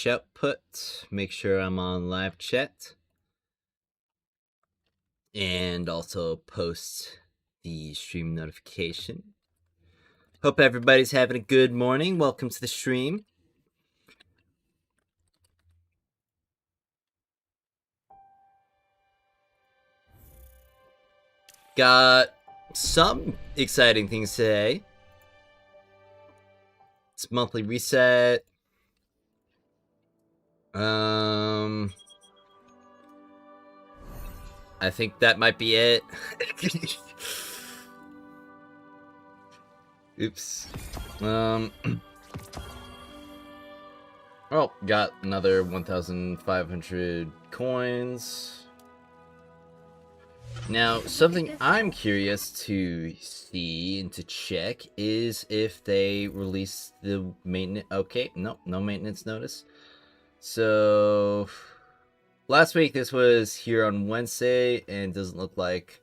output. Make sure I'm on live chat. And also post the stream notification. Hope everybody's having a good morning. Welcome to the stream. Got some exciting things today. It's monthly reset. I think that might be it. Oops. Oh, got another 1,500 coins. Now, something I'm curious to see and to check is if they release the maintenance. Okay, no maintenance notice. So, last week this was here on Wednesday, and doesn't look like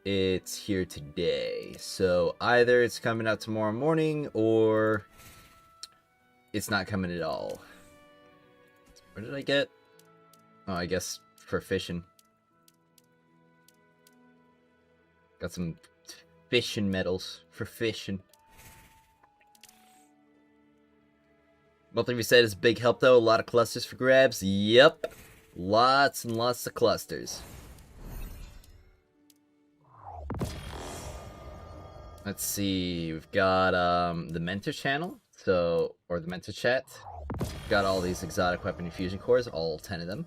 it's here today. So either it's coming out tomorrow morning, or it's not coming at all. What did I get? Oh, I guess for fishing. Got some fishing medals for fishing. Monthly reset is a big help though. A lot of clusters for grabs. Yep. Lots and lots of clusters. Let's see. We've got the mentor channel. Or the mentor chat. Got all these exotic weapon infusion cores, all 10 of them.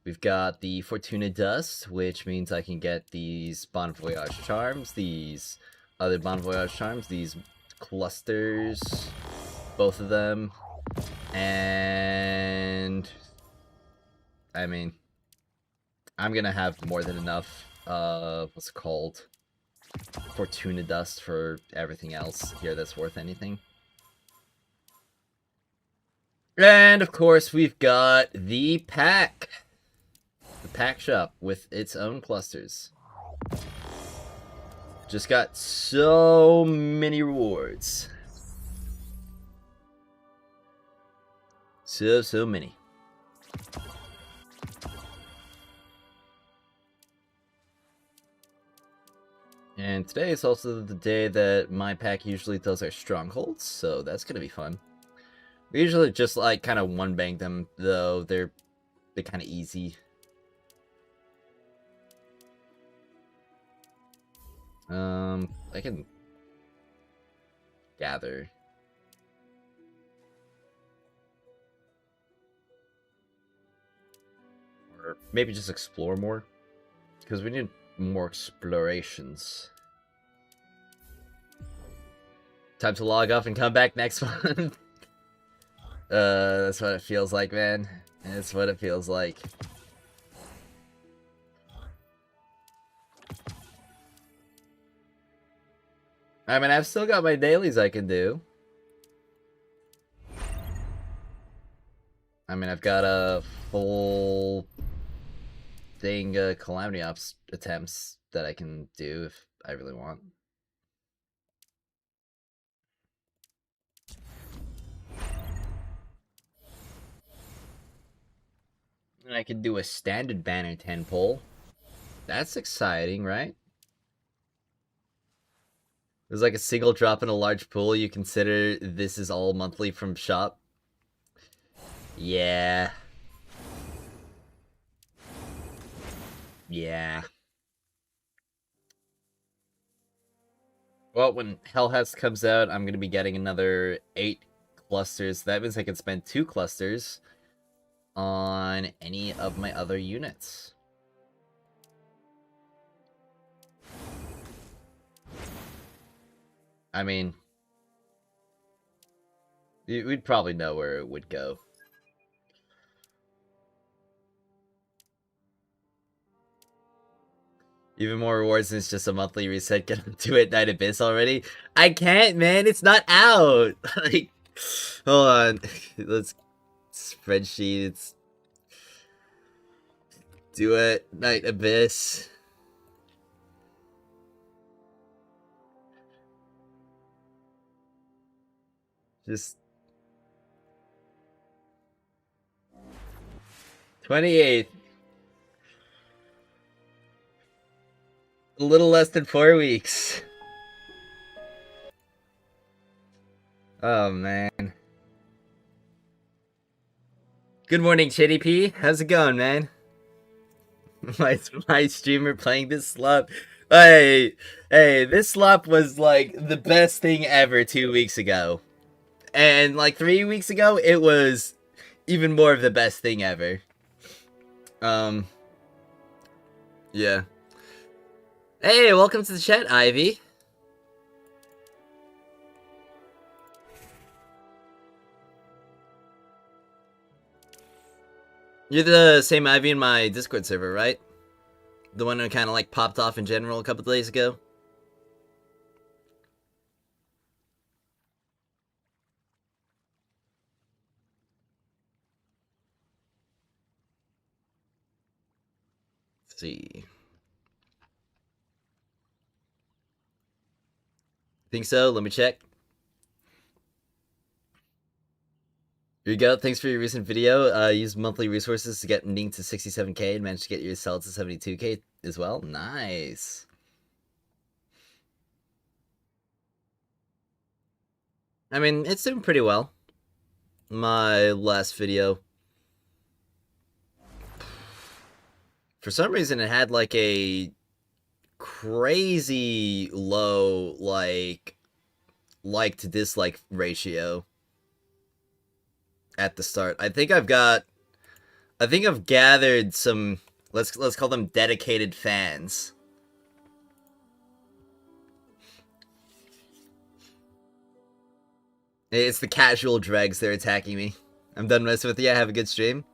We've got the Fortuna Dust, which means I can get these Bon Voyage charms, these other Bon Voyage charms, these clusters, both of them, and I mean, I'm gonna have more than enough what's it called? Fortuna Dust for everything else here that's worth anything. And of course, we've got the pack. The pack shop with its own clusters. Just got so many rewards. So many. And today is also the day that my pack usually does our strongholds, so that's gonna be fun. We usually just like kind of one bank them, though they're kind of easy. I can gather. Or maybe just explore more. Because we need more explorations. Time to log off and come back next month. That's what it feels like, man. That's what it feels like. I mean, I've still got my dailies I can do. I mean, I've got a full thing, Calamity Ops attempts that I can do if I really want. And I can do a standard banner 10 pull. That's exciting, right? There's like a single drop in a large pool. You consider this is all monthly from shop? Yeah. Yeah. Well, when Helhest comes out, I'm going to be getting another 8 clusters. That means I can spend 2 clusters on any of my other units. I mean, we'd probably know where it would go. Even more rewards than just a monthly reset. Get to it, Night Abyss already. I can't, man. It's not out. Like, hold on. Let's spreadsheets. Do it, Night Abyss. Just 28th. A little less than 4 weeks. Oh, man. Good morning, Chitty P. How's it going, man? my streamer playing this slop. Hey, this slop was like the best thing ever 2 weeks ago. And like 3 weeks ago, it was even more of the best thing ever. Yeah. Hey, welcome to the chat, Ivy. You're the same Ivy in my Discord server, right? The one who kind of like popped off in general a couple days ago? Let's see. Think so? Let me check. Here you go. Thanks for your recent video. Use monthly resources to get Ning to 67k and managed to get your cell to 72k as well. Nice. I mean, it's doing pretty well. My last video. For some reason, it had like a crazy low like to dislike ratio at the start. I think I've gathered some, let's call them dedicated fans. It's the casual dregs, they're attacking me. I'm done messing with you. Have a good stream.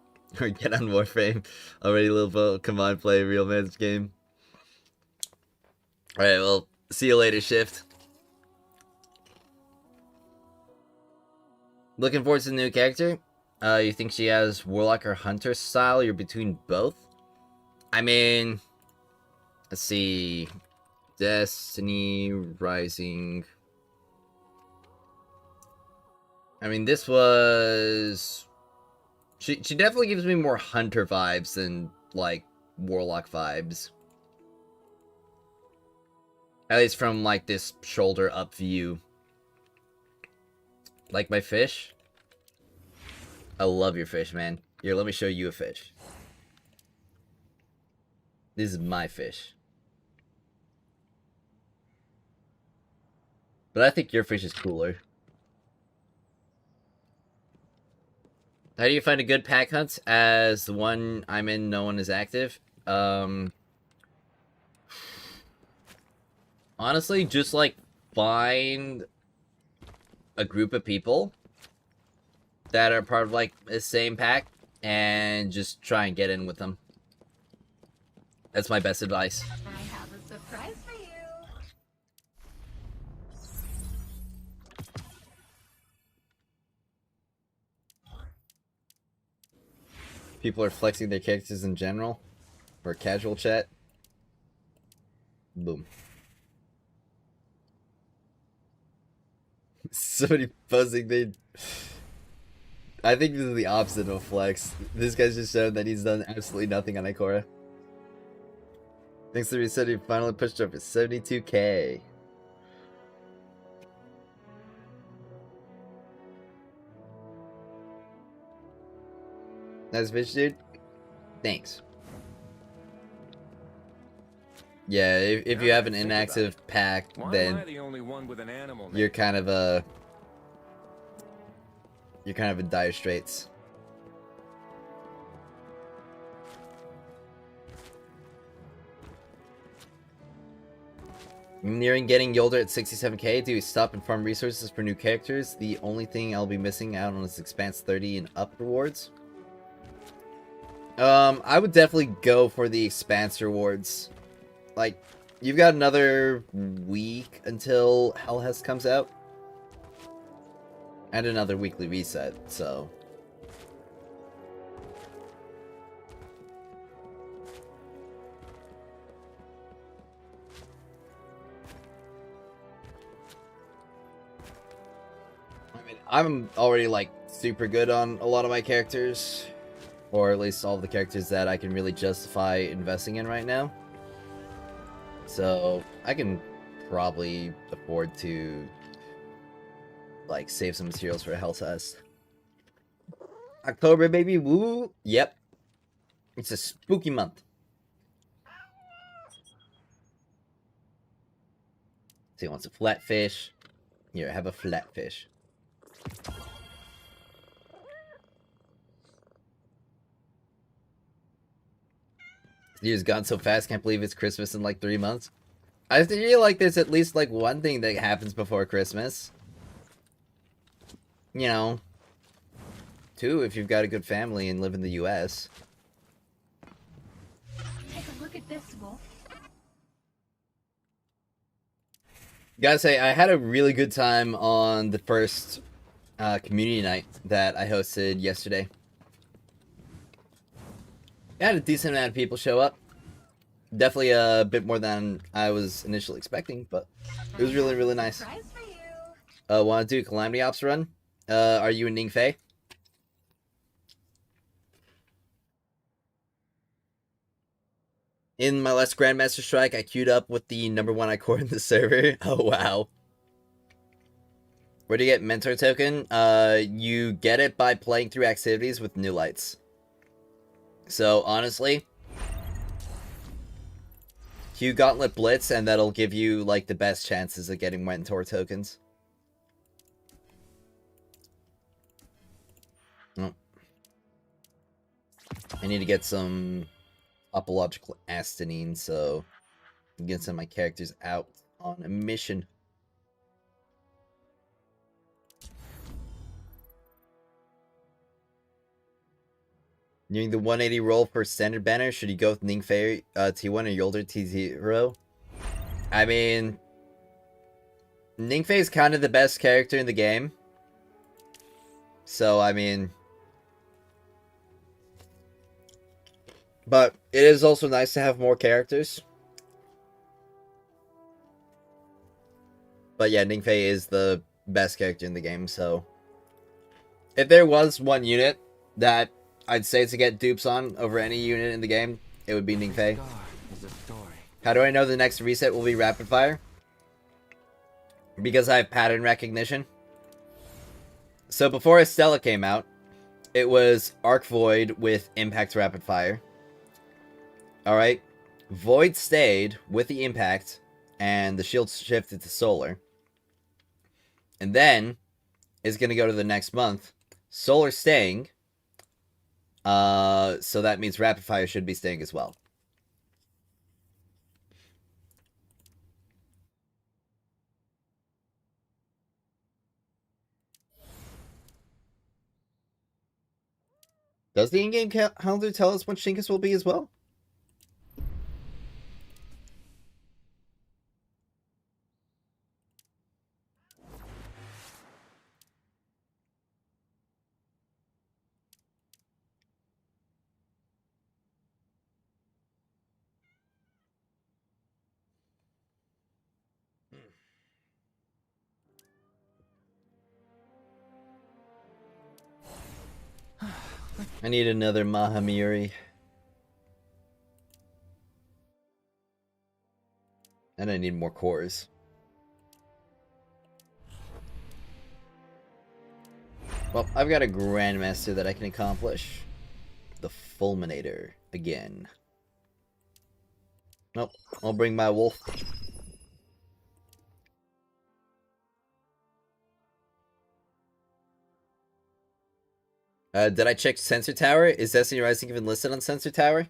Or get on Warframe. Already, little vote. Come on, play a real man's game. Alright, well, see you later, Shift. Looking forward to the new character. You think she has Warlock or Hunter style? You're between both? I mean, let's see. Destiny, Rising. I mean, this was... She definitely gives me more Hunter vibes than, like, Warlock vibes. At least from, like, this shoulder-up view. Like my fish? I love your fish, man. Here, let me show you a fish. This is my fish. But I think your fish is cooler. How do you find a good pack hunt? As the one I'm in, no one is active. Honestly, just like find a group of people that are part of like the same pack and just try and get in with them. That's my best advice. I have a surprise for you. People are flexing their characters in general. Or casual chat. Boom. Somebody buzzing, I think this is the opposite of flex. This guy's just shown that he's done absolutely nothing on Ikora. Thanks to reset, he finally pushed up to 72k. Nice fish, dude. Thanks. Yeah, if you have an inactive pack, then you're kind of in dire straits. Nearing getting Yolder at 67k. Do we stop and farm resources for new characters? The only thing I'll be missing out on is Expanse 30 and up rewards. I would definitely go for the Expanse rewards. Like, you've got another week until Helhest comes out. And another weekly reset, so... I mean, I'm already, like, super good on a lot of my characters. or at least all of the characters that I can really justify investing in right now. So I can probably afford to like save some materials for a Helhest. October, baby, woo! Yep, it's a spooky month. So he wants a flatfish. Here, have a flatfish. The year's gone so fast, can't believe it's Christmas in like 3 months. I feel like there's at least like one thing that happens before Christmas. You know, two, if you've got a good family and live in the US. Take a look at this, Wolf. Gotta say, I had a really good time on the first community night that I hosted yesterday. I had a decent amount of people show up. Definitely a bit more than I was initially expecting, but it was really, really nice. Surprise for you. Want to do a Calamity Ops run? Are you in Ningfei? In my last Grandmaster Strike, I queued up with the #1 Icore in the server. Oh, wow. Where do you get Mentor Token? You get it by playing through activities with new lights. So, honestly, queue Gauntlet Blitz, and that'll give you, like, the best chances of getting Mentor Tokens. Oh. I need to get some Topological Astenine, so I can get some of my characters out on a mission. Doing the 180 roll for standard banner, should you go with Ningfei T1 or Yolder T0? I mean, Ningfei is kind of the best character in the game. So, I mean... But it is also nice to have more characters. But yeah, Ningfei is the best character in the game, so... If there was one unit that I'd say to get dupes on over any unit in the game, it would be Ningfei. How do I know the next reset will be rapid fire? Because I have pattern recognition. So before Estella came out, it was Arc Void with Impact Rapid Fire. Alright. Void stayed with the Impact, and the shield shifted to Solar. And then, is going to go to the next month. Solar staying. So that means Rapid Fire should be staying as well. Does the in-game calendar tell us when Shinkas will be as well? I need another Mahamiri. And I need more cores. Well, I've got a Grandmaster that I can accomplish. The Fulminator again. Nope, I'll bring my wolf. Did I check Sensor Tower? Is Destiny Rising even listed on Sensor Tower?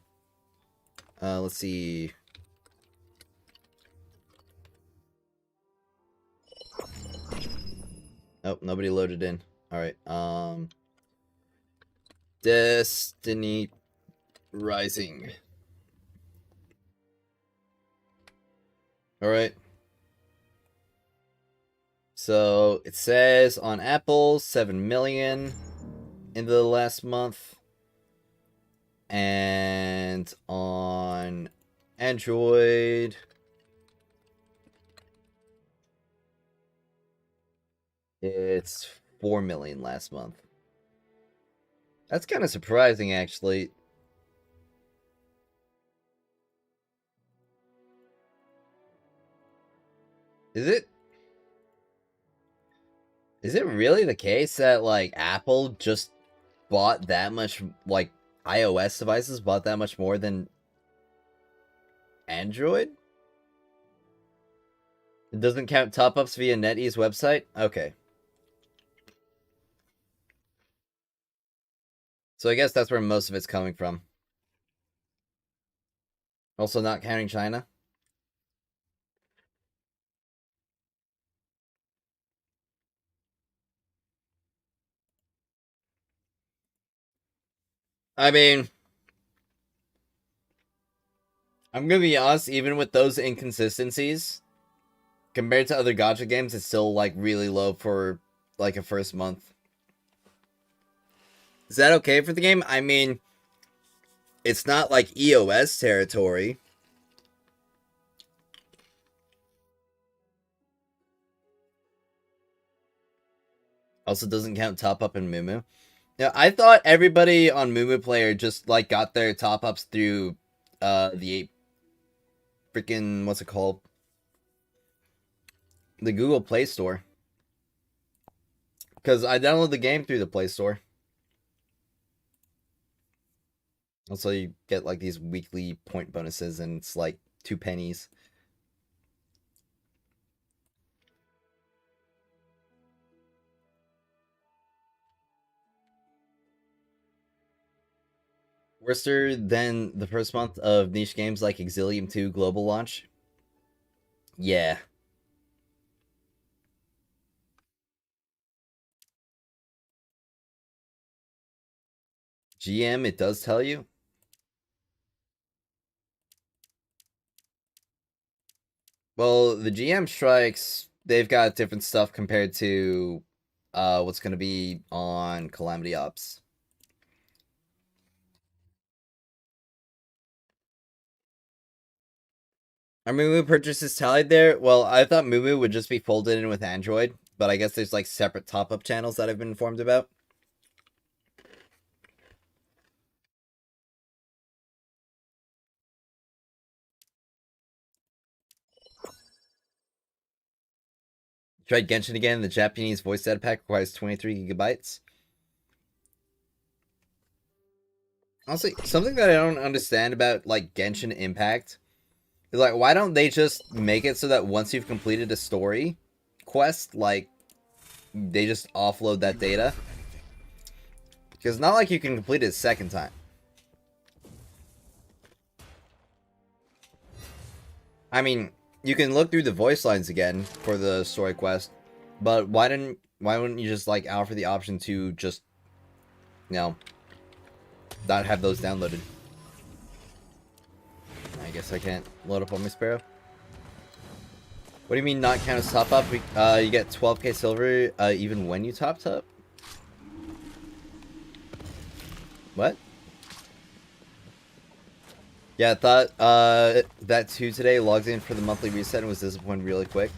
Let's see. Oh, nobody loaded in. Alright, Destiny Rising. Alright. So, it says on Apple, 7 million in the last month. And on Android... It's 4 million last month. That's kind of surprising, actually. Is it? Is it really the case that, like, Apple just bought that much, like, iOS devices bought that much more than Android? It doesn't count top-ups via NetEase website? Okay. So I guess that's where most of it's coming from. Also not counting China. I mean, I'm gonna be honest, even with those inconsistencies, compared to other gacha games, it's still, like, really low for, like, a first month. Is that okay for the game? I mean, it's not like EOS territory. Also doesn't count top up in Mumu. Yeah, I thought everybody on Mumu Player just, like, got their top ups through the freaking, what's it called? The Google Play Store. Because I downloaded the game through the Play Store. Also, you get, like, these weekly point bonuses, and it's like 2 pennies. Worser than the first month of niche games like Exilium 2 global launch? Yeah. GM, it does tell you? Well, the GM strikes, they've got different stuff compared to what's going to be on Calamity Ops. Are Mumu purchases tallied there? Well, I thought Mumu would just be folded in with Android, but I guess there's, like, separate top-up channels that I've been informed about. Tried Genshin again. The Japanese voice data pack requires 23 gigabytes. Honestly, something that I don't understand about, like, Genshin Impact is, like, why don't they just make it so that once you've completed a story quest, like, they just offload that data? Because it's not like you can complete it a second time. I mean, you can look through the voice lines again for the story quest, but why wouldn't you just, like, offer the option to just, you know, not have those downloaded? I guess I can't load up on my Sparrow. What do you mean not count as top up? You get 12k silver even when you topped up? What? Yeah, I thought that 2 today logged in for the monthly reset and was disappointed really quick.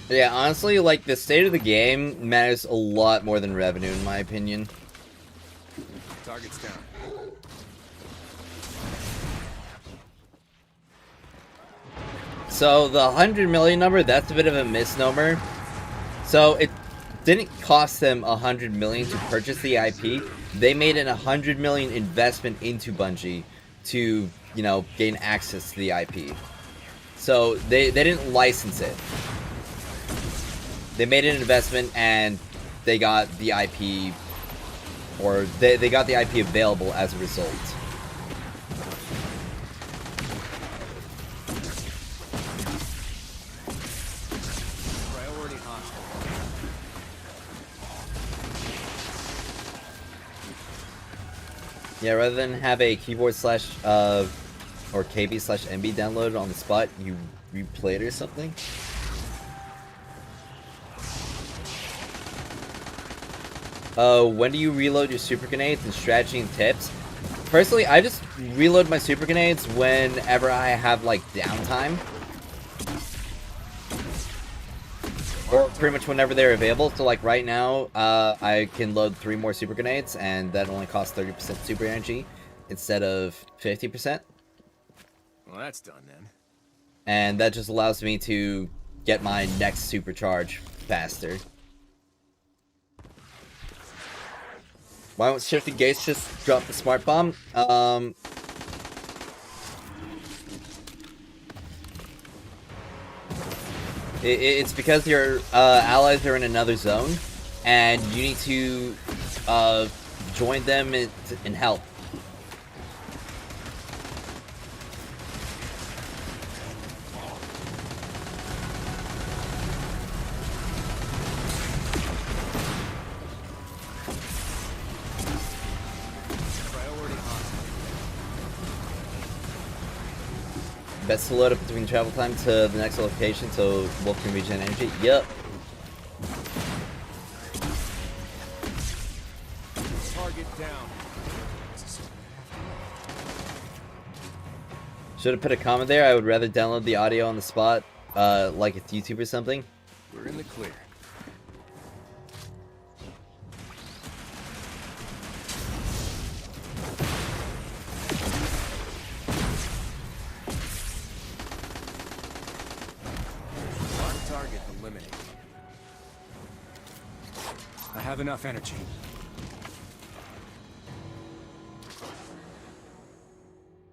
Yeah, honestly, like, the state of the game matters a lot more than revenue, in my opinion. Target's down. So, the 100 million number, that's a bit of a misnomer. So, it didn't cost them 100 million to purchase the IP. They made an 100 million investment into Bungie to, you know, gain access to the IP. So, they didn't license it. They made an investment and they got the IP, or they got the IP available as a result. Priority hostile. Yeah, rather than have a keyboard slash or KB slash MB downloaded on the spot, you replay it or something. When do you reload your super grenades and strategy and tips? Personally, I just reload my super grenades whenever I have like downtime. Or pretty much whenever they're available. So like right now, I can load 3 more super grenades and that only costs 30% super energy instead of 50%. Well, that's done then. And that just allows me to get my next supercharge faster. Why won't Shifty Gates just drop the smart bomb? It's because your allies are in another zone, and you need to join them and help. Best to load up between travel time to the next location so Wolf can regen energy. Yep. Target down. Should have put a comment there. I would rather download the audio on the spot, like it's YouTube or something. We're in the clear. Target eliminated. I have enough energy.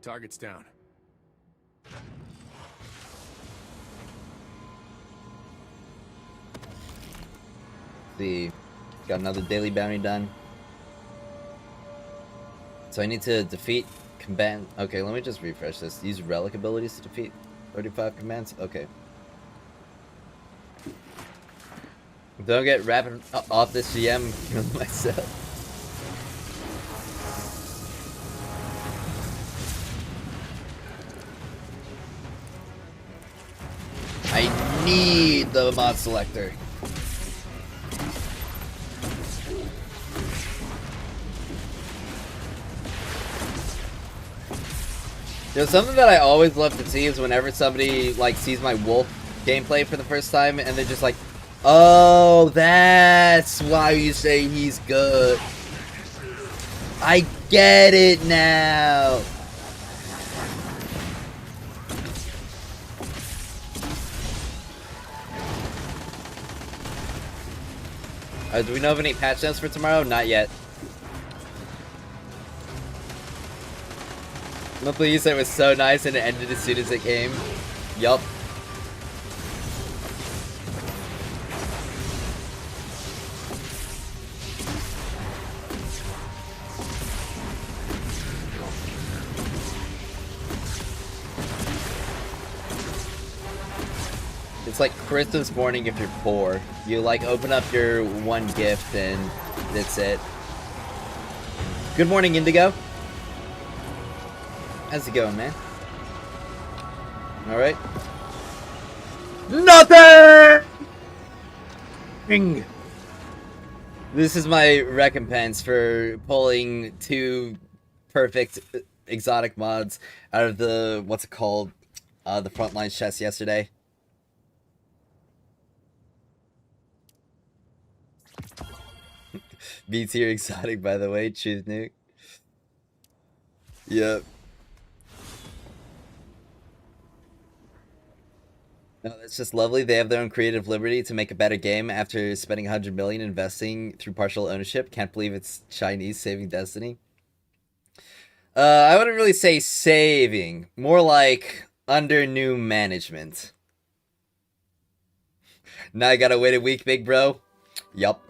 Target's down. See, got another daily bounty done. So I need to defeat combatant. Okay, let me just refresh this. Use relic abilities to defeat 35 commands. Okay. Don't get rapid off this GM. Kill myself. I need the mod selector. You know, something that I always love to see is whenever somebody like sees my wolf gameplay for the first time and they're just like, oh, that's why you say he's good. I get it now. Do we know of any patch notes for tomorrow? Not yet. Monthly you said it was so nice and it ended as soon as it came. Yup. It's like Christmas morning if you're poor. You like open up your one gift and that's it. Good morning, Indigo. How's it going, man? Alright. Nothing! This is my recompense for pulling 2 perfect exotic mods out of the, what's it called? The Frontlines chest yesterday. B tier exotic, by the way. Choose nuke. Yep. No, that's just lovely. They have their own creative liberty to make a better game after spending 100 million investing through partial ownership. Can't believe it's Chinese saving Destiny. I wouldn't really say saving. More like under new management. Now I gotta wait a week, big bro. Yup.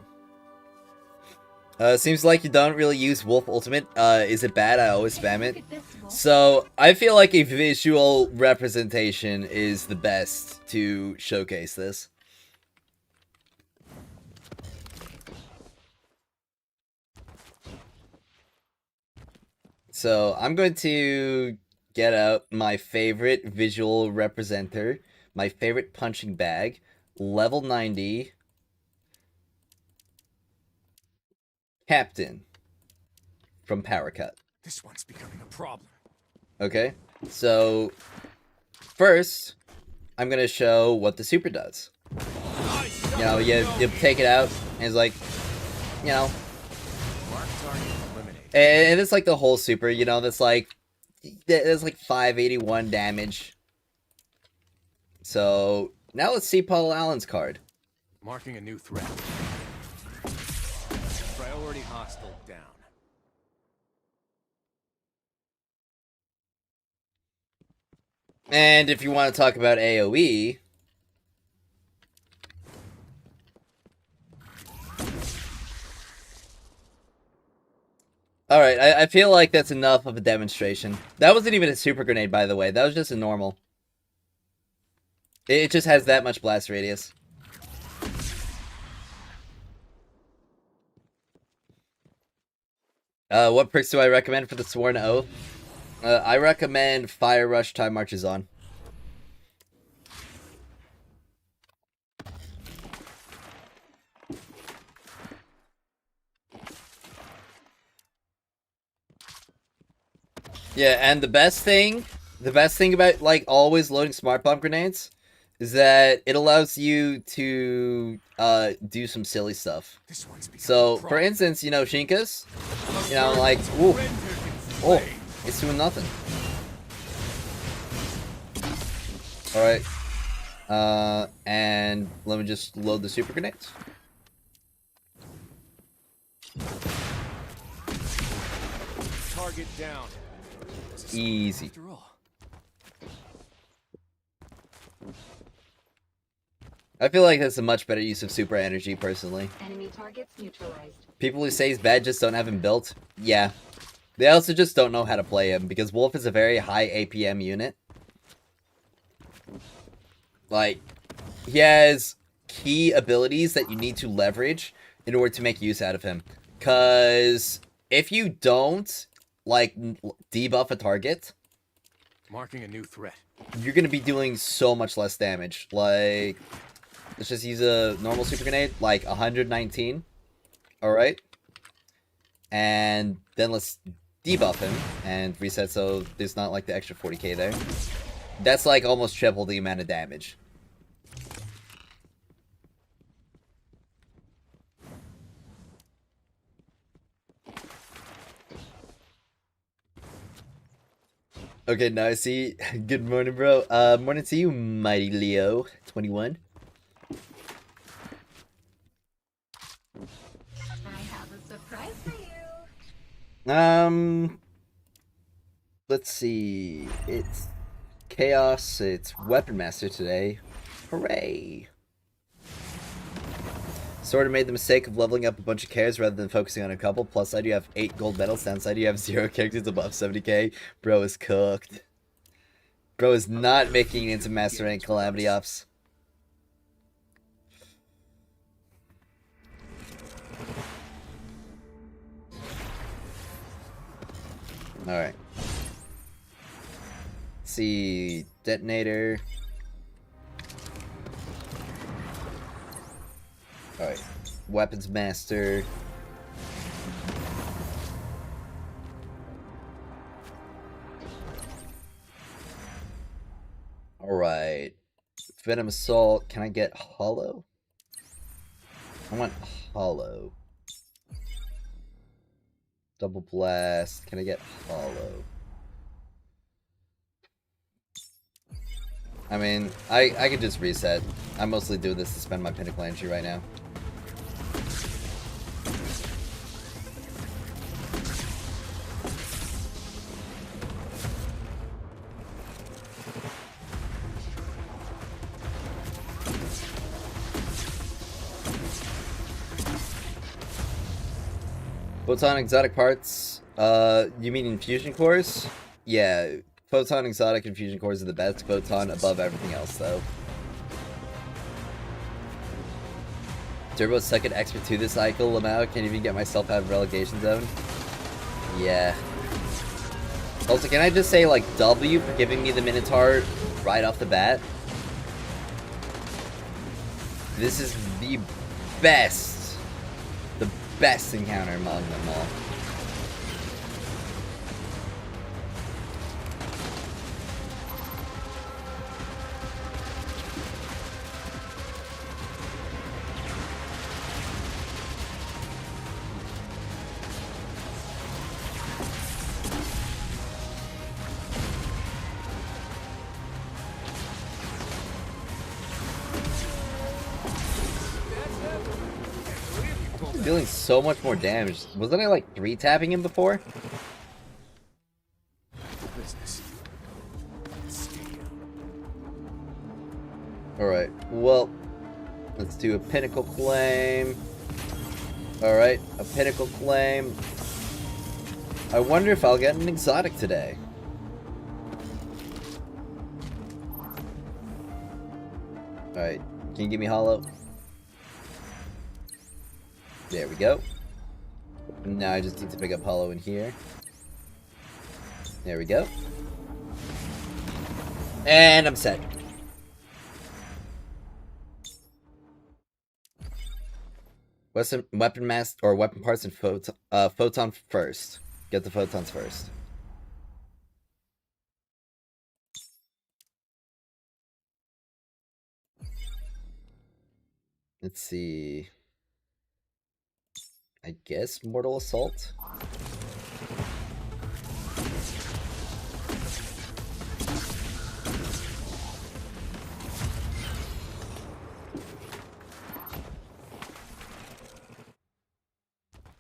Seems like you don't really use Wolf Ultimate. Is it bad? I always spam it. So, I feel like a visual representation is the best to showcase this. So, I'm going to get out my favorite visual representer my favorite punching bag, level 90, Captain from Power Cut. This one's becoming a problem. Okay, so first, I'm gonna show what the super does. You know, you take it out, and it's like, you know, Mark target eliminated. and it's like the whole super, you know, that's like 581 damage. So now let's see Paul Allen's card. Marking a new threat. Priority hostile down. And if you want to talk about AoE, alright, I feel like that's enough of a demonstration. That wasn't even a super grenade, by the way. That was just a normal. It just has that much blast radius. What perks do I recommend for the Sworn Oath? I recommend Fire Rush Time Marches On. Yeah, and the best thing about, like, always loading Smart Bomb grenades is that it allows you to do some silly stuff. This one's becoming So, a for problem. instance, you know, Shinkas, you know, like, ooh, oh, it's doing nothing. Alright. And let me just load the super grenades. Target down. Easy. After all. I feel like that's a much better use of super energy, personally. Enemy targets neutralized. People who say he's bad just don't have him built. Yeah. They also just don't know how to play him, because Wolf is a very high APM unit. Like, he has key abilities that you need to leverage in order to make use out of him. Because if you don't, like, debuff a target, Marking a new threat. you're going to be doing so much less damage. Like, let's just use a normal super grenade, like 119. Alright. And then let's debuff him and reset so there's not like the extra 40k there. That's like almost triple the amount of damage. Okay, now I see. Good morning, bro. Morning to you, Mighty Leo 21. I have a surprise for you. Let's see. It's Chaos. It's Weapon Master today. Hooray! Sort of made the mistake of leveling up a bunch of characters rather than focusing on a couple. Plus, I do have 8 gold medals. Downside, you have 0 characters above 70k. Bro is cooked. Bro is not making it into Master Rank Calamity Ops. Alright. See. Detonator. Alright. Weapons Master. Alright. Venom Assault. Can I get Hollow? I want Hollow. Double Blast. Can I get Hollow? I mean, I could just reset. I mostly do this to spend my Pinnacle Energy right now. Photon exotic parts, you mean infusion cores? Yeah, Photon exotic infusion cores are the best. Photon above everything else, though. Turbo's second expert to this cycle, Lamau, can't even get myself out of relegation zone. Yeah. Also, can I just say, like, W for giving me the Minotaur right off the bat? This is the best encounter among them all. Dealing so much more damage. Wasn't I like 3-tapping him before? Business. Alright, well, let's do a pinnacle claim. Alright, a pinnacle claim. I wonder if I'll get an exotic today. Alright, can you give me hollow? There we go. Now I just need to pick up hollow in here. There we go. And I'm set. Weapon mask or weapon parts and photon first. Get the photons first. Let's see. I guess Mortal Assault.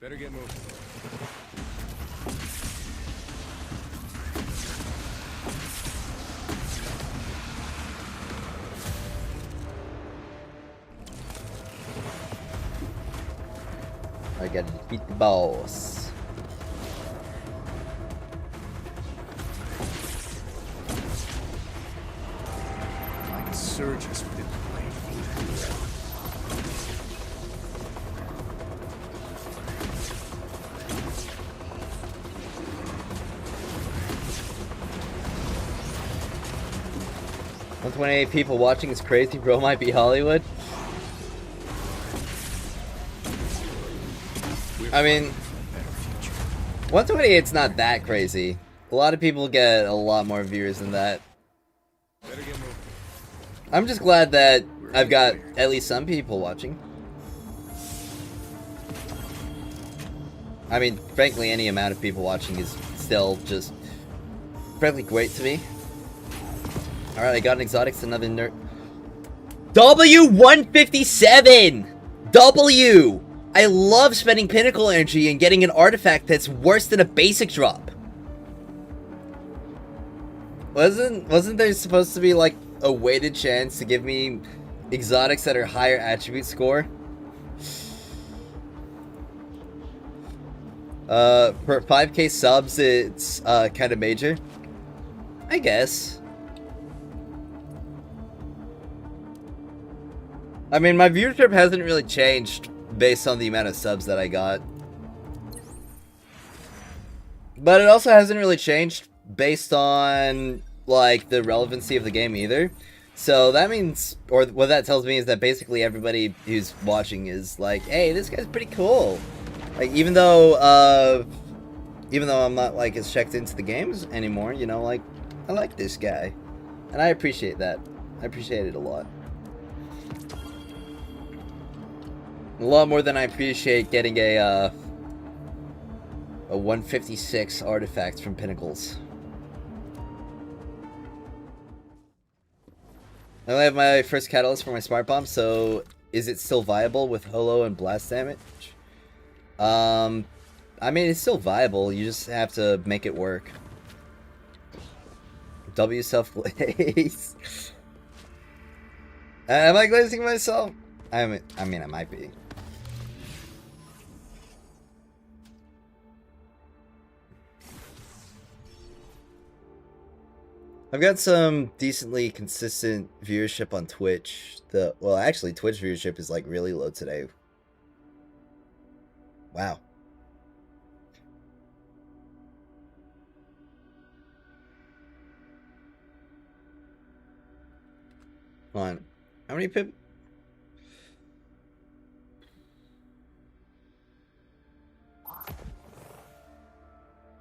Better get moving. I gotta defeat the boss. Like surges within the blade. $128 people watching is crazy, bro. Might be Hollywood. I mean, 128's not that crazy. A lot of people get a lot more viewers than that. Better get moving. I'm just glad that I've got at least some people watching. I mean, frankly, any amount of people watching is still just frankly great to me. Alright, I got an exotic, another nerd. W157! W! I love spending pinnacle energy and getting an artifact that's worse than a basic drop. Wasn't there supposed to be like a weighted chance to give me exotics that are higher attribute score? For 5k subs, it's kind of major, I guess. I mean, my viewership hasn't really changed based on the amount of subs that I got. But it also hasn't really changed based on, like, the relevancy of the game either. So that means, or what that tells me is that basically everybody who's watching is like, hey, this guy's pretty cool. Like, even though I'm not, like, as checked into the games anymore, you know, like, I like this guy. And I appreciate that. I appreciate it a lot. A lot more than I appreciate getting a 156 artifact from Pinnacles. I only have my first catalyst for my smart bomb, so is it still viable with holo and blast damage? I mean, it's still viable. You just have to make it work. W self-glaze. Am I glazing myself? I mean, I might be. I've got some decently consistent viewership on Twitch. Well, actually, Twitch viewership is like really low today. Wow. Hold on. How many people?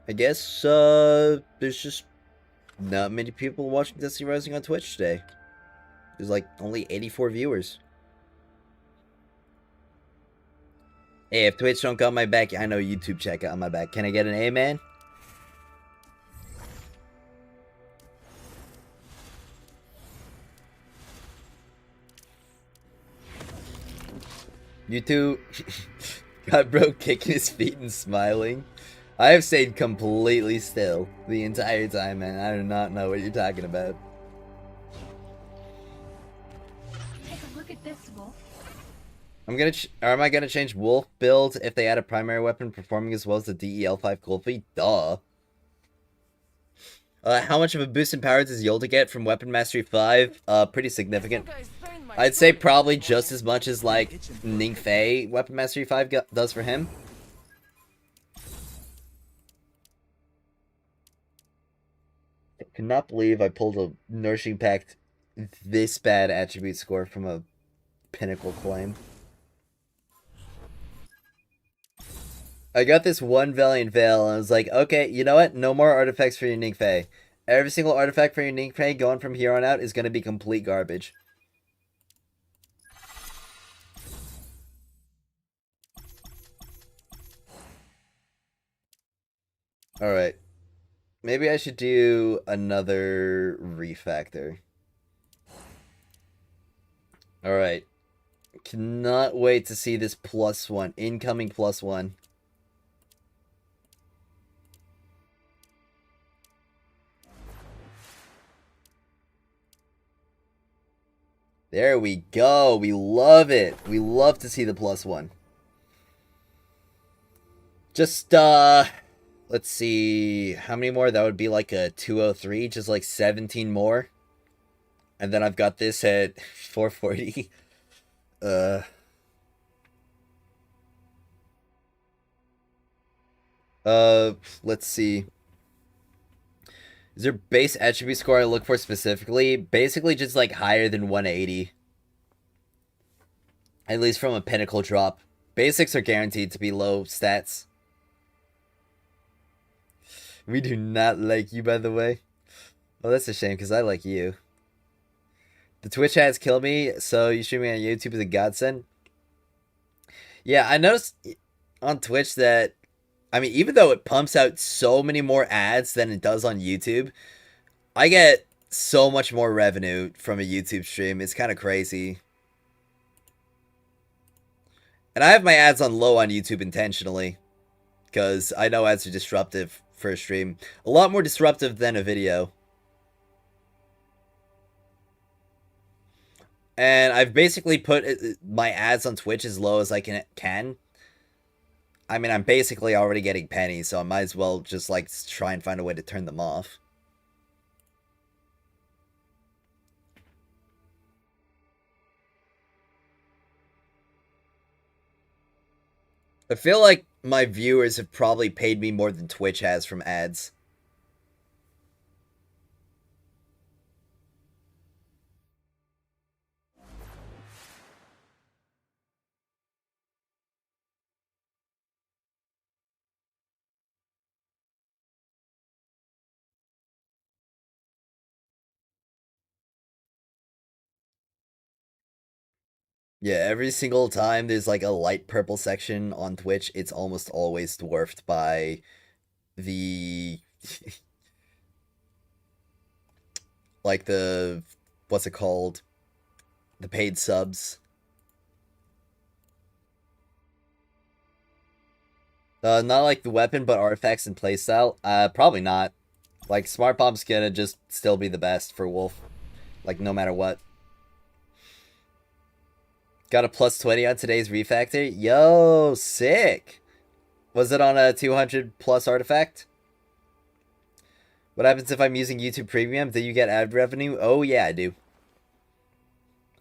I guess there's just not many people watching Destiny Rising on Twitch today. There's like only 84 viewers. Hey, if Twitch don't got my back, I know YouTube check out on my back. Can I get an amen? YouTube got bro kicking his feet and smiling. I have stayed completely still the entire time, man. I do not know what you're talking about. Take a look at this, Wolf. I'm gonna. Or am I gonna change Wolf build if they add a primary weapon performing as well as the DEL5 gold fee? Duh. How much of a boost in power does Yolda get from Weapon Mastery 5? Pretty significant. I'd say probably just as much as like Ningfei Weapon Mastery 5 does for him. I cannot believe I pulled a Nourishing Pact this bad attribute score from a pinnacle claim. I got this one Valiant Veil and I was like, okay, you know what? No more artifacts for your Ningfei. Every single artifact for your Ningfei going from here on out is going to be complete garbage. Alright. Maybe I should do another refactor. Alright. Cannot wait to see this +1. Incoming +1. There we go. We love it. We love to see the +1. Just, let's see. How many more? That would be like a 203. Just like 17 more. And then I've got this at 440. Let's see. Is there base attribute score I look for specifically? Basically just like higher than 180. At least from a pinnacle drop. Basics are guaranteed to be low stats. We do not like you, by the way. Oh, that's a shame, because I like you. The Twitch ads kill me, so you streaming on YouTube is a godsend. Yeah, I noticed on Twitch that, I mean, even though it pumps out so many more ads than it does on YouTube, I get so much more revenue from a YouTube stream. It's kind of crazy. And I have my ads on low on YouTube intentionally, because I know ads are disruptive for a stream. A lot more disruptive than a video. And I've basically put my ads on Twitch as low as I can. I mean, I'm basically already getting pennies, so I might as well just, like, try and find a way to turn them off. I feel like my viewers have probably paid me more than Twitch has from ads. Yeah, every single time there's like a light purple section on Twitch, it's almost always dwarfed by the like the what's it called? The paid subs. Not like the weapon, but artifacts and playstyle. Probably not. Like Smart Bomb's gonna just still be the best for Wolf. Like no matter what. Got a +20 on today's refactor. Yo, sick. Was it on a 200 plus artifact? What happens if I'm using YouTube Premium? Do you get ad revenue? Oh yeah, I do.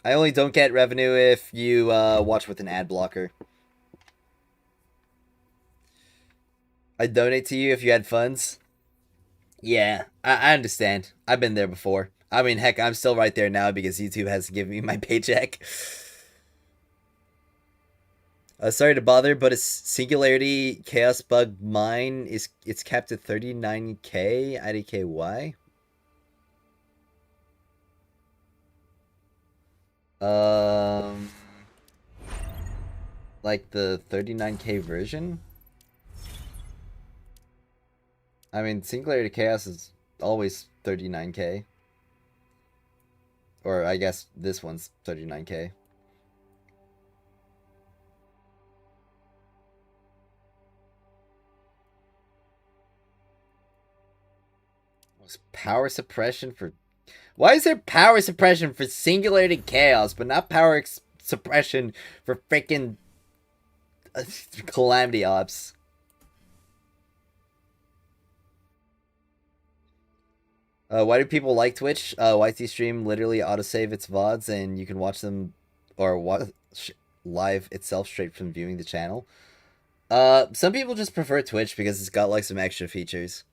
I only don't get revenue if you watch with an ad blocker. I'd donate to you if you had funds. Yeah, I understand. I've been there before. I mean, heck, I'm still right there now because YouTube has given me my paycheck. Sorry to bother, but a singularity chaos bug mine it's capped at 39k IDKY. Like the 39k version? I mean, singularity chaos is always 39k. Or I guess this one's 39k. Power suppression for... Why is there power suppression for singularity chaos, but not power suppression for freaking calamity ops? Why do people like Twitch? YT stream literally autosave its VODs, and you can watch them or watch live itself straight from viewing the channel. Some people just prefer Twitch because it's got like some extra features.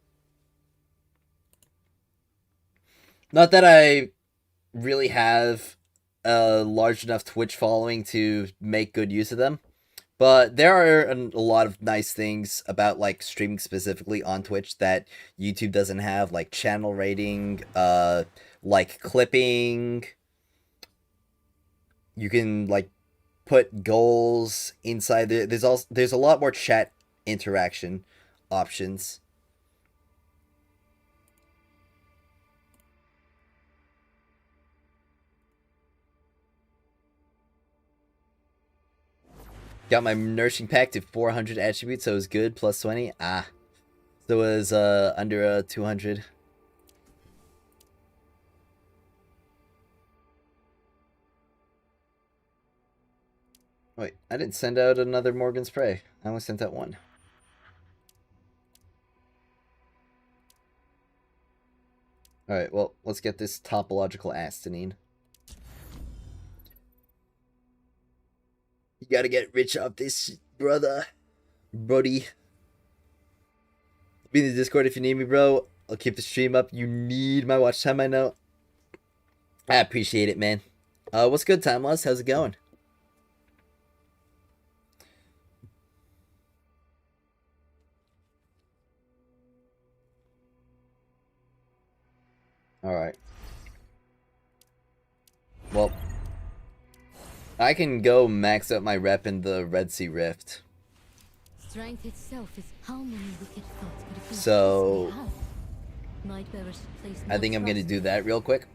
Not that I really have a large enough Twitch following to make good use of them, but there are a lot of nice things about like streaming specifically on Twitch that YouTube doesn't have, like channel rating, like clipping. You can like put goals inside there. There's a lot more chat interaction options. Got my nursing pack to 400 attributes, so it was good. Plus 20. Ah. So it was under 200. Wait, I didn't send out another Morgan spray. I only sent out one. Alright, well, let's get this topological astenine. You gotta get rich off this, brother. Brody. Be in the Discord if you need me, bro. I'll keep the stream up. You need my watch time, I know. I appreciate it, man. What's good, Timeless? How's it going? Alright. Well, I can go max out my rep in the Red Sea Rift. Strength itself is how many wicked thoughts could it be? So, I think I'm gonna do that real quick.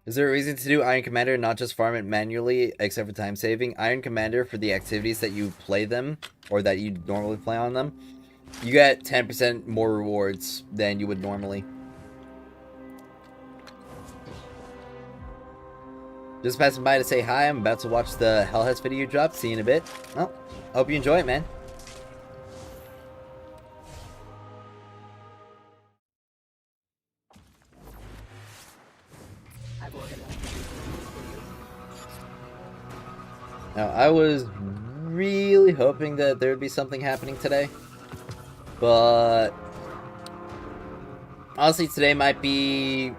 Is there a reason to do Iron Commander and not just farm it manually, except for time saving? Iron Commander, for the activities that you play them, or that you normally play on them, you get 10% more rewards than you would normally. Just passing by to say hi. I'm about to watch the Helhest video drop. See you in a bit. Well, hope you enjoy it, man. Now, I was really hoping that there would be something happening today, but honestly, today might be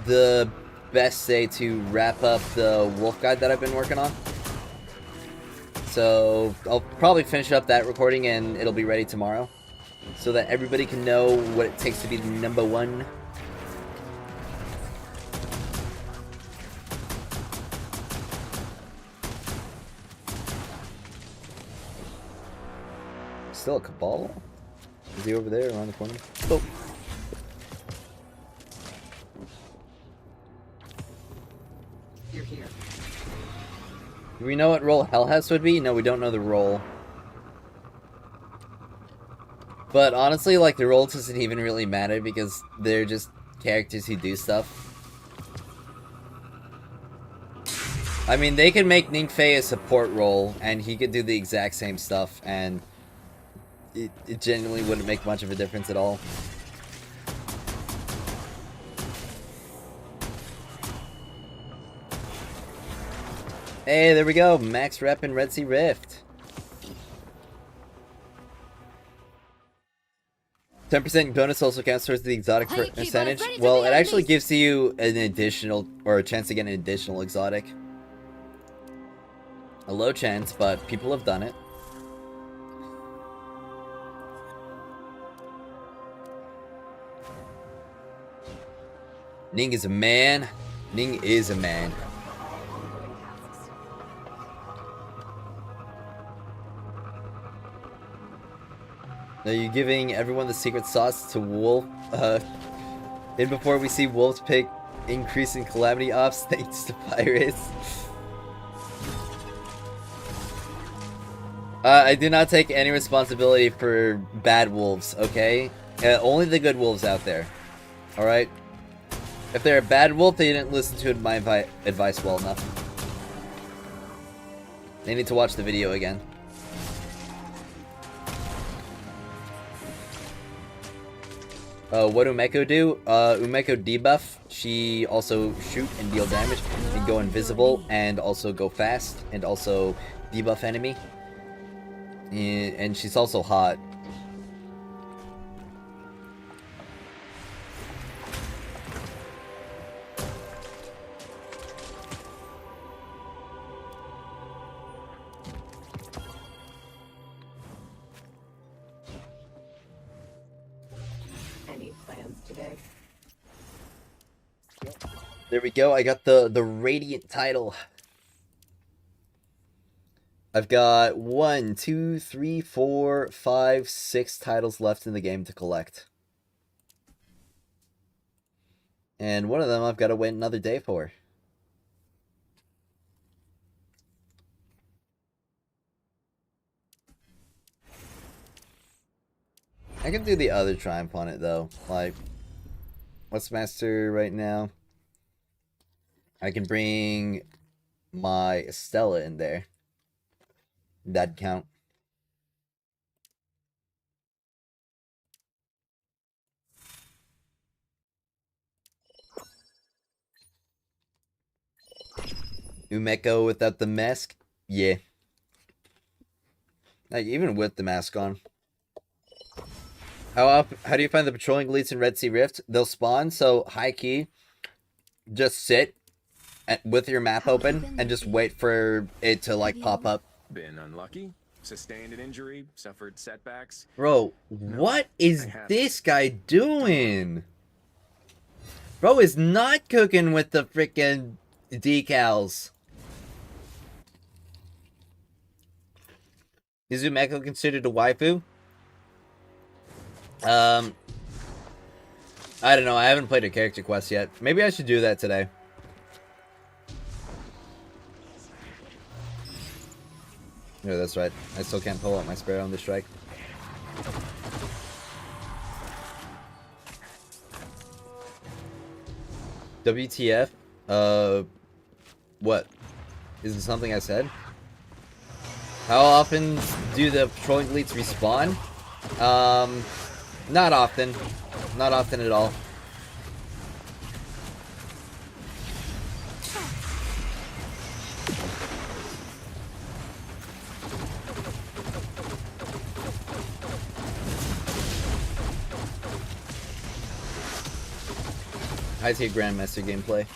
the best day to wrap up the wolf guide that I've been working on. So I'll probably finish up that recording and it'll be ready tomorrow, so that everybody can know what it takes to be the #1. Still a Cabal? Is he over there around the corner? Oh. You're here. Do we know what role Helhest would be? No, we don't know the role. But honestly, like, the role doesn't even really matter because they're just characters who do stuff. I mean, they could make Ningfei a support role, and he could do the exact same stuff, and it genuinely wouldn't make much of a difference at all. Hey, there we go. Max rep in Red Sea Rift. 10% bonus also counts towards the exotic Hey, keep percentage. us ready to Well, be it actually released. gives you an additional, or a chance to get an additional exotic. A low chance, but people have done it. Ning is a man. Ning is a man. Are you giving everyone the secret sauce to Wolf? And before we see Wolf's pick increase in calamity ops thanks to pirates. I do not take any responsibility for bad wolves, okay? Only the good wolves out there. Alright? If they're a bad wolf, they didn't listen to my advice well enough. They need to watch the video again. What Umeko do? Umeko debuff. She also shoot and deal damage, and go invisible, and also go fast, and also debuff enemy. And she's also hot. Any plans today? There we go. I got the Radiant title. I've got 1, 2, 3, 4, 5, 6 titles left in the game to collect. And one of them I've got to wait another day for. I can do the other triumph on it though. Like, what's master right now? I can bring my Estella in there. That'd count. Umeko without the mask? Yeah. Like, even with the mask on. How do you find the patrolling elites in Red Sea Rift? They'll spawn, so high key, just sit with your map open and just wait for it to like pop up. Been unlucky, sustained an injury, suffered setbacks. Bro, what is this guy doing? Bro is not cooking with the freaking decals. Is Umeko considered a waifu? I don't know. I haven't played a character quest yet. Maybe I should do that today. No, that's right. I still can't pull out my spare on the strike. WTF? What? Is it something I said? How often do the patrolling elites respawn? Not often. Not often at all. I see Grandmaster gameplay.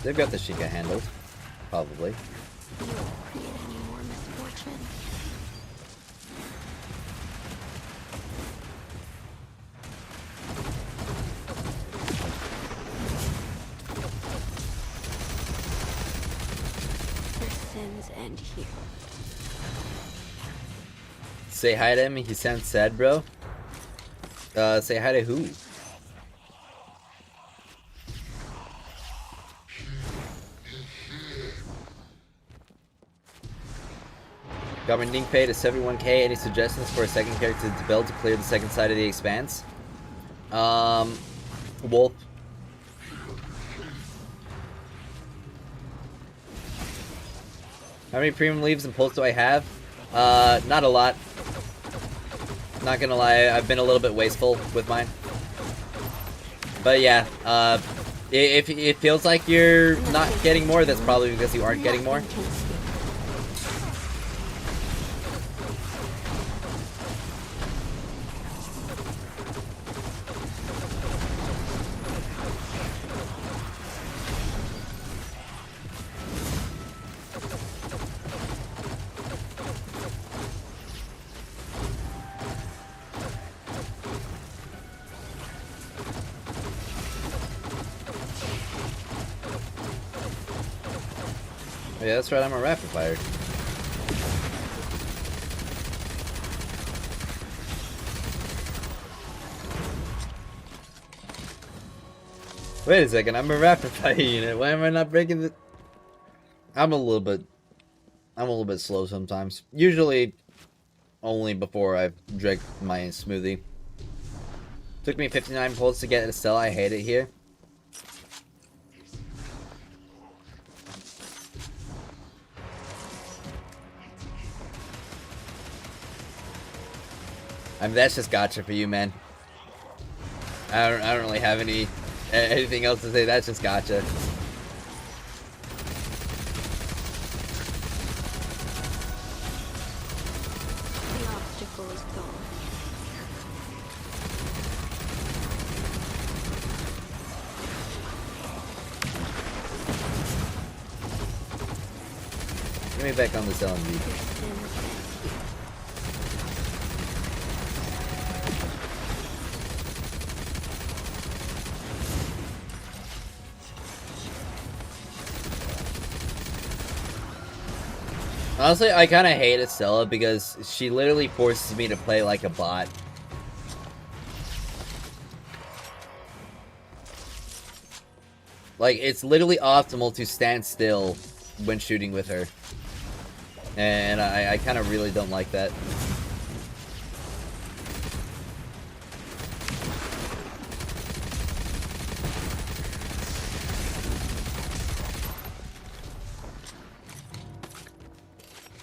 They've got the Sheikah handled. Probably. You won't create any more misfortune. Your sins end here. Say hi to him. He sounds sad, bro. Say hi to who? Got my Ning Pay to 71k. Any suggestions for a second character to build to clear the second side of the expanse? Wolf. How many premium leaves and pulls do I have? Not a lot. Not gonna lie, I've been a little bit wasteful with mine. But yeah, if it feels like you're not getting more, that's probably because you aren't getting more. Yeah, that's right, I'm a rapid fire. Wait a second, I'm a rapid fire unit. Why am I not breaking the... I'm a little bit slow sometimes. Usually only before I've drank my smoothie. Took me 59 pulls to get Estella. I hate it here. I mean, that's just gacha for you, man. I don't really have anything else to say. That's just gacha. The obstacle is gone. Get me back on this LMG. Your sins. Honestly, I kind of hate Estella because she literally forces me to play like a bot. Like, it's literally optimal to stand still when shooting with her. And I kind of really don't like that.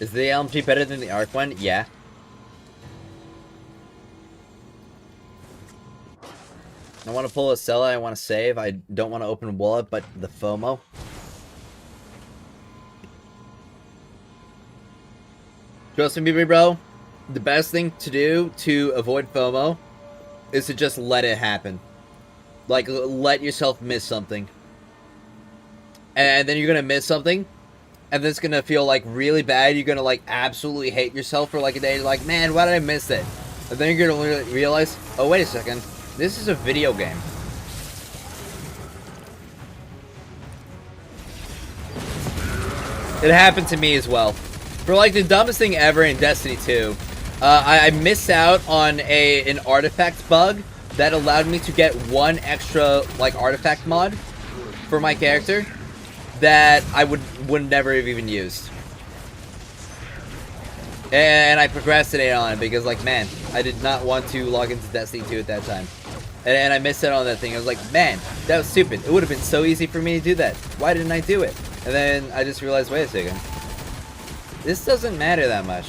Is the LMG better than the ARC one? Yeah. I want to pull a Cella, I want to save, I don't want to open wallet, but the FOMO. Trust me, bro, the best thing to do to avoid FOMO is to just let it happen. Like, let yourself miss something. And then you're gonna miss something, and then it's gonna feel like really bad. You're gonna like absolutely hate yourself for like a day. You're like, man, why did I miss it? And then you're gonna realize, oh wait a second, this is a video game. It happened to me as well. For like the dumbest thing ever in Destiny 2, I missed out on an artifact bug that allowed me to get one extra like artifact mod for my character that I would never have even used. And I procrastinated on it because, like, man, I did not want to log into Destiny 2 at that time. And I missed out on that thing. I was like, man, that was stupid. It would have been so easy for me to do that. Why didn't I do it? And then I just realized, wait a second. This doesn't matter that much.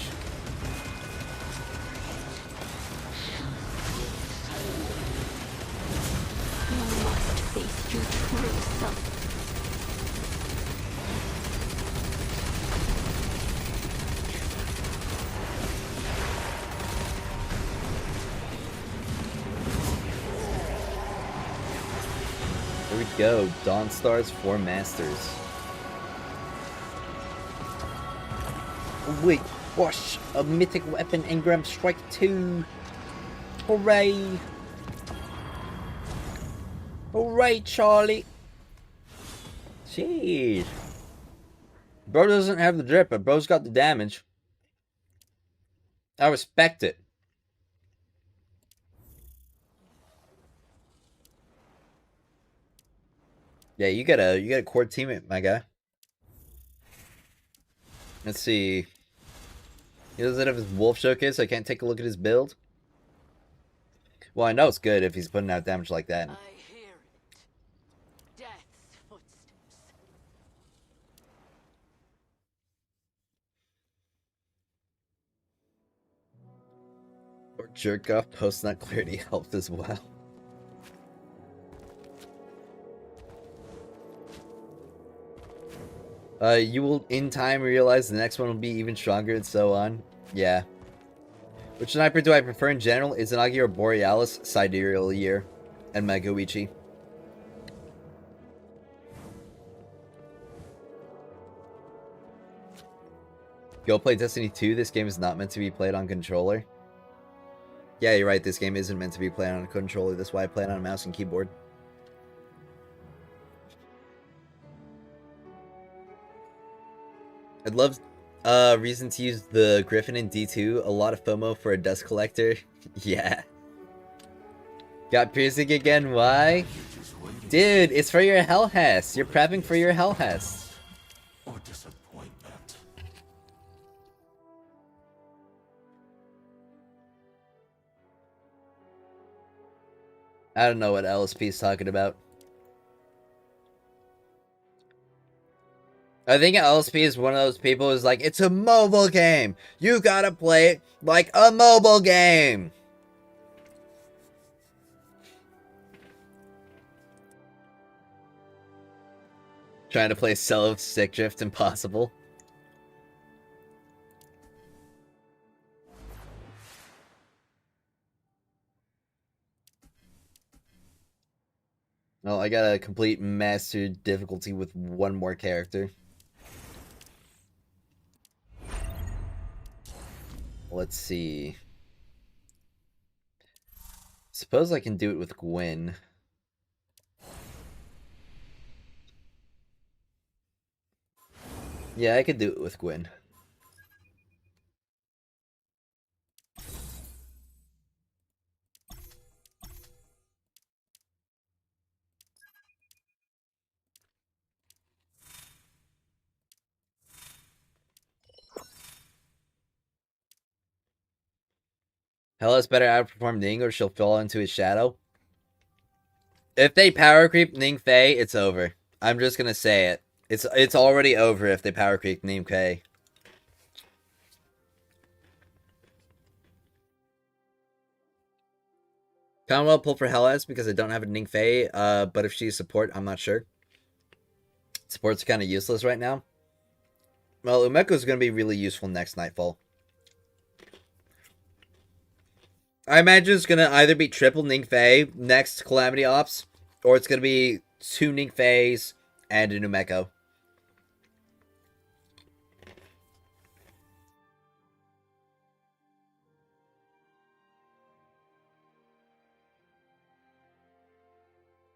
You must face your true self. Here we go. Dawn Stars 4 Masters. Wait, wash a mythic weapon, Engram Strike 2. Hooray! Hooray, Charlie! Jeez. Bro doesn't have the drip, but bro's got the damage. I respect it. Yeah, you got a core teammate, my guy. Let's see. He doesn't have his wolf showcase, so I can't take a look at his build. Well, I know it's good if he's putting out damage like that. I hear it. Death's footsteps. Or jerk off post nut clarity helped as well. You will in time realize the next one will be even stronger and so on. Yeah. Which sniper do I prefer in general? Izanagi or Borealis, Sidereal Year, and Megoichi. Go play Destiny 2. This game is not meant to be played on controller. Yeah, you're right. This game isn't meant to be played on a controller. That's why I play it on a mouse and keyboard. I'd love reason to use the Griffin in D2. A lot of FOMO for a dust collector. Yeah. Got piercing again, why? Dude, it's for your Helhest. You're prepping for your Helhest. Or disappointment. I don't know what LSP is talking about. I think LSP is one of those people who's like, it's a mobile game. You gotta play it like a mobile game. Trying to play solo stick drift impossible. Well, I got a complete master difficulty with one more character. Let's see. Suppose I can do it with Gwen. Yeah, I could do it with Gwen. Helhest better outperform Ning or she'll fall into his shadow. If they power creep Ning Fei, it's over. I'm just gonna say it. It's already over if they power creep Ning Fei. Commonwealth pull for Helhest because I don't have a Ning Fei, but if she's support, I'm not sure. Support's kind of useless right now. Well, Umeko's going to be really useful next Nightfall. I imagine it's going to either be triple Ning Fei next Calamity Ops, or it's going to be 2 Ning Feis and a Umeko.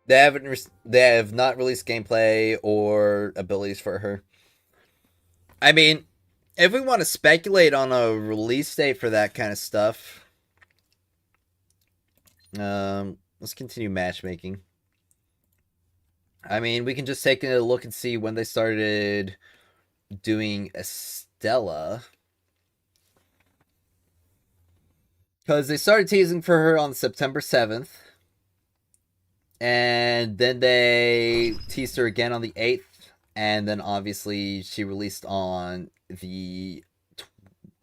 They have not released gameplay or abilities for her. I mean, if we want to speculate on a release date for that kind of stuff, let's continue matchmaking. I mean, we can just take a look and see when they started doing Estella. Because they started teasing for her on September 7th. And then they teased her again on the 8th. And then obviously she released on the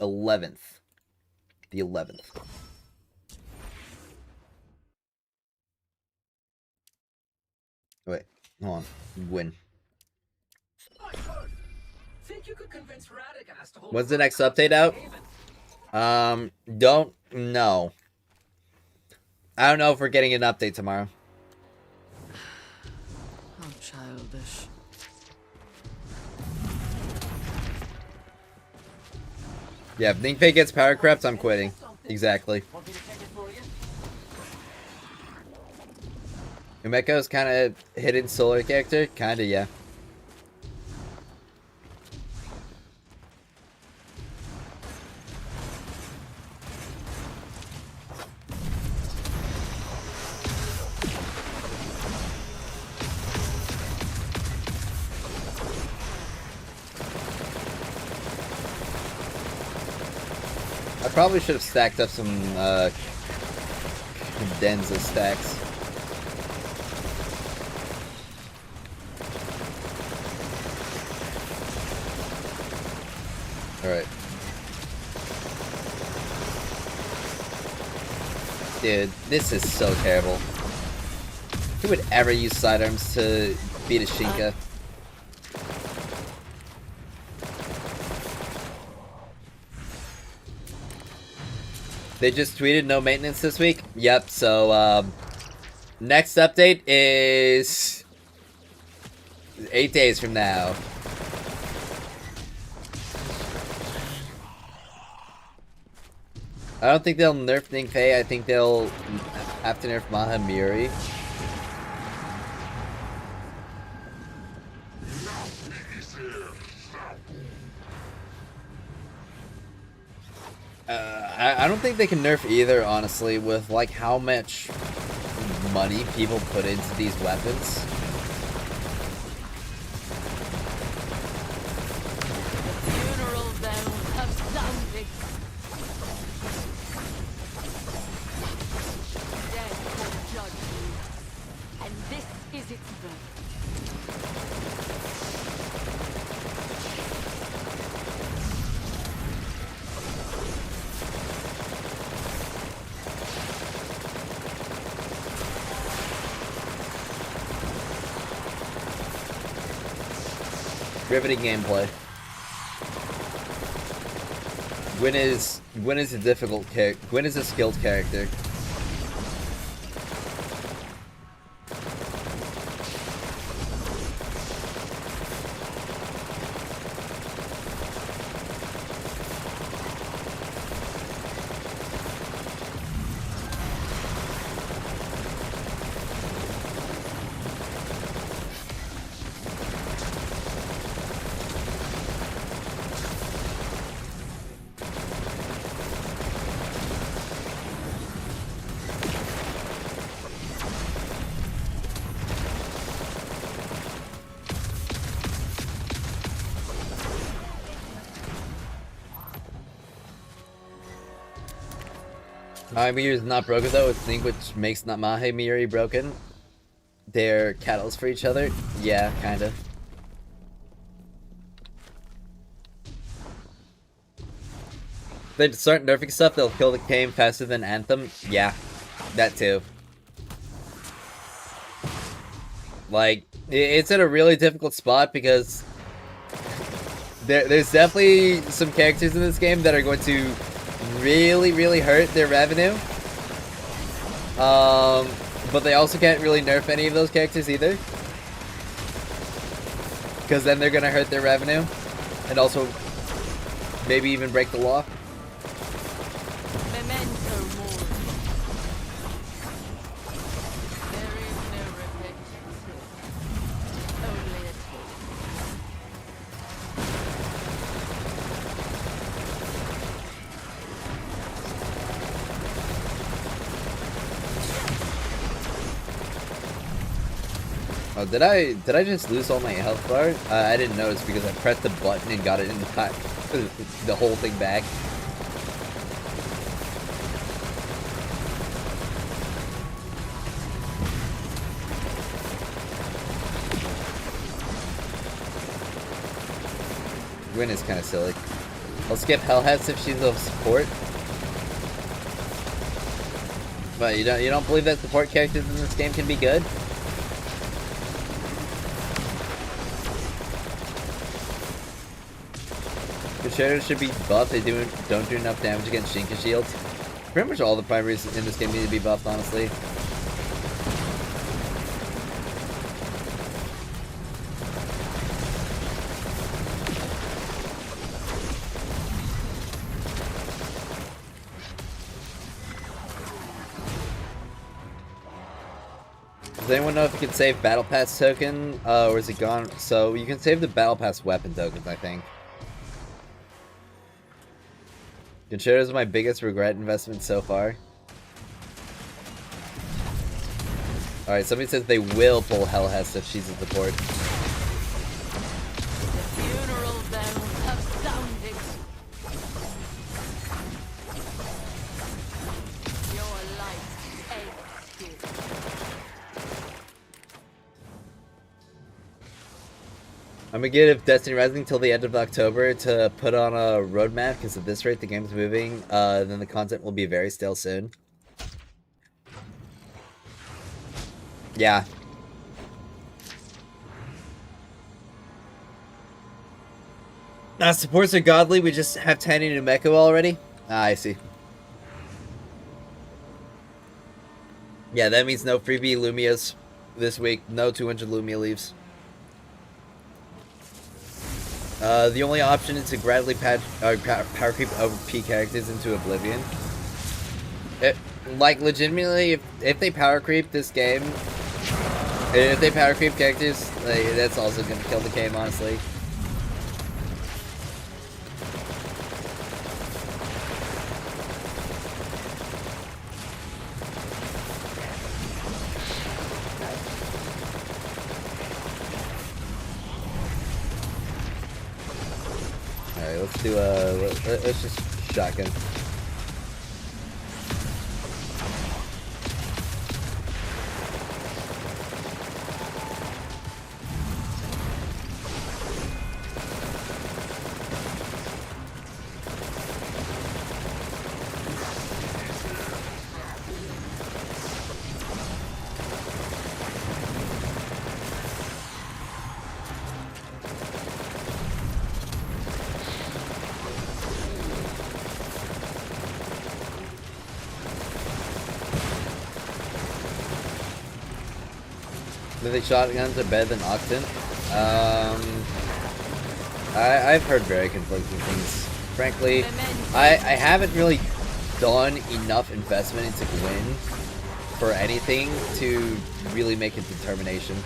11th. The 11th. Wait, hold on. Win. When's the next update out? Don't know. I don't know if we're getting an update tomorrow. How childish. Yeah, if Ning Fei gets power crept, I'm quitting. Exactly. Umeko's kind of hidden solar character? Kinda, yeah. I probably should have stacked up some Denza stacks. Alright. Dude, this is so terrible. Who would ever use sidearms to beat a Shinka? They just tweeted no maintenance this week? Yep, so, next update is 8 days from now. I don't think they'll nerf Ning Fei, I think they'll have to nerf Maha Muri. I don't think they can nerf either, honestly, with like how much money people put into these weapons. Funeral bells have sounded. Death will judge you, and this is its verdict. Riveting gameplay. Gwyn is a difficult character. Gwyn is a skilled character. Miuri is not broken though. It's Link which makes not Mahe Miuri broken. They're catalysts for each other. Yeah, kinda. They start nerfing stuff, they'll kill the game faster than Anthem. Yeah, that too. Like, it's in a really difficult spot because there's definitely some characters in this game that are going to really hurt their revenue. But they also can't really nerf any of those characters either, because then they're gonna hurt their revenue and also maybe even break the law. Memento mori. There is no repentance here. Only a tale. Oh, did I just lose all my health bar? I didn't notice because I pressed the button and got it in time. The whole thing back. Gwyn is kind of silly. I'll skip Helhest if she's a support. But you don't believe that support characters in this game can be good? Controllers should be buffed. They don't do enough damage against Shinka shields. Pretty much all the primaries in this game need to be buffed, honestly. Does anyone know if you can save Battle Pass token, or is it gone? So you can save the Battle Pass weapon tokens, I think. Consider is my biggest regret investment so far. Alright, somebody says they will pull Helhest if she's a support. The funeral bells have sounded. Your life ends here. I'm gonna give Destiny Rising till the end of October to put on a roadmap, because at this rate the game's moving, then the content will be very stale soon. Yeah. Supports are godly, we just have Tani and Umeko already? Ah, I see. Yeah, that means no freebie Lumias this week, no 200 Lumia leaves. The only option is to gradually power creep OP characters into oblivion. Like, legitimately, if they power creep this game, if they power creep characters, like, that's also gonna kill the game, honestly. let's do let's just shotgun. Do they shotguns are better than Octant? I've heard very conflicting things. Frankly, I haven't really done enough investment into Gwyn for anything to really make a determination.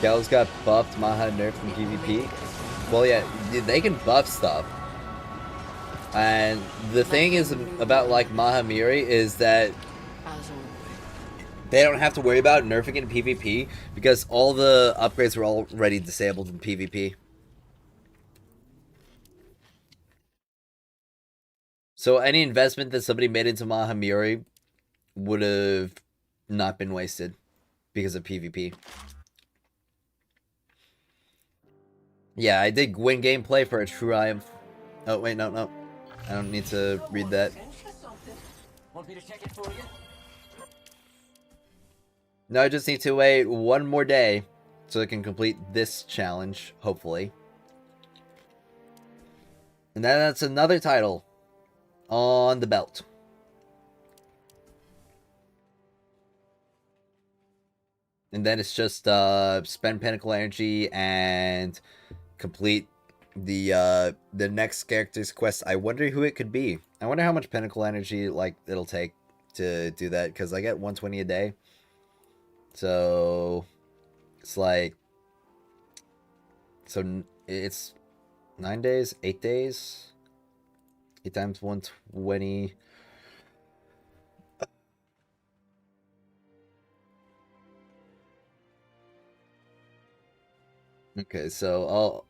Gals got buffed, Maha nerfed in PvP. Well, yeah, they can buff stuff. And the thing is about like Maha Miri is that they don't have to worry about nerfing in PvP because all the upgrades were already disabled in PvP. So any investment that somebody made into Maha Miri would have not been wasted because of PvP. Yeah, I did Gwyn gameplay for a triumph. Oh, wait, no. I don't need to read that. Want me to check it for you? No, I just need to wait one more day so I can complete this challenge, hopefully. And then that's another title on the belt. And then it's just spend Pinnacle Energy and complete the next character's quest. I wonder who it could be. I wonder how much Pinnacle Energy like it'll take to do that, because I get 120 a day. So it's like, so it's 9 days, 8 days, 8 times 120. Okay, so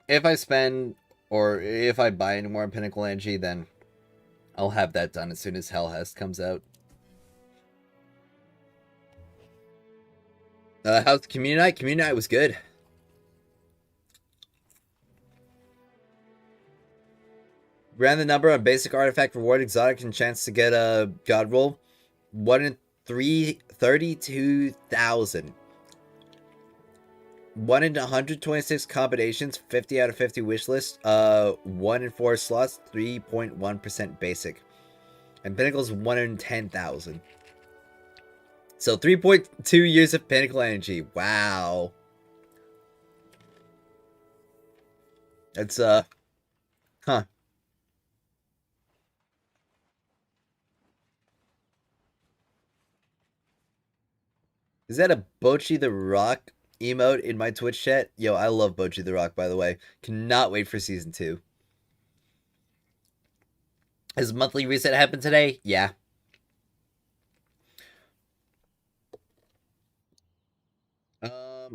if I spend, or if I buy any more Pinnacle Energy, then I'll have that done as soon as Helhest comes out. How's the community night? Community night was good. Ran the number on basic artifact reward exotic and chance to get a god roll. 1 in 32,000. 1 in 126 combinations, 50 out of 50 wish list. 1 in 4 slots, 3.1% basic. And Pinnacle's 1 in 10,000. So 3.2 years of Pinnacle Energy. Wow. That's huh. Is that a Bochi the Rock emote in my Twitch chat? Yo, I love Bochi the Rock, by the way. Cannot wait for season 2. Has monthly reset happened today? Yeah.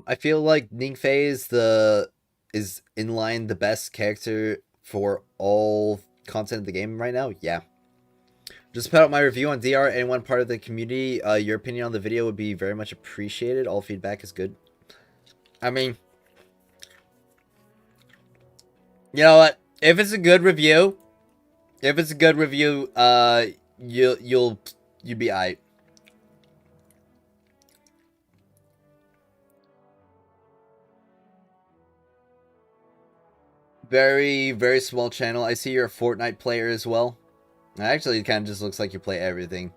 I feel like Ningfei is in line the best character for all content of the game right now. Yeah. Just put out my review on DR. Anyone part of the community, your opinion on the video would be very much appreciated. All feedback is good. I mean, you know what? If it's a good review, you'll be aight. Very, very small channel. I see you're a Fortnite player as well. Actually, it kind of just looks like you play everything.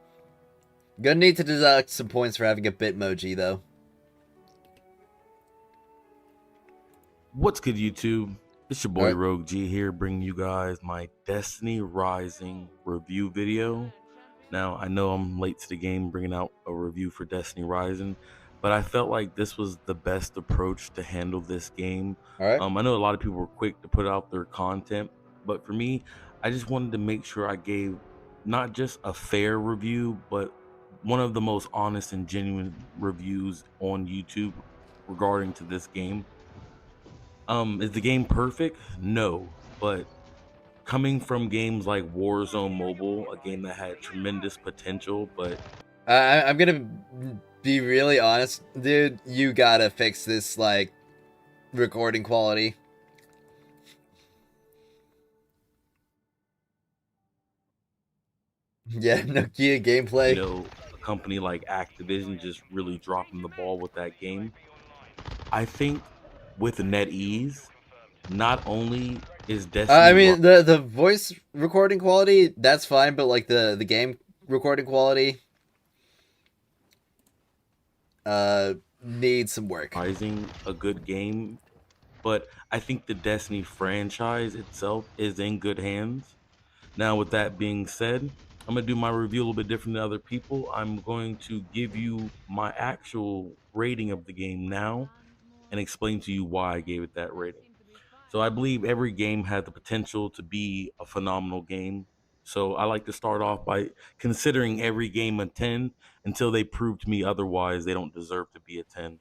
Gonna need to deduct some points for having a Bitmoji, though. What's good, YouTube? It's your boy Alright. Rogue G here, bringing you guys my Destiny Rising review video. Now, I know I'm late to the game bringing out a review for Destiny Rising, but I felt like this was the best approach to handle this game. All right. I know a lot of people were quick to put out their content, but for me, I just wanted to make sure I gave not just a fair review, but one of the most honest and genuine reviews on YouTube regarding to this game. Is the game perfect? No, but coming from games like Warzone Mobile, a game that had tremendous potential, but I'm gonna be really honest, dude. You gotta fix this like recording quality. Yeah, Nokia gameplay. a company like Activision just really dropping the ball with that game. I think with NetEase, not only is I Destiny mean, the voice recording quality, that's fine, but like the game recording quality needs some work. Rising a good game, but I think the Destiny franchise itself is in good hands. Now, with that being said, I'm going to do my review a little bit different than other people. I'm going to give you my actual rating of the game now and explain to you why I gave it that rating. So I believe every game has the potential to be a phenomenal game. So I like to start off by considering every game a 10 until they prove to me otherwise they don't deserve to be a 10.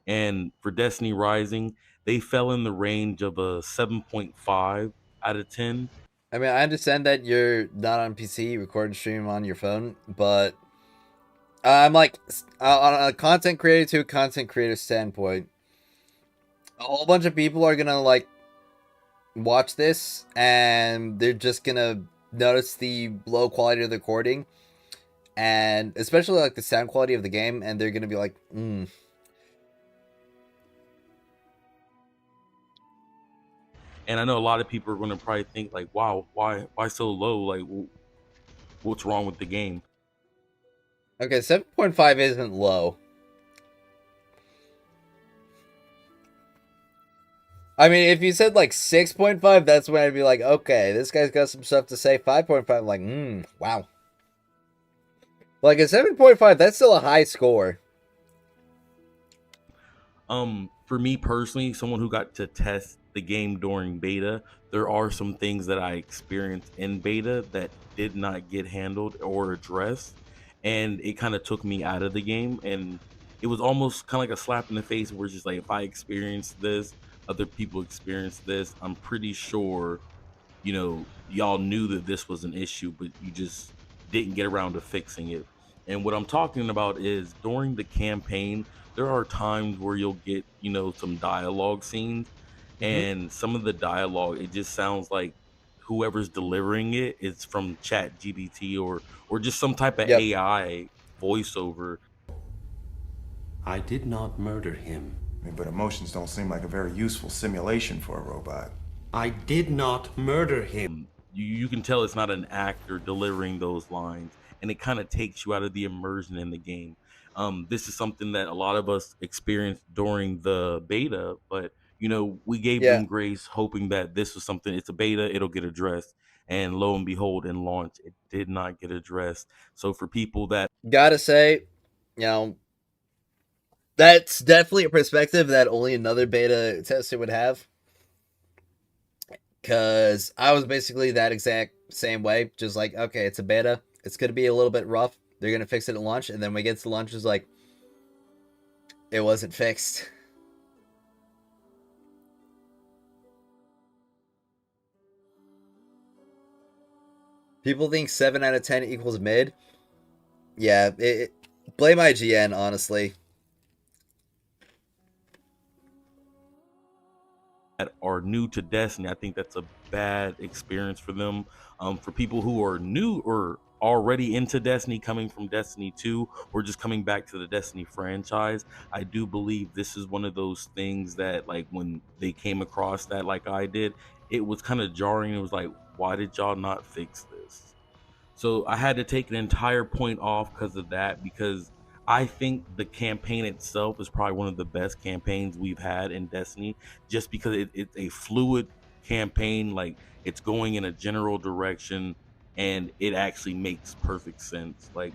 And for Destiny Rising, they fell in the range of a 7.5 out of 10. I mean, I understand that you're not on PC, record and stream on your phone, but I'm like, on a content creator to a content creator standpoint, a whole bunch of people are gonna like watch this and they're just gonna notice the low quality of the recording and especially like the sound quality of the game, and they're gonna be like, And I know a lot of people are going to probably think like, wow, why so low? Like, what's wrong with the game? Okay, 7.5 isn't low. I mean, if you said like 6.5, that's when I'd be like, okay, this guy's got some stuff to say. 5.5, like, wow. Like a 7.5, that's still a high score. For me personally, someone who got to test the game during beta, there are some things that I experienced in beta that did not get handled or addressed, and it kind of took me out of the game. And it was almost kind of like a slap in the face, where it's just like, if I experienced this, other people experienced this, I'm pretty sure, y'all knew that this was an issue, but you just didn't get around to fixing it. And what I'm talking about is during the campaign, there are times where you'll get, some dialogue scenes, and some of the dialogue, it just sounds like whoever's delivering it is from Chat GBT or just some type of Yep. AI voiceover. I did not murder him. But emotions don't seem like a very useful simulation for a robot. I did not murder him. You can tell it's not an actor delivering those lines, and it kind of takes you out of the immersion in the game. This is something that a lot of us experienced during the beta, but we gave them grace, hoping that this was something. It's a beta; it'll get addressed. And lo and behold, in launch, it did not get addressed. So for people that gotta say, that's definitely a perspective that only another beta tester would have. Because I was basically that exact same way. Just like, okay, it's a beta. It's going to be a little bit rough. They're going to fix it at launch. And then when we get to launch, it's like, it wasn't fixed. People think 7 out of 10 equals mid. Yeah, blame IGN, honestly. that are new to Destiny, I think that's a bad experience for them. For people who are new or already into Destiny, coming from Destiny 2 or just coming back to the Destiny franchise, I do believe this is one of those things that, like, when they came across that, like I did, it was kind of jarring. It was like, why did y'all not fix this? So I had to take an entire point off because of that, because I think the campaign itself is probably one of the best campaigns we've had in Destiny, just because it's a fluid campaign. Like, it's going in a general direction. and it actually makes perfect sense. Like,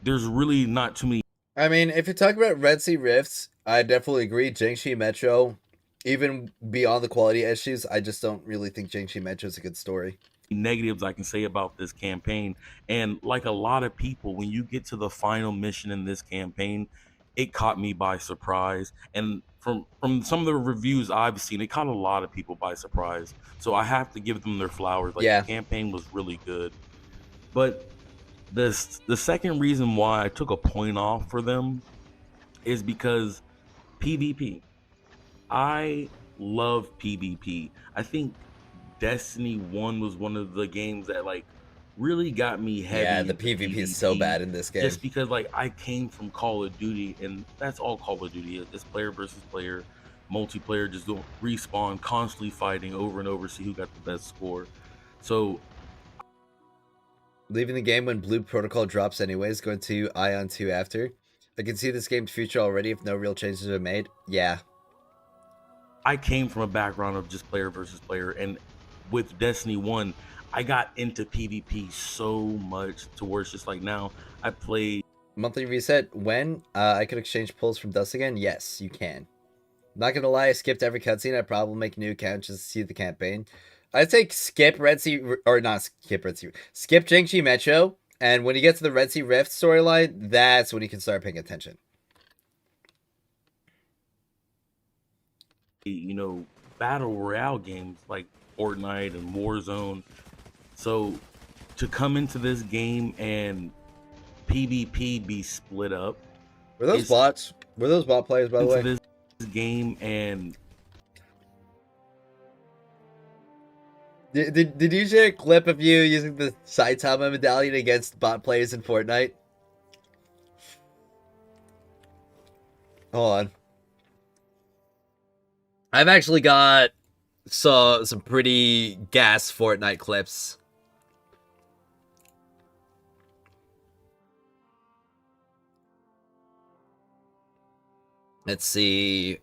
there's really not too many. I mean, if you're talking about Red Sea Rifts, I definitely agree. Jiangxi Metro, even beyond the quality issues, I just don't really think Jiangxi Metro is a good story. Negatives I can say about this campaign. And like a lot of people, when you get to the final mission in this campaign, it caught me by surprise. And from some of the reviews I've seen, it caught a lot of people by surprise. So I have to give them their flowers. Like, Yeah. the campaign was really good. But the second reason why I took a point off for them is because PvP. I love PvP. I think Destiny 1 was one of the games that like really got me heavy. Yeah, the into PvP is so bad in this game. Just because like I came from Call of Duty, and that's all Call of Duty is. It's player versus player, multiplayer, just don't respawn, constantly fighting over and over, see who got the best score. So leaving the game when Blue Protocol drops anyways, going to Ion 2 after. I can see this game's future already if no real changes are made. Yeah. I came from a background of just player versus player, and with Destiny 1, I got into PvP so much to where it's just like now I play. Monthly reset when? I could exchange pulls from Dust again? Yes, you can. Not gonna lie, I skipped every cutscene. I'd probably make a new account just to see the campaign. I'd say skip Red Sea, or not skip Red Sea, skip Jiangxi Metro, and when you get to the Red Sea Rift storyline, that's when you can start paying attention. You know, battle royale games like Fortnite and Warzone. So to come into this game and PvP be split up. Were those bots? Were those bot players, by the way? This game and did you share a clip of you using the Saitama medallion against bot players in Fortnite? Hold on. I've actually got some pretty gas Fortnite clips. Let's see.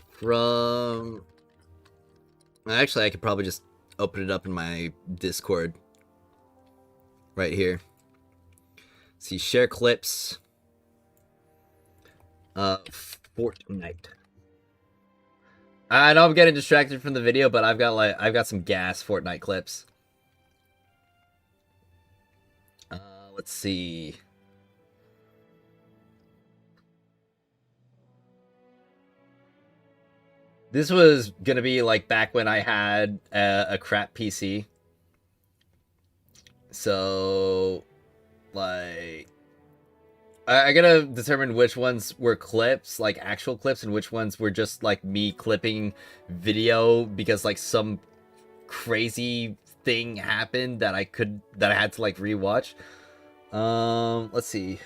From... Actually, I could probably just open it up in my Discord. Right here. See, share clips. Fortnite. I know I'm getting distracted from the video, but I've got some gas Fortnite clips. Let's see. This was gonna be like back when I had a crap PC. So, like, I gotta determine which ones were clips, like actual clips, and which ones were just like me clipping video because like some crazy thing happened that I had to like rewatch. Let's see,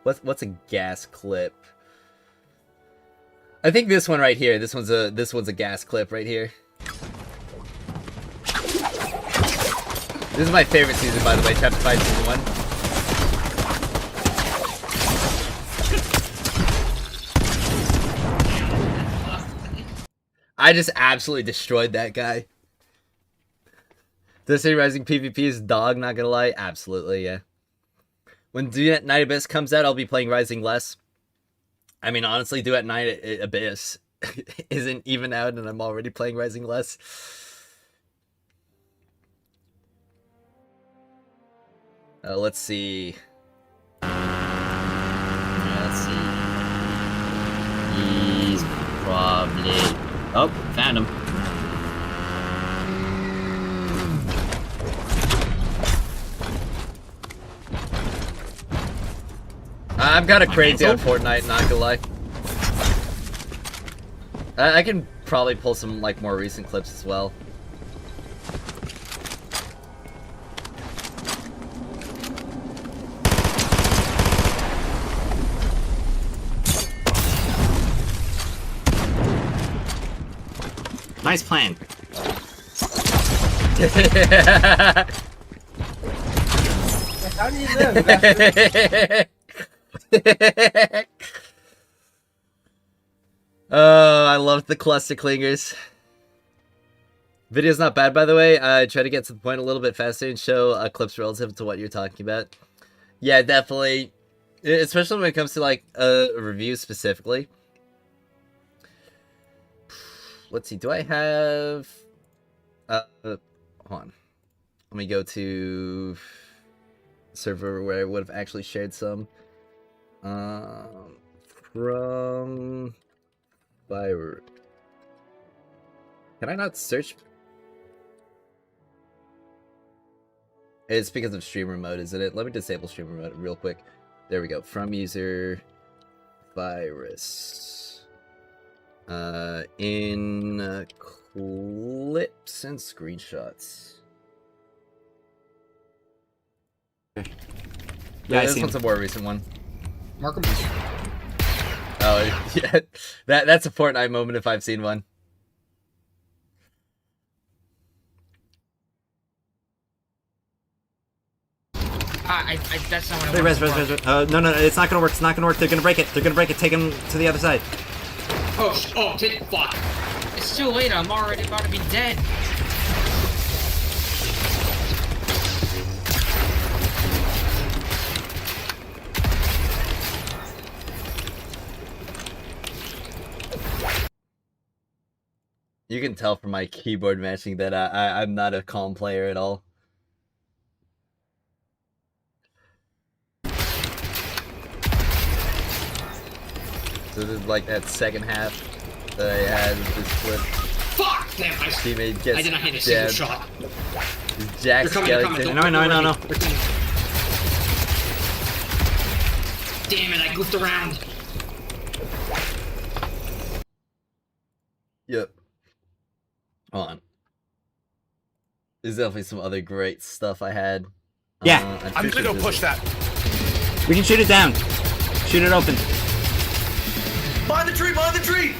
what's a gas clip? I think this one right here. This one's a gas clip right here. This is my favorite season, by the way, Chapter 5 Season 1. I just absolutely destroyed that guy. Destiny Rising PvP is dog, not gonna lie. Absolutely, yeah. When Duet Night Abyss comes out, I'll be playing Rising less. I mean, honestly, Duet Night Abyss isn't even out, and I'm already playing Rising less. Let's see. Let's see. He's probably... Oh, found him. I've got a crazy on Fortnite, not gonna lie. I can probably pull some like more recent clips as well. Nice plan. How do you live? Oh, I love the cluster clingers. Video's not bad, by the way. I try to get to the point a little bit faster and show clips relative to what you're talking about. Yeah, definitely. Especially when it comes to, like, a review specifically. Let's see, do I have... hold on. Let me go to... server where I would have actually shared some. From... Fire... Can I not search? It's because of streamer mode, isn't it? Let me disable streamer mode real quick. There we go. From user virus. In clips and screenshots. Okay. Yeah, I this see one's him. a more recent one. Mark him. Oh, yeah. That's a Fortnite moment if I've seen one. That's not what I Hey, want. res. No, it's not gonna work. It's not gonna work. They're gonna break it. They're gonna break it. Take him to the other side. Fuck. It's too late. I'm already about to be dead. You can tell from my keyboard matching that I'm not a calm player at all. So this is like that second half that I had with this clip. Fuck! Damn, Teammate gets I did not hit a single jabbed. shot. Jack They're coming, Skeleton. Don't No. worry. Damn it, I goofed around. Yep. Hold on. There's definitely some other great stuff I had. Yeah. I'm gonna go push that. We can shoot it down. Shoot it open. Behind the tree! Behind the tree!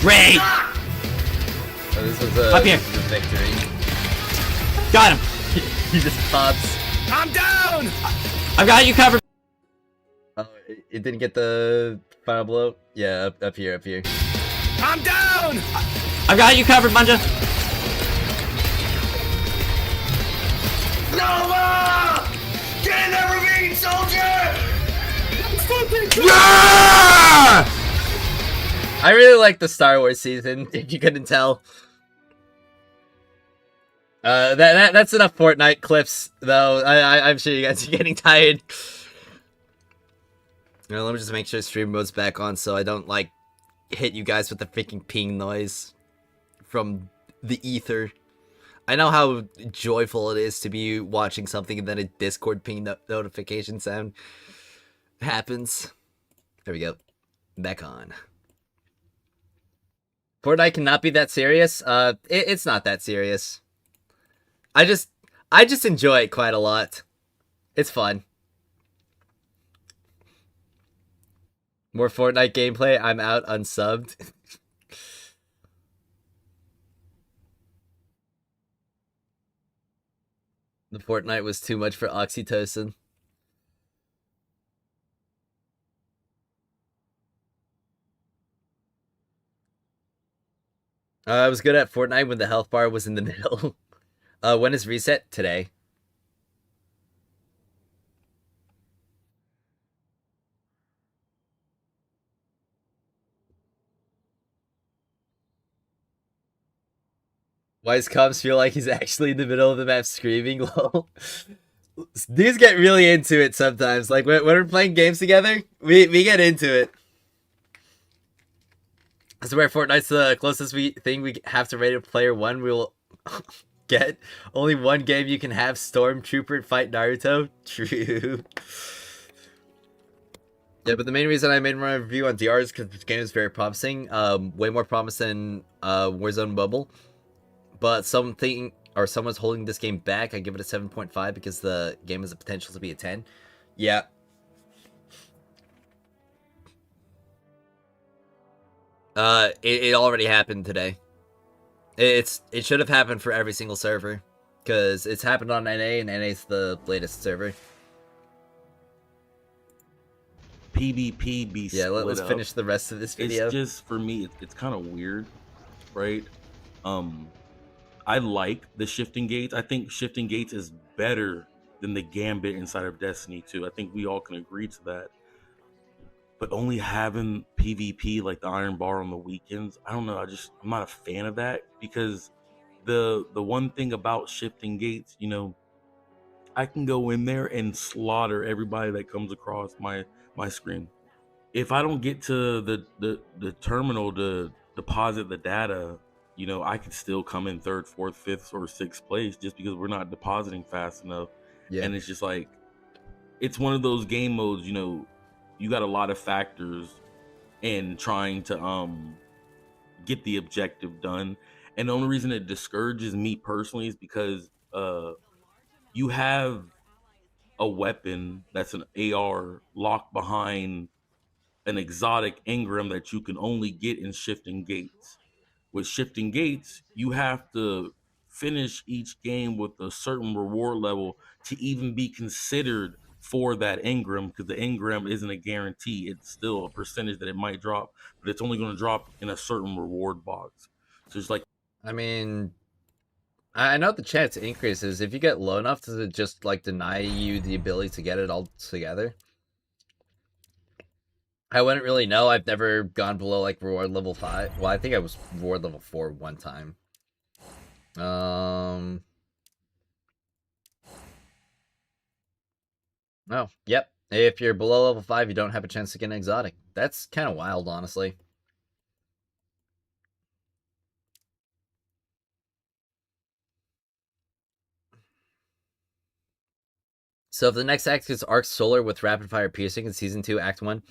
Great. Oh, this was a, Up here. This was a victory. Got him. He just pops. I'm down! I've got you covered. Oh, it didn't get the final blow? Yeah, up here. I'm down! I've got you covered, Manja. Nova! Get in that ravine, soldier! I really like the Star Wars season, if you couldn't tell. That's enough Fortnite clips, though. I'm sure you guys are getting tired. Now, let me just make sure stream mode's back on so I don't, like, hit you guys with the freaking ping noise from the ether. I know how joyful it is to be watching something and then a Discord ping notification sound happens. There we go. Back on. Fortnite cannot be that serious. It's not that serious. I just enjoy it quite a lot. It's fun. More Fortnite gameplay. I'm out unsubbed. The Fortnite was too much for oxytocin. I was good at Fortnite when the health bar was in the middle. When is reset? Today. Wise cops feel like he's actually in the middle of the map screaming, lol. Dudes get really into it sometimes. Like, when we're playing games together, we get into it. I swear Fortnite's the closest thing we have to rated player 1 we will get. Only one game you can have Stormtrooper fight Naruto. True. Yeah, but the main reason I made my review on DR is because this game is very promising. Way more promising than Warzone Bubble. But someone's holding this game back. I give it a 7.5 because the game has the potential to be a 10. Yeah. It already happened today. It should have happened for every single server. Because it's happened on NA, and NA's the latest server. PvP be Yeah, split let's up. finish the rest of this video. It's just, for me, it's kind of weird, right? I like the shifting gates. I think shifting gates is better than the gambit inside of Destiny 2. I think we all can agree to that. But only having PvP like the Iron Bar on the weekends, I don't know. I'm not a fan of that, because the one thing about shifting gates, you know, I can go in there and slaughter everybody that comes across my screen. If I don't get to the terminal to deposit the data, you know, I could still come in third, fourth, fifth, or sixth place just because we're not depositing fast enough. Yeah. And it's just like, it's one of those game modes, you know, you got a lot of factors in trying to get the objective done. And the only reason it discourages me personally is because you have a weapon that's an AR locked behind an exotic engram that you can only get in shifting gates. With shifting gates, you have to finish each game with a certain reward level to even be considered for that engram, because the engram isn't a guarantee. It's still a percentage that it might drop, but it's only going to drop in a certain reward box. So it's like, I mean, I know the chance increases if you get low enough to just like deny you the ability to get it all together. I wouldn't really know. I've never gone below like reward level 5. Well, I think I was reward level 4 one time. Oh, yep. If you're below level 5, you don't have a chance to get an exotic. That's kind of wild, honestly. So if the next act is Arc Solar with Rapid Fire Piercing in Season 2, Act 1,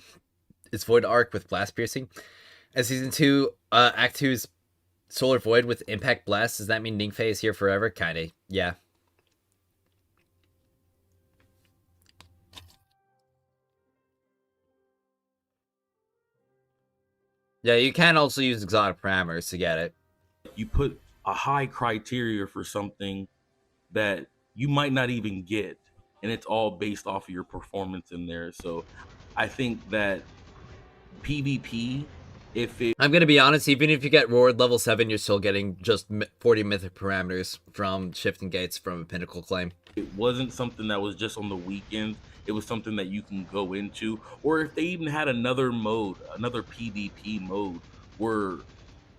it's Void Arc with Blast Piercing. And Season 2, Act 2 is Solar Void with Impact Blast. Does that mean Ningfei is here forever? Kinda, yeah. Yeah, you can also use exotic parameters to get it. you put a high criteria for something that you might not even get, and it's all based off of your performance in there. So I think that PvP, I'm gonna be honest, even if you get reward level 7, you're still getting just 40 mythic parameters from shifting gates from a pinnacle claim. It wasn't something that was just on the weekends, it was something that you can go into. Or if they even had another mode, another PvP mode, where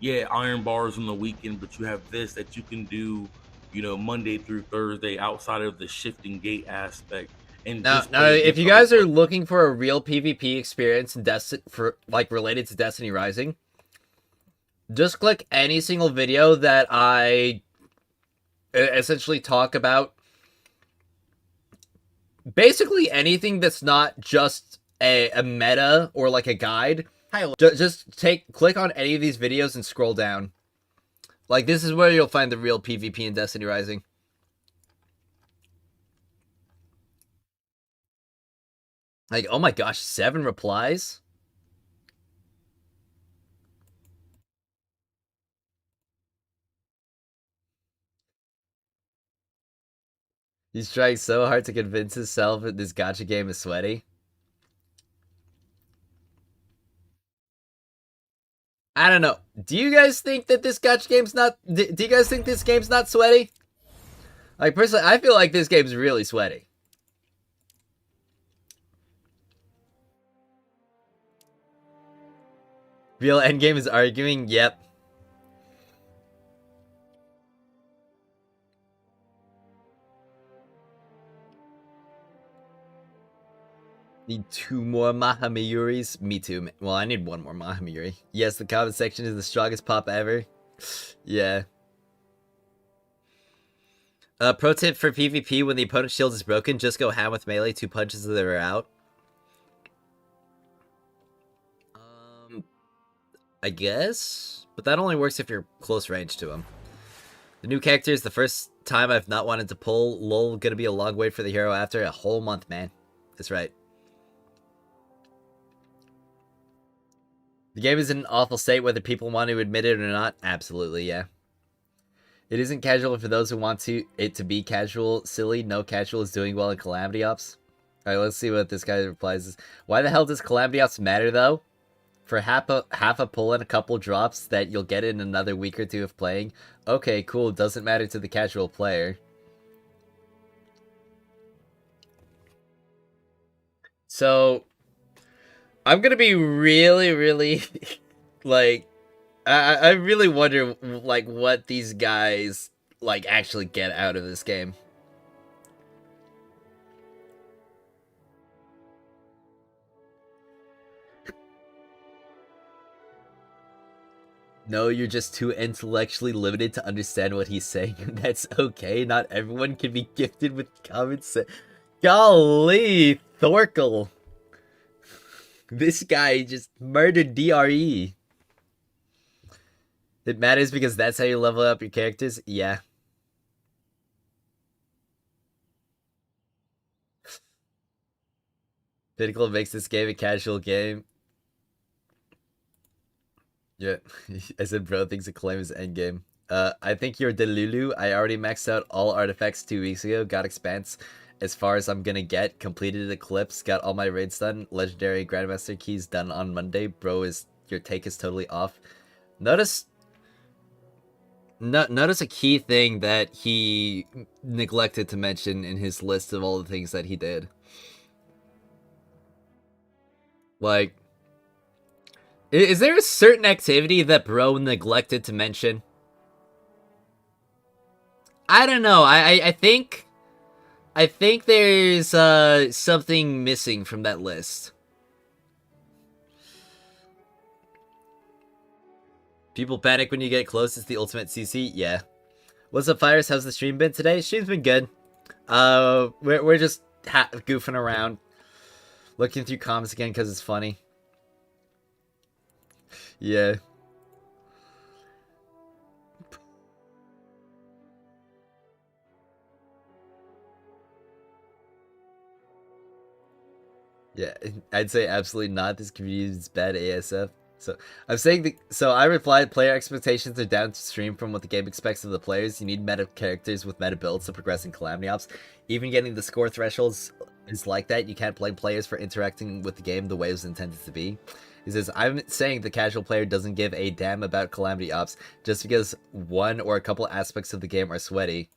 yeah, iron bars on the weekend, but you have this that you can do, you know, Monday through Thursday outside of the shifting gate aspect. And now if you guys are looking for a real PvP experience in for like related to Destiny Rising, just click any single video that I essentially talk about. Basically anything that's not just a meta or like a guide. Just click on any of these videos and scroll down. Like, this is where you'll find the real PvP in Destiny Rising. Like, oh my gosh, 7 replies? He's trying so hard to convince himself that this gacha game is sweaty. I don't know. Do you guys think that this gacha game's not... Do you guys think this game's not sweaty? Like, personally, I feel like this game's really sweaty. Real endgame is arguing? Yep. Need 2 more Mahamayuris. Me too. Well, I need 1 more Mahamayuri. Yes, the comment section is the strongest pop ever. Yeah. Pro tip for PvP: when the opponent's shield is broken, just go ham with melee. 2 punches and they're out. I guess? But that only works if you're close range to him. The new character is the first time I've not wanted to pull. Lol, gonna be a long wait for the hero after a whole month, man. That's right. The game is in an awful state whether people want to admit it or not. Absolutely, yeah. It isn't casual for those who want it to be casual. Silly, no casual is doing well in Calamity Ops. Alright, let's see what this guy replies. Why the hell does Calamity Ops matter, though? For half a pull and a couple drops that you'll get in another week or two of playing? Okay, cool. Doesn't matter to the casual player. So, I'm gonna be really, really, like, I really wonder, like, what these guys, like, actually get out of this game. No, you're just too intellectually limited to understand what he's saying. That's okay. Not everyone can be gifted with common sense. Golly, Thorkel. This guy just murdered DRE. It matters because that's how you level up your characters? Yeah. Pinnacle makes this game a casual game. Yeah, I said bro thinks Acclaim is endgame. I think you're Delulu. I already maxed out all artifacts 2 weeks ago. Got expanse as far as I'm gonna get. Completed Eclipse. Got all my raids done. Legendary Grandmaster keys done on Monday. Bro, your take is totally off. Notice a key thing that he neglected to mention in his list of all the things that he did. Like, is there a certain activity that bro neglected to mention? I don't know. I think there's something missing from that list. People panic when you get close. It's the ultimate CC. Yeah. What's up, Fires? How's the stream been today? Stream's been good. We're just goofing around, looking through comments again because it's funny. Yeah. Yeah, I'd say absolutely not. This community is bad ASF. So I'm saying so I replied, player expectations are downstream from what the game expects of the players. You need meta characters with meta builds to progress in Calamity Ops. Even getting the score thresholds is like that. You can't blame players for interacting with the game the way it was intended to be. He says, I'm saying the casual player doesn't give a damn about Calamity Ops just because one or a couple aspects of the game are sweaty.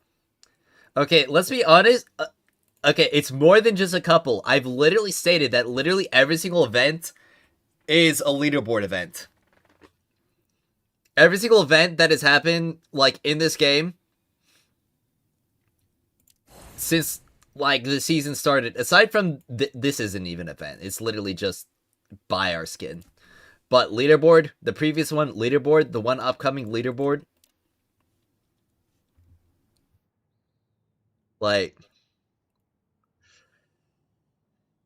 Okay, let's be honest. Okay, it's more than just a couple. I've literally stated that literally every single event is a leaderboard event. Every single event that has happened, like, in this game since, like, the season started, aside from this isn't even an event. It's literally just buy our skin. But leaderboard, the previous one, leaderboard, the one upcoming leaderboard, like,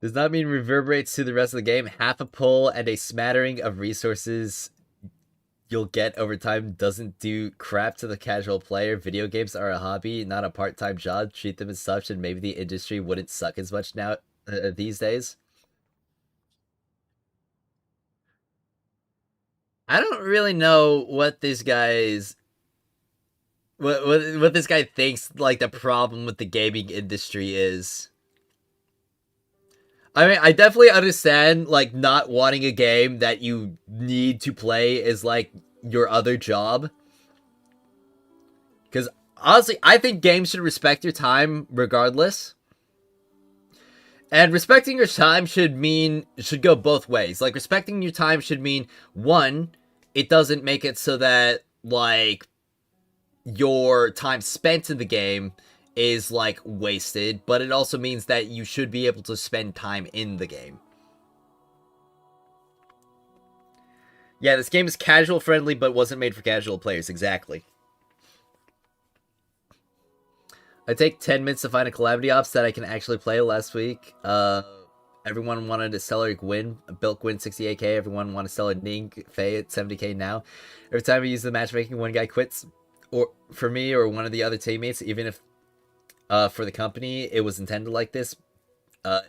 does not mean reverberates to the rest of the game. Half a pull and a smattering of resources you'll get over time doesn't do crap to the casual player. Video games are a hobby, not a part-time job. Treat them as such, and maybe the industry wouldn't suck as much now these days. I don't really know what this guy's what this guy thinks like the problem with the gaming industry is. I mean, I definitely understand, like, not wanting a game that you need to play is, like, your other job. Because, honestly, I think games should respect your time regardless. And respecting your time should go both ways. Like, respecting your time should mean, one, it doesn't make it so that, like, your time spent in the game is, like, wasted, but it also means that you should be able to spend time in the game. Yeah, this game is casual friendly, but wasn't made for casual players, exactly. I take 10 minutes to find a Calamity Ops that I can actually play last week. Everyone wanted to sell a Gwyn, built Gwyn 68k, everyone wanted to sell a Ning Faye at 70k now. Every time we use the matchmaking, one guy quits, or for me or one of the other teammates, even if for the company, it was intended like this.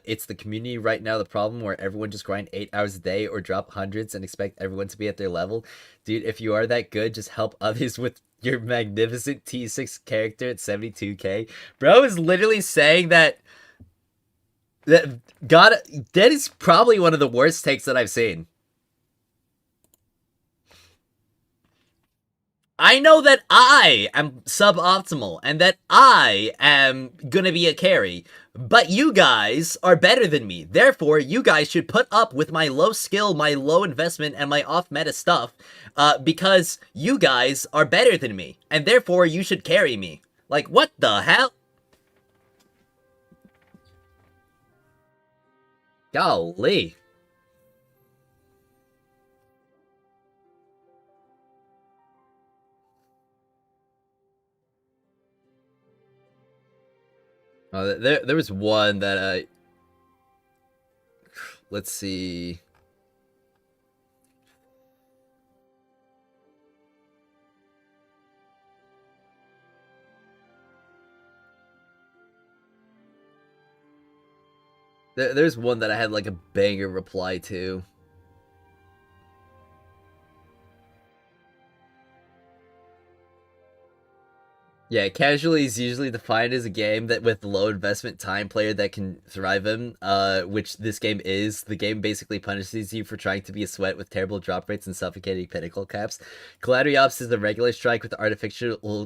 It's the community right now, the problem where everyone just grind 8 hours a day or drop hundreds and expect everyone to be at their level. Dude, if you are that good, just help others with your magnificent T6 character at 72k. Bro is literally saying that That is probably one of the worst takes that I've seen. I know that I am suboptimal and that I am gonna be a carry, but you guys are better than me. Therefore, you guys should put up with my low skill, my low investment, and my off-meta stuff, because you guys are better than me, and therefore you should carry me. Like, what the hell? Golly. There was one that let's see. There's one that I had like a banger reply to. Yeah, casually is usually defined as a game that with low investment time player that can thrive in, which this game is. The game basically punishes you for trying to be a sweat with terrible drop rates and suffocating pinnacle caps. Calamity Ops is a regular strike with artificial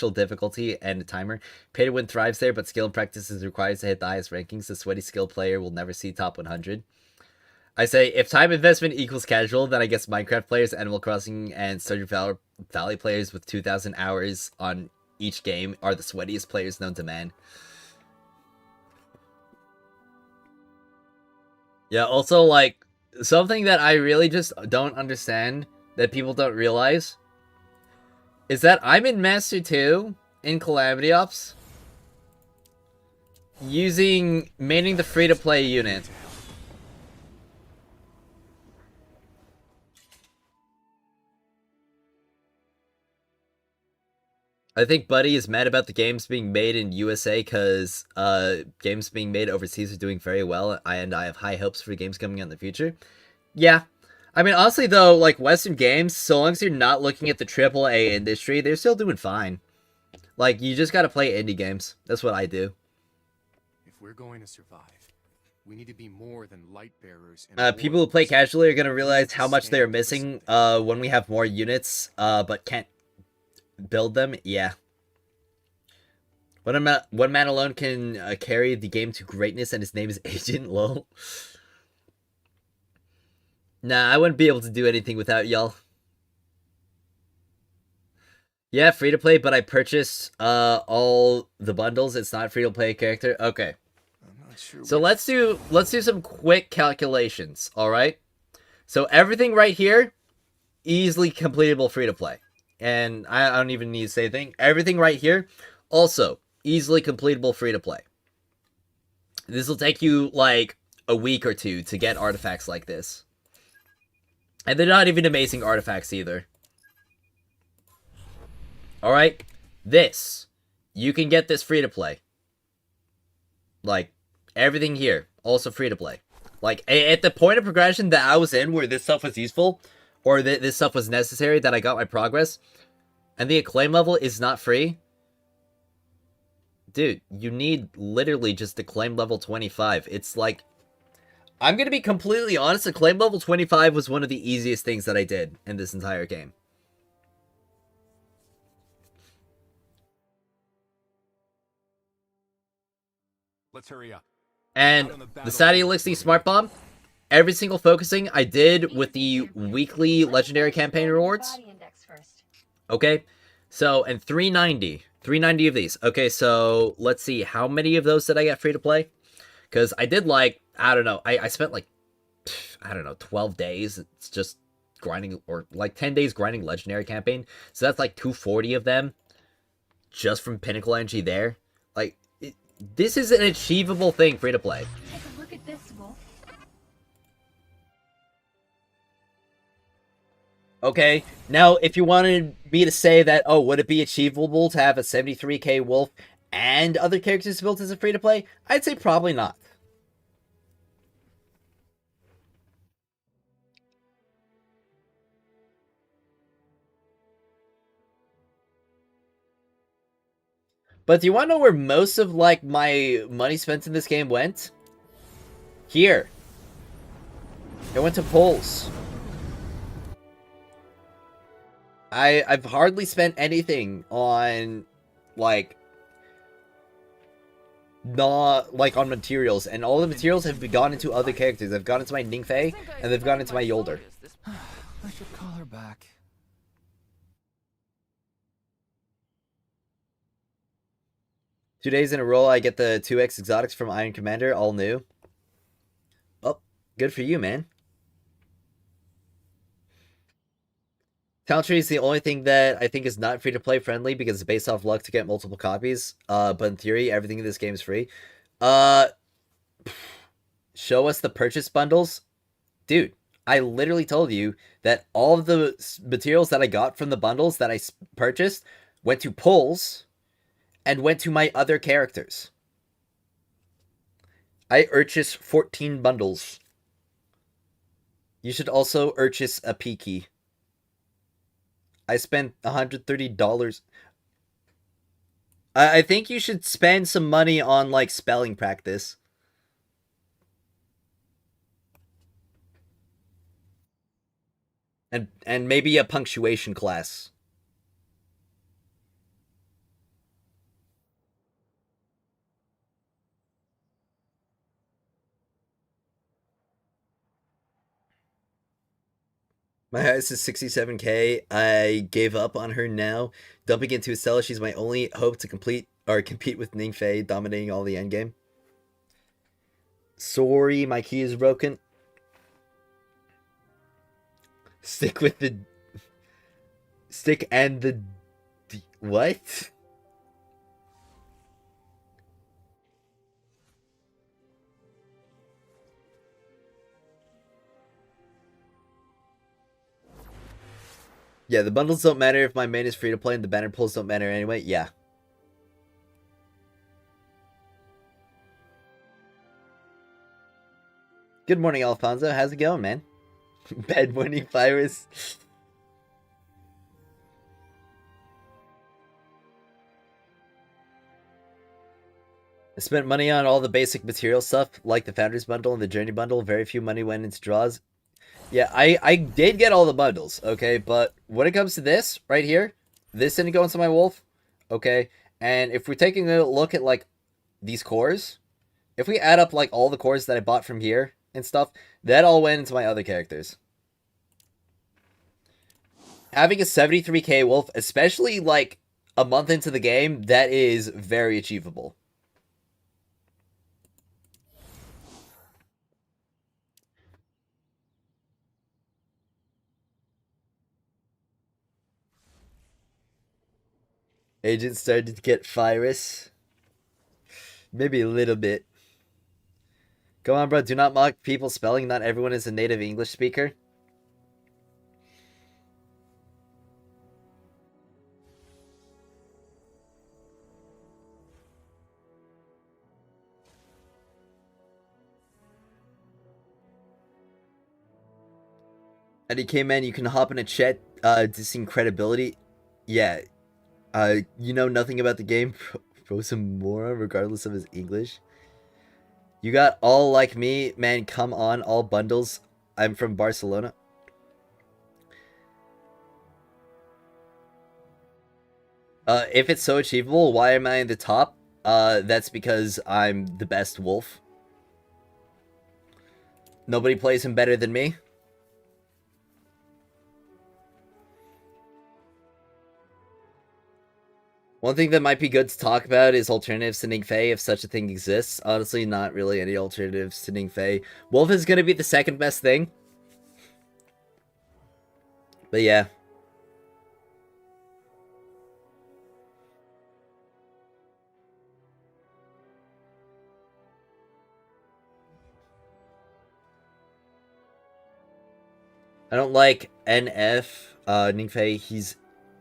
difficulty and a timer. Pay to win thrives there, but skill and practice is required to hit the highest rankings. The sweaty skill player will never see top 100. I say, if time investment equals casual, then I guess Minecraft players, Animal Crossing, and Stardew Valley players with 2,000 hours on each game are the sweatiest players known to man. Yeah, also, like, something that I really just don't understand, that people don't realize, is that I'm in Master 2 in Calamity Ops, maining the free-to-play unit. I think Buddy is mad about the games being made in USA because games being made overseas are doing very well, and I have high hopes for games coming out in the future. Yeah. I mean, honestly, though, like, Western games, so long as you're not looking at the AAA industry, they're still doing fine. Like, you just gotta play indie games. That's what I do. If we're going to survive, we need to be more than light bearers. People who play casually are gonna realize how much they are missing when we have more units, but can't build them. Yeah. One man alone can carry the game to greatness, and his name is Agent Lol. Nah, I wouldn't be able to do anything without y'all. Yeah, free to play, but I purchased all the bundles. It's not free to play character. Okay. I'm not sure. So let's do some quick calculations. All right. So everything right here, easily completable free to play. And I don't even need to say anything. Everything right here, also easily completable free to play. This will take you like a week or two to get artifacts like this. And they're not even amazing artifacts either. Alright? This. You can get this free to play. Like, everything here, also free to play. Like, at the point of progression that I was in where this stuff was useful, or this stuff was necessary, that I got my progress, and the acclaim level is not free, dude, you need literally just acclaim level 25. It's like, I'm gonna be completely honest, acclaim level 25 was one of the easiest things that I did in this entire game. Let's hurry up. And the Saudi Elixir Smart Bomb, every single focusing I did with the weekly legendary campaign rewards. Okay, so, and 390 of these. Okay, so let's see, how many of those did I get free to play? Because I did like, I don't know, I spent like, I don't know, 12 days. It's just grinding, or like 10 days grinding legendary campaign. So that's like 240 of them just from Pinnacle Energy there. Like, this is an achievable thing free to play. Take a look at this, Wolf. Okay, now if you wanted me to say that, oh, would it be achievable to have a 73k Wolf and other characters built as a free to play? I'd say probably not. But do you want to know where most of like my money spent in this game went? Here. It went to polls. I've hardly spent anything on like not like on materials, and all the materials have gone into other characters. They've gone into my Ningfei and they've gone into my Yolder. I should call her back. Two days in a row, I get the 2x exotics from Iron Commander, all new. Oh, good for you, man. Talent Tree is the only thing that I think is not free-to-play friendly because it's based off luck to get multiple copies. But in theory, everything in this game is free. Show us the purchase bundles. Dude, I literally told you that all of the materials that I got from the bundles that I purchased went to pulls and went to my other characters. I purchased 14 bundles. You should also purchase a P-key. I spent $130. I think you should spend some money on, like, spelling practice. And maybe a punctuation class. My highest is 67k. I gave up on her now. Dumping into Estella, she's my only hope to compete with Ningfei, dominating all the endgame. Sorry, my key is broken. Stick and the what? Yeah, the bundles don't matter if my main is free to play and the banner pulls don't matter anyway. Yeah. Good morning, Alfonso. How's it going, man? Bad morning, virus. I spent money on all the basic material stuff, like the Founders Bundle and the Journey Bundle. Very few money went into draws. Yeah, I did get all the bundles, okay? But when it comes to this, right here, this didn't go into my wolf, okay? And if we're taking a look at, like, these cores, if we add up, like, all the cores that I bought from here and stuff, that all went into my other characters. Having a 73k wolf, especially, like, a month into the game, that is very achievable. Agent started to get virus. Maybe a little bit. Come on, bro. Do not mock people's spelling. Not everyone is a native English speaker. IDK man, you can hop in a chat to see credibility. Yeah. You know nothing about the game. Throw some moron regardless of his English. You got all like me, man. Come on, all bundles. I'm from Barcelona. If it's so achievable, why am I in the top? That's because I'm the best wolf. Nobody plays him better than me. One thing that might be good to talk about is alternatives to Ningfei, if such a thing exists. Honestly, not really any alternatives to Ningfei. Wolf is going to be the second best thing. But yeah. I don't like NF, Ningfei.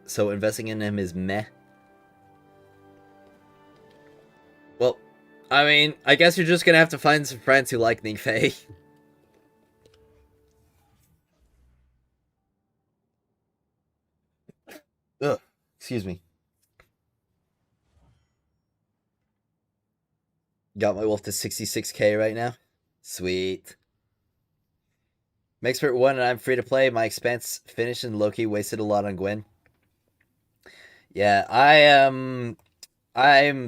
So investing in him is meh. Well, I mean, I guess you're just gonna have to find some friends who like Ningfei. Ugh, excuse me. Got my wolf to 66k right now. Sweet. Expert 1 and I'm free to play. My expense finished and Loki wasted a lot on Gwen. Yeah, I'm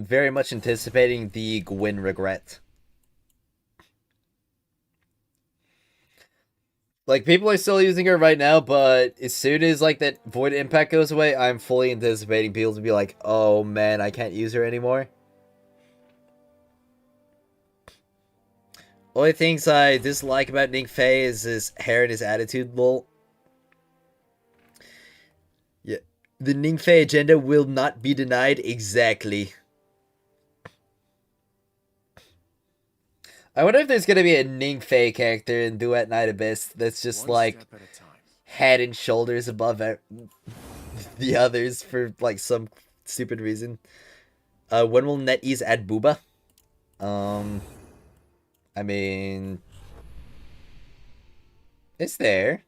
very much anticipating the Gwen regret. Like, people are still using her right now, but as soon as, like, that Void Impact goes away, I'm fully anticipating people to be like, oh, man, I can't use her anymore. Only things I dislike about Ning Fei is his hair and his attitude, lol. Yeah. The Ning Fei agenda will not be denied, exactly. I wonder if there's gonna be a Ning Fei character in Duet Night Abyss that's just like head and shoulders above the others for like some stupid reason. When will NetEase add Booba? I mean, it's there.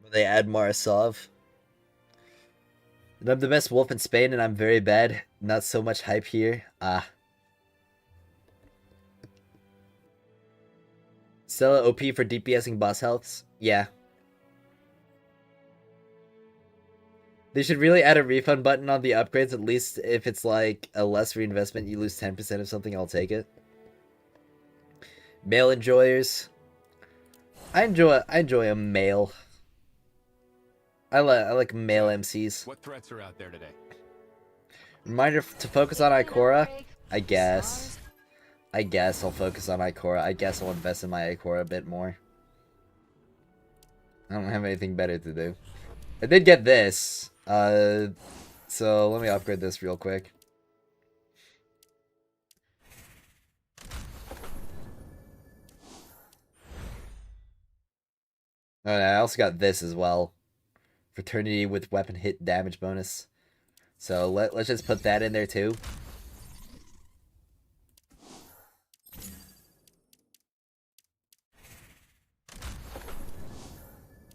Will they add Marasov? And I'm the best wolf in Spain and I'm very bad. Not so much hype here. Ah. Stella OP for DPSing boss healths? Yeah. They should really add a refund button on the upgrades, at least if it's like a less reinvestment, you lose 10% of something, I'll take it. Male enjoyers. I enjoy a male. I like male MCs. What threats are out there today? Reminder to focus on Ikora. I guess I'll focus on Ikora. I guess I'll invest in my Ikora a bit more. I don't have anything better to do. I did get this. So let me upgrade this real quick. Oh, and I also got this as well. Fraternity with weapon hit damage bonus. So let's just put that in there too.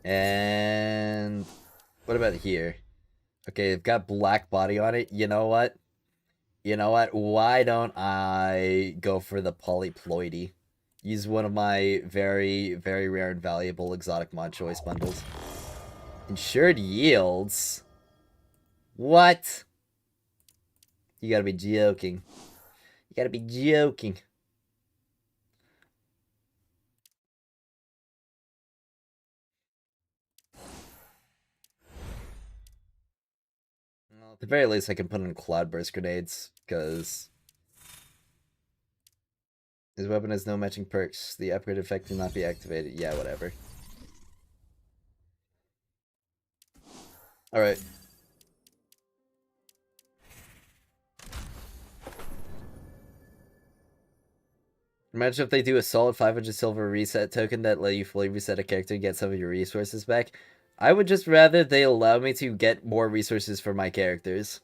And what about here? Okay, it's got black body on it. You know what? Why don't I go for the polyploidy? Use one of my very, very rare and valuable exotic mod choice bundles. Ensured yields? What? You gotta be joking. You gotta be joking. Well, at the very least, I can put in cloudburst grenades, because his weapon has no matching perks. The upgrade effect will not be activated. Yeah, whatever. Alright. Imagine if they do a solid 500 silver reset token that let you fully reset a character and get some of your resources back. I would just rather they allow me to get more resources for my characters.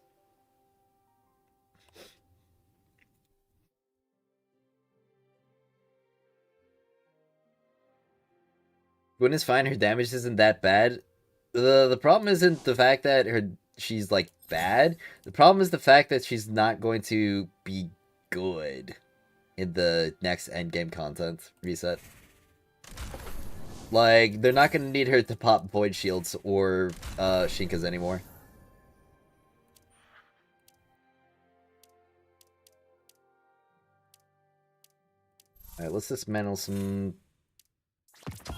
Gwen is fine, her damage isn't that bad. The problem isn't the fact that she's like bad. The problem is the fact that she's not going to be good in the next endgame content reset. Like, they're not going to need her to pop void shields or Shinkas anymore. Alright, let's dismantle some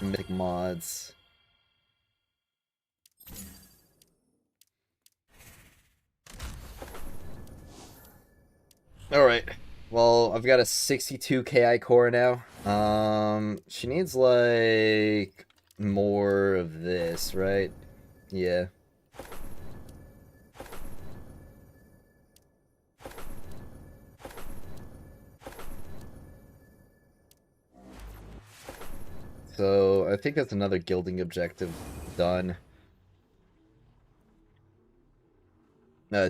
mythic mods. Alright. Well, I've got a 62k core now. She needs, like, more of this, right? Yeah. So, I think that's another gilding objective done.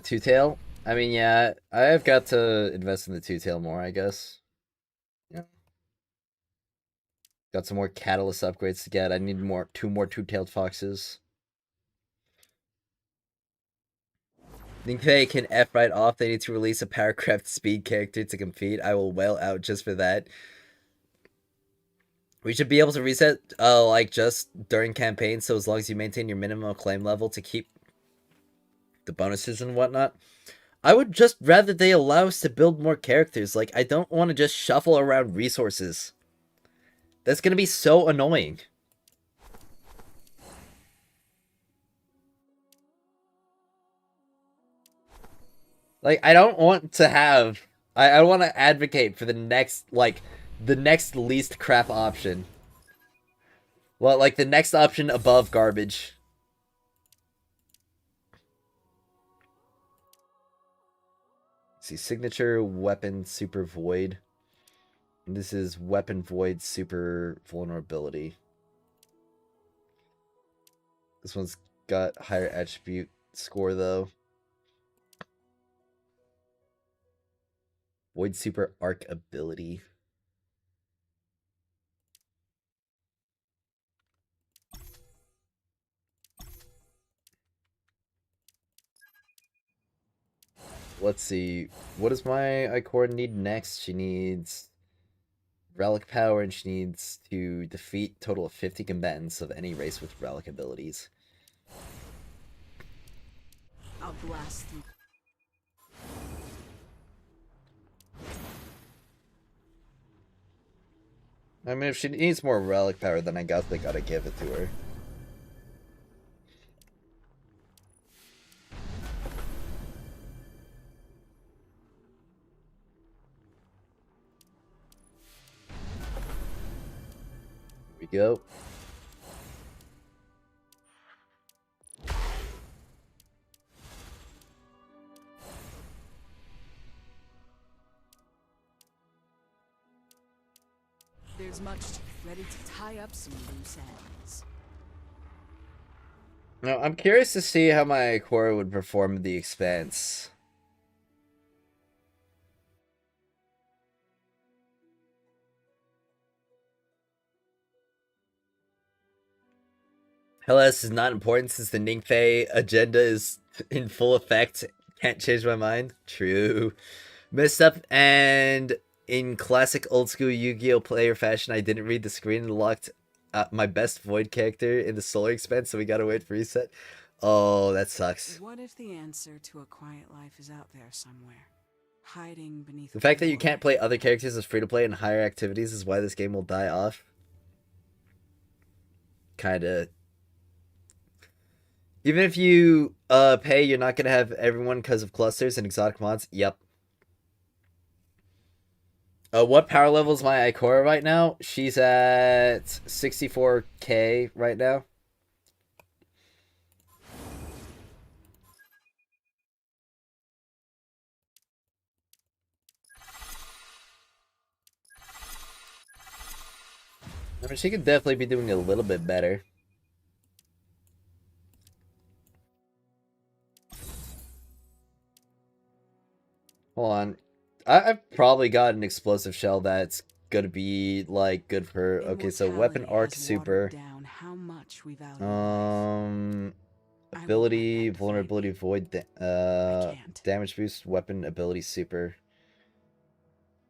Two-tail? I mean, yeah, I've got to invest in the two-tail more, I guess. Yeah. Got some more catalyst upgrades to get. I need two more two-tailed foxes. Think they can F right off. They need to release a Powercraft speed character to compete. I will wail out just for that. We should be able to reset, like, just during campaigns, so as long as you maintain your minimum claim level to keep the bonuses and whatnot. I would just rather they allow us to build more characters. Like, I don't want to just shuffle around resources. That's gonna be so annoying. Like, I don't want to have... I want to advocate for the next, like, the next least crap option. Well, like, the next option above garbage. Let's see, signature, weapon, super void. And this is weapon, void, super vulnerability. This one's got higher attribute score, though. Void super arc ability. Let's see. What does my Ikora need next? She needs relic power, and she needs to defeat a total of 50 combatants of any race with relic abilities. I'll blast them. I mean, if she needs more relic power, then I guess they gotta give it to her. Here we go. There's much ready to tie up some loose ends. Now, I'm curious to see how my Ikora would perform in the Expanse. Helhest is not important since the Ningfei agenda is in full effect. Can't change my mind. True. Messed up, and in classic old school Yu-Gi-Oh player fashion, I didn't read the screen and locked my best Void character in the Solar Expanse, so we gotta wait for reset. Oh, that sucks. What if the answer to a quiet life is out there somewhere? Hiding beneath The fact that you can't play other characters as free-to-play in higher activities is why this game will die off. Kinda. Even if you pay, you're not gonna have everyone because of clusters and exotic mods. Yep. What power level is my Ikora right now? She's at 64k right now. I mean, she could definitely be doing a little bit better. Hold on. I've probably got an explosive shell that's gonna be, like, good for... Okay, so weapon arc super. Ability, vulnerability, void, damage boost, weapon, ability, super.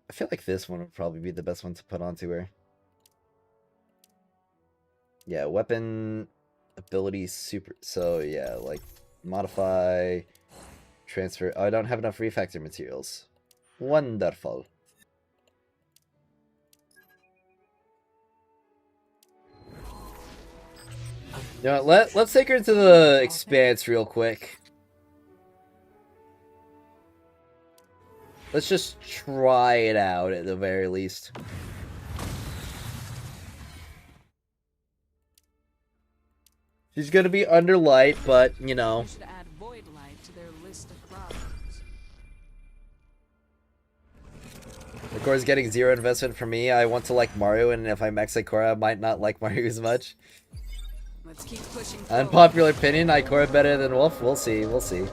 I feel like this one would probably be the best one to put onto her. Yeah, weapon, ability, super. So, yeah, like, modify, transfer. Oh, I don't have enough refactor materials. Wonderful. You know what, let's take her into the Expanse real quick. Let's just try it out at the very least. She's gonna be under light, but, you know. Should add void light to their list of problems. Of course, getting 0 investment from me. I want to like Mario, and if I max Ikora, I might not like Mario as much. Let's keep pushing forward. Unpopular opinion, Ikora better than Wolf. We'll see, we'll see.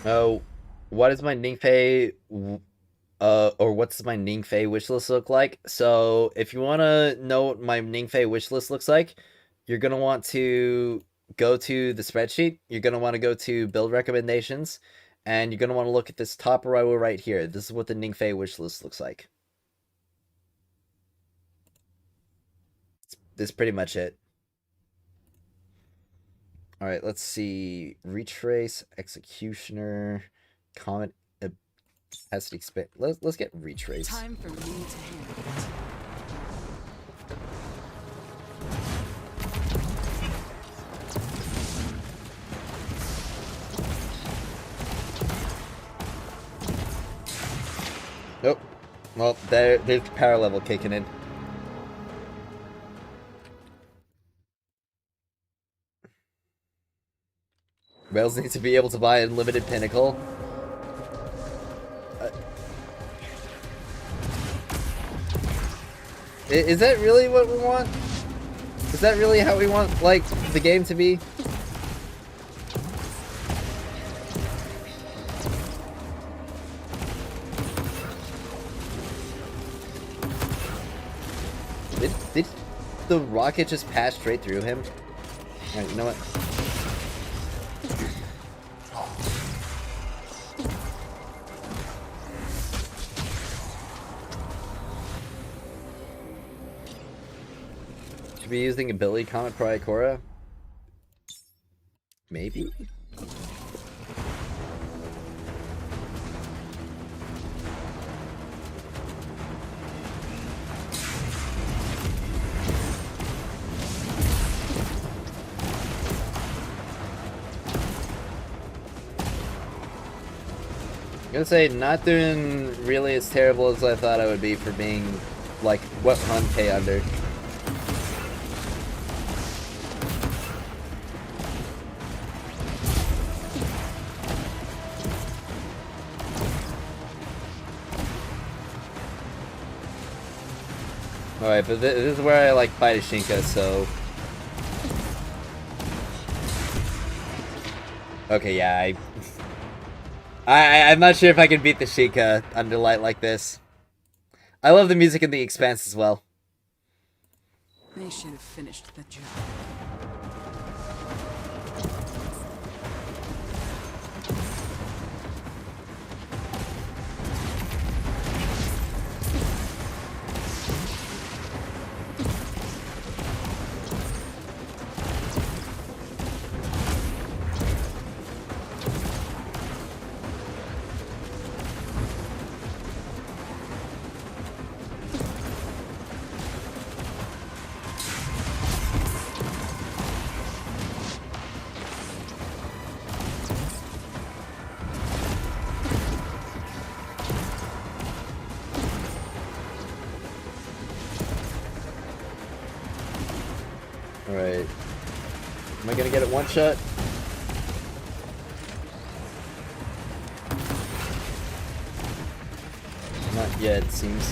Oh, what is my Ningfei or what's my Ningfei wishlist look like? So if you want to know what my Ningfei wishlist looks like, you're going to want to go to the spreadsheet. You're going to want to go to build recommendations, and you're going to want to look at this top row right here. This is what the Ningfei wishlist looks like. This is pretty much it. All right, let's see. Retrace, Executioner, Comet, Capacity Expand. Let's get Retrace. Time for me to handle it. Nope. Well, there's the power level kicking in. Rails needs to be able to buy unlimited pinnacle. Is that really what we want? Is that really how we want, like, the game to be? Did the rocket just pass straight through him? Alright, you know what? Should be using ability Comet Pro Ikora? Maybe? I'm gonna say not doing really as terrible as I thought I would be for being like what 1k under. Alright, but this is where I like fight a Shinka, so... Okay, yeah, I'm not sure if I can beat the Shinka under light like this. I love the music in The Expanse as well. They should have finished the job. Alright. Am I gonna get it one shot? Not yet, it seems.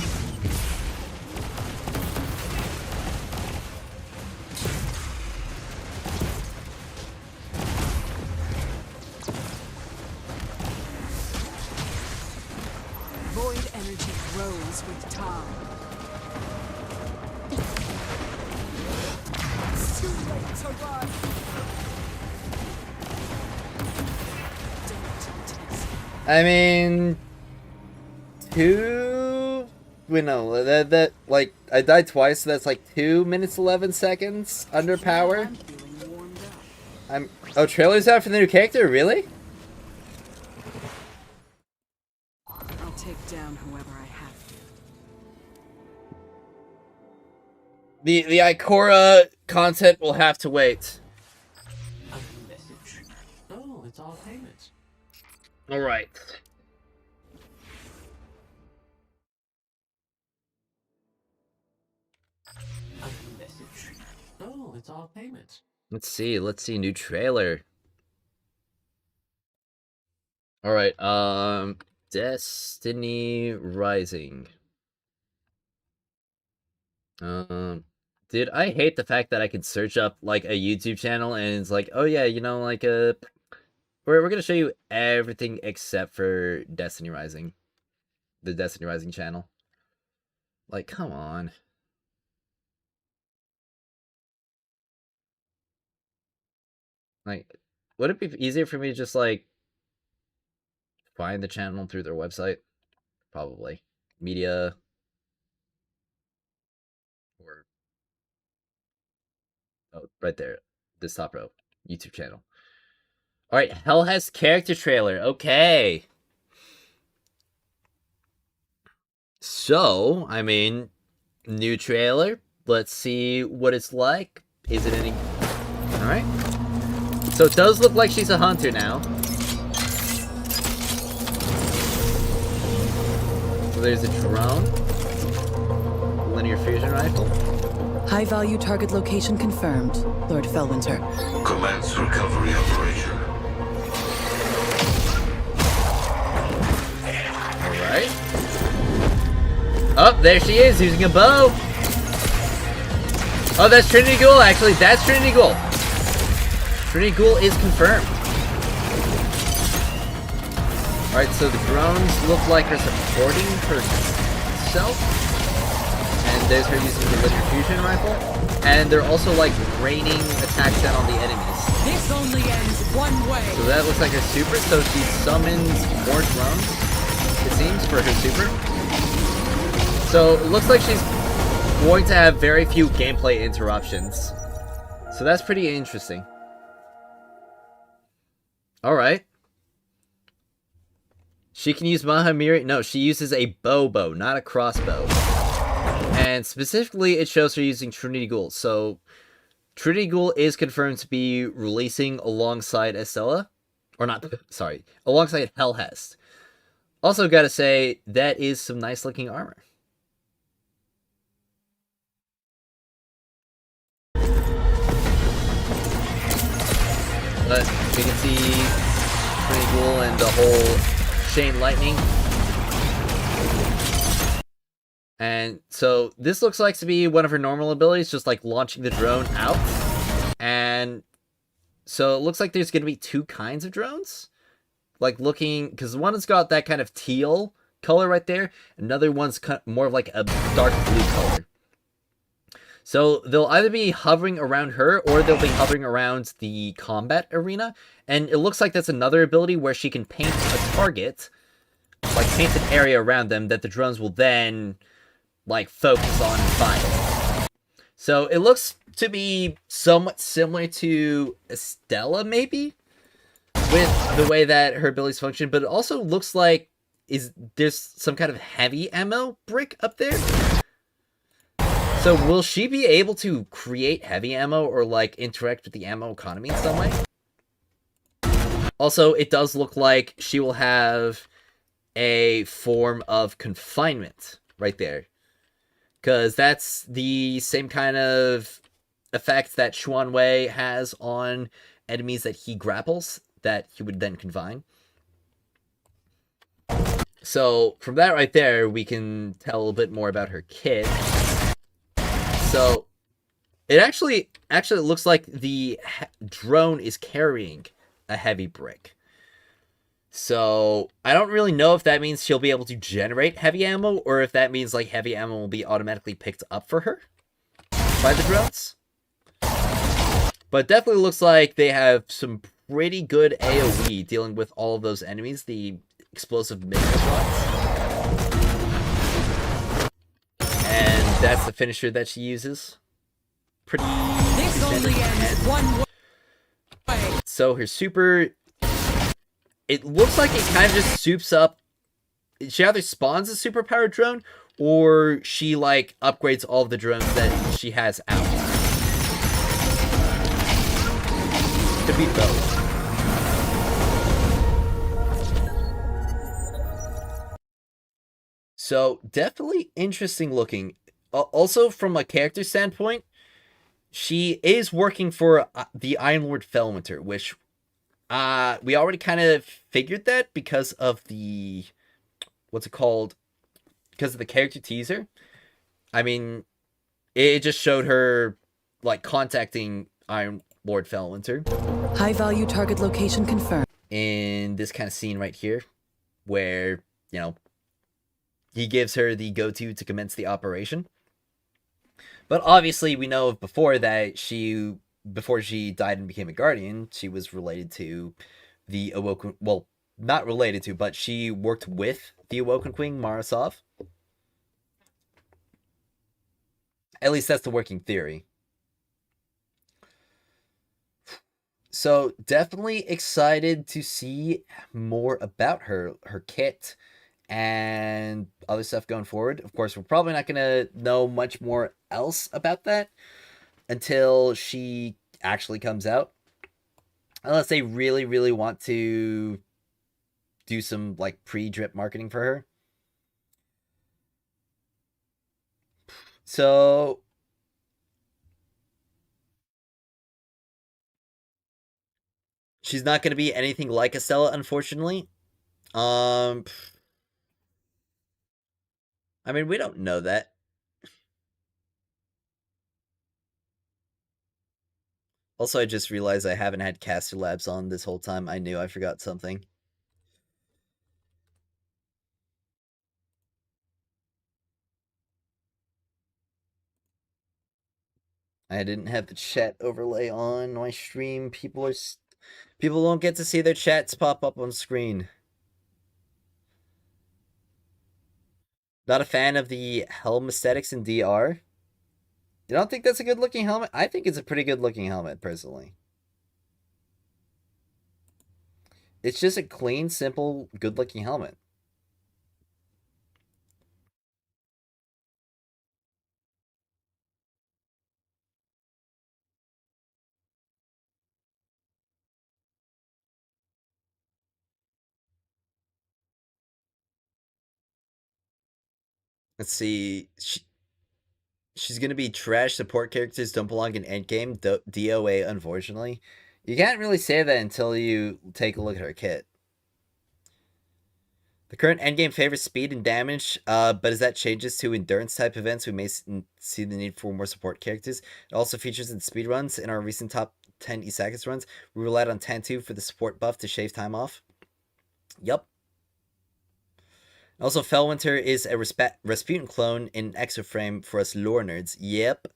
Void energy grows with time. It's too late to run. I mean... Two... Wait, no, that like, I died twice, so that's like 2 minutes 11 seconds under power. I'm feeling warmed up. Oh, trailer's out for the new character, really? I'll take down whoever I have to. The Ikora content will have to wait. A message. Oh, it's all payments. Alright. A message. Oh, it's all payments. Let's see, new trailer. Alright, Destiny Rising. Dude, I hate the fact that I can search up, like, a YouTube channel and it's like, oh yeah, you know, like, we're gonna show you everything except for Destiny Rising, the Destiny Rising channel. Like, come on. Like, would it be easier for me to just like find the channel through their website? Probably. Media. Or oh, right there. This top row. YouTube channel. Alright, Helhest character trailer. Okay. So, I mean, new trailer. Let's see what it's like. Is it any... Alright. So it does look like she's a hunter now. So there's a drone. Linear fusion rifle. High-value target location confirmed, Lord Felwinter. Commence recovery operation. Alright. Oh, there she is, using a bow. Oh, that's Trinity Ghoul, actually. That's Trinity Ghoul. Trinity Ghoul is confirmed. Alright, so the drones look like they're supporting herself. And there's her using the linear fusion rifle. And they're also like raining attacks down on the enemies. This only ends one way. So that looks like her super, so she summons more drones, it seems, for her super. So it looks like she's going to have very few gameplay interruptions. So that's pretty interesting. Alright. She can use Mahamiri. No, she uses a bow, not a crossbow. And specifically, it shows her using Trinity Ghoul. So, Trinity Ghoul is confirmed to be releasing alongside Estella. Or not, sorry, alongside Helhest. Also, gotta say, that is some nice looking armor. But we can see Trinity Ghoul and the whole Chain Lightning. And so this looks like to be one of her normal abilities, just like launching the drone out. And so it looks like there's going to be two kinds of drones. Like looking, because one has got that kind of teal color right there. Another one's more of like a dark blue color. So they'll either be hovering around her or they'll be hovering around the combat arena. And it looks like that's another ability where she can paint a target, like paint an area around them that the drones will then like focus on and fire. So it looks to be somewhat similar to Estella, maybe, with the way that her abilities function, but it also looks like there's some kind of heavy ammo brick up there. So will she be able to create heavy ammo or like interact with the ammo economy in some way? Also, it does look like she will have a form of confinement right there. Because that's the same kind of effect that Xuan Wei has on enemies that he grapples, that he would then confine. So, from that right there, we can tell a little bit more about her kit. So, it actually looks like the drone is carrying a heavy brick. So, I don't really know if that means she'll be able to generate heavy ammo, or if that means, like, heavy ammo will be automatically picked up for her by the drones. But it definitely looks like they have some pretty good AoE dealing with all of those enemies, the explosive missile shots. And that's the finisher that she uses. Pretty... This only ends one way. So, her super... It looks like it kind of just soups up. She either spawns a superpowered drone, or she, like, upgrades all of the drones that she has out. Could be both. So, definitely interesting looking. Also, from a character standpoint, she is working for the Iron Lord Felwinter, which... we already kind of figured that because of the, what's it called? Because of the character teaser. I mean, it just showed her, like, contacting Iron Lord Felwinter. High-value target location confirmed. in this kind of scene right here, where, you know, he gives her the go-to to commence the operation. But obviously, we know before that before she died and became a guardian, she was related to the Awoken. Well, not related to, but she worked with the Awoken Queen, Marasov. At least that's the working theory. So definitely excited to see more about her kit, and other stuff going forward. Of course, we're probably not going to know much more else about that until she actually comes out. Unless they really, really want to do some, like, pre-drip marketing for her. So she's not going to be anything like Estella, unfortunately. I mean, we don't know that. Also, I just realized I haven't had Caster Labs on this whole time. I knew I forgot something. I didn't have the chat overlay on my stream. People don't get to see their chats pop up on screen. Not a fan of the helm aesthetics in DR. You don't think that's a good looking helmet? I think it's a pretty good looking helmet, personally. It's just a clean, simple, good looking helmet. Let's see. She's gonna be trash. Support characters don't belong in endgame. DOA, unfortunately. You can't really say that until you take a look at her kit. The current endgame favors speed and damage, but as that changes to endurance type events, we may see the need for more support characters. It also features in speed runs. In our recent top 10 Isakis runs, we relied on Tantu for the support buff to shave time off. Yup. Also, Fellwinter is a Rasputin clone in Exoframe for us lore nerds. Yep.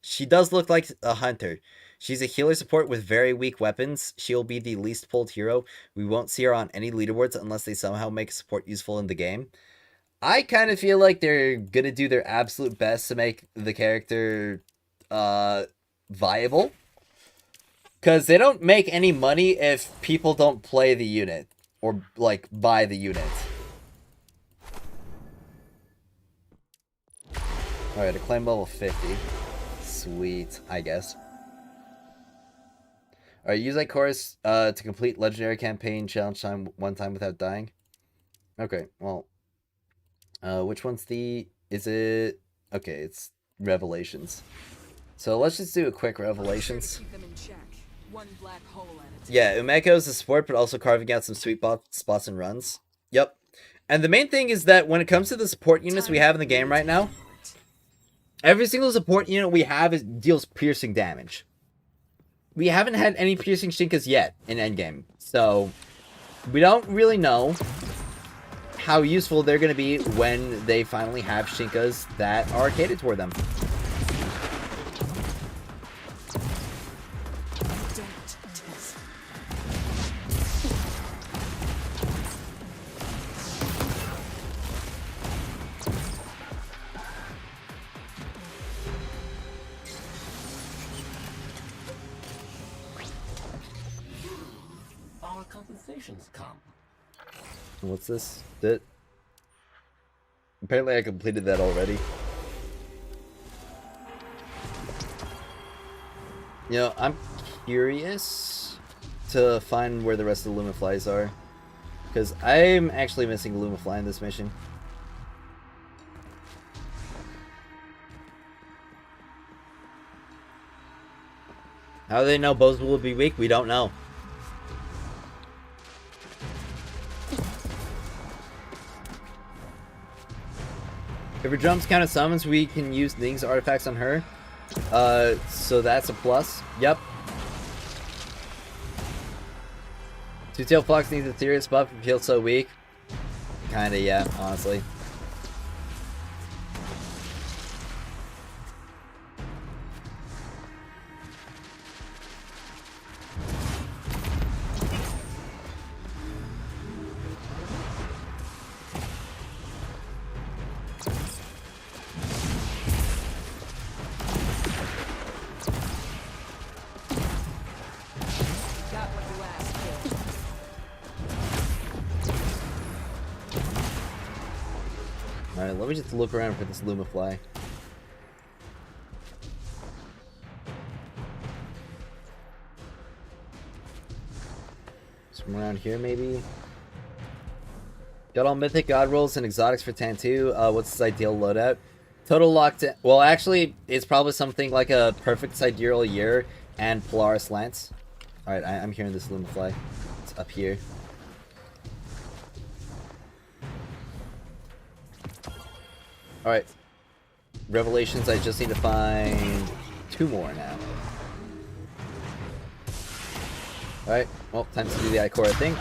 She does look like a hunter. She's a healer support with very weak weapons. She'll be the least pulled hero. We won't see her on any leaderboards unless they somehow make support useful in the game. I kind of feel like they're gonna do their absolute best to make the character viable. Because they don't make any money if people don't play the unit. Or, like, buy the unit. Alright, a claim level 50. Sweet, I guess. Alright, use that chorus to complete legendary campaign challenge time one time without dying. Okay, well. Which one's the... Is it... Okay, it's Revelations. So let's just do a quick Revelations. Yeah, Umeko's a support, but also carving out some sweet spots and runs. Yep. And the main thing is that when it comes to the support units we have in the game right now, every single support unit we have deals piercing damage. We haven't had any piercing Shinkas yet in endgame, so we don't really know how useful they're going to be when they finally have Shinkas that are catered toward them. Come. What's this? Apparently I completed that already. You know, I'm curious to find where the rest of the Lumaflies are. Because I'm actually missing a Lumafly in this mission. How do they know both will be weak? We don't know. If her jumps count as summons, we can use Ning's artifacts on her. So that's a plus. Yep. Two-Tailed Fox needs a serious buff and feels so weak. Kinda, yeah, honestly. Alright, let me just look around for this Lumafly. Somewhere around here, maybe? Got all mythic god rolls and exotics for Tantu. What's his ideal loadout? Total locked in. Well, actually, it's probably something like a perfect sidereal year and Polaris Lance. Alright, I'm hearing this Lumafly. It's up here. Alright. Revelations, I just need to find 2 more now. Alright, well, time to do the Ikora thing.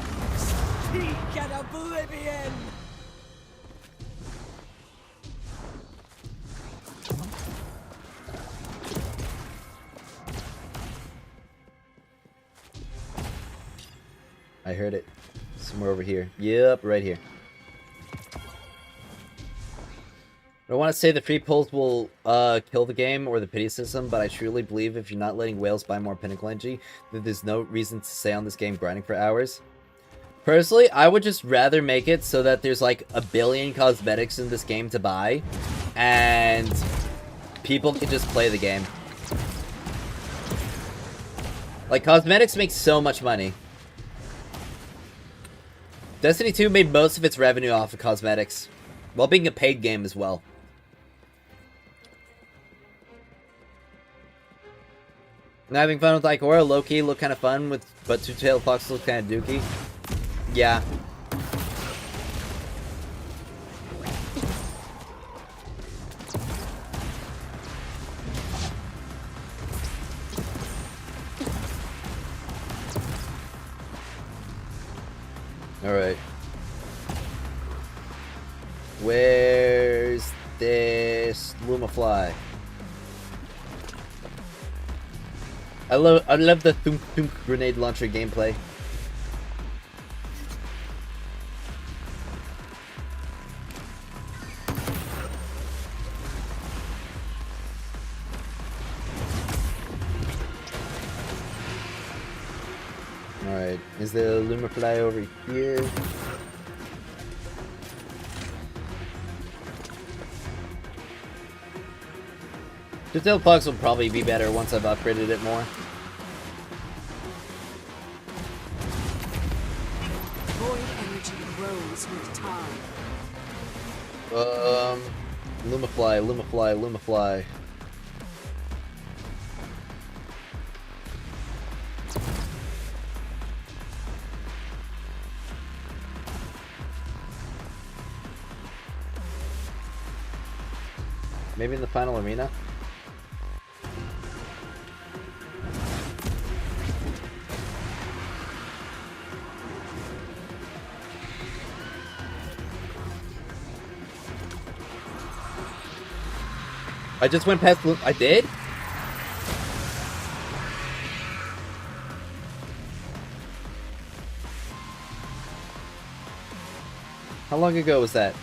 Get oblivion! I heard it. Somewhere over here. Yep, right here. I don't want to say the free pulls will kill the game or the pity system, but I truly believe if you're not letting whales buy more pinnacle energy, that there's no reason to stay on this game grinding for hours. Personally, I would just rather make it so that there's like a billion cosmetics in this game to buy, and people can just play the game. Like, cosmetics make so much money. Destiny 2 made most of its revenue off of cosmetics, while being a paid game as well. Not having fun with Ikora, low-key look kind of fun, but Two-Tailed Fox look kind of dookie. Yeah. Alright. Where's this Lumafly? I love the thunk thunk grenade launcher gameplay. Alright, is the Lumafly over here? Two-Tailed Fox will probably be better once I've upgraded it more. Void energy grows with time. Lumafly. Maybe in the final arena? I just went past I did? How long ago was that?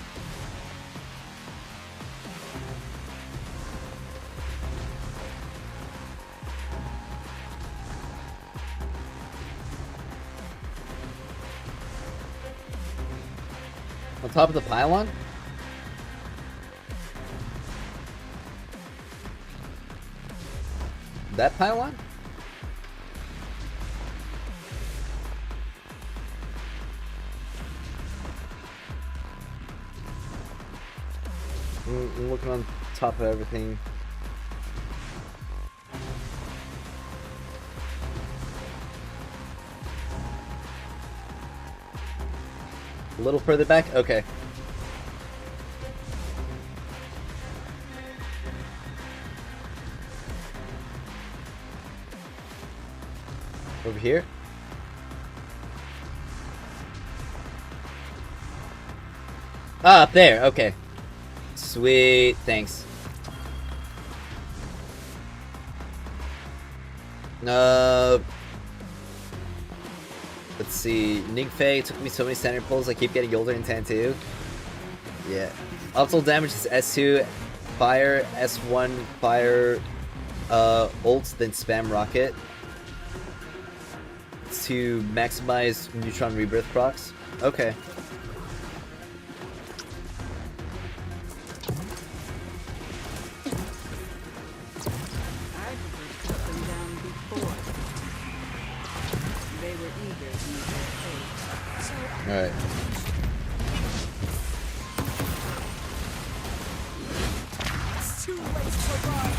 On top of the pylon? That pylon? I'm looking on top of everything. A little further back? Okay. Over here? Ah, up there. Okay. Sweet. Thanks. Let's see. Ningfei took me so many standard pulls. I keep getting older in tan too. Yeah. Optimal damage is S2 fire, S1 fire, ult, then spam rocket to maximize neutron rebirth procs. Okay. Alright. It's too late to run.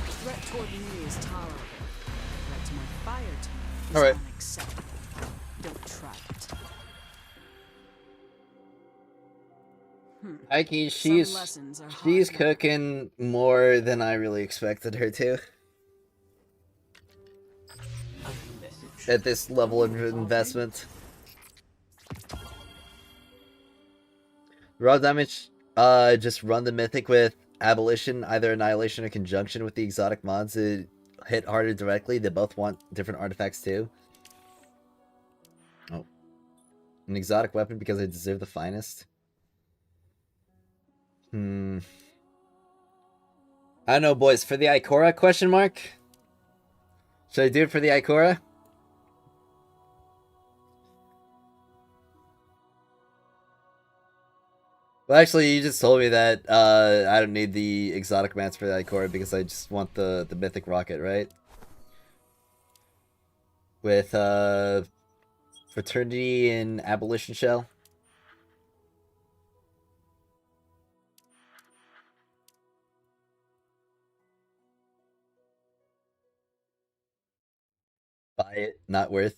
Threat toward me is tolerable. Threat to my fire team is Alright. unacceptable. Don't try it. Ike, Some lessons are she's hard. cooking more than I really expected her to. At this level of investment. Raw damage, just run the mythic with abolition, either annihilation or conjunction with the exotic mods to hit harder directly. They both want different artifacts too. Oh. An exotic weapon because I deserve the finest. I don't know, boys. For the Ikora, question mark? Should I do it for the Ikora? Well, actually, you just told me that I don't need the exotic mats for the Ikora because I just want the mythic rocket, right? With Fraternity and Abolition Shell. Buy it, not worth.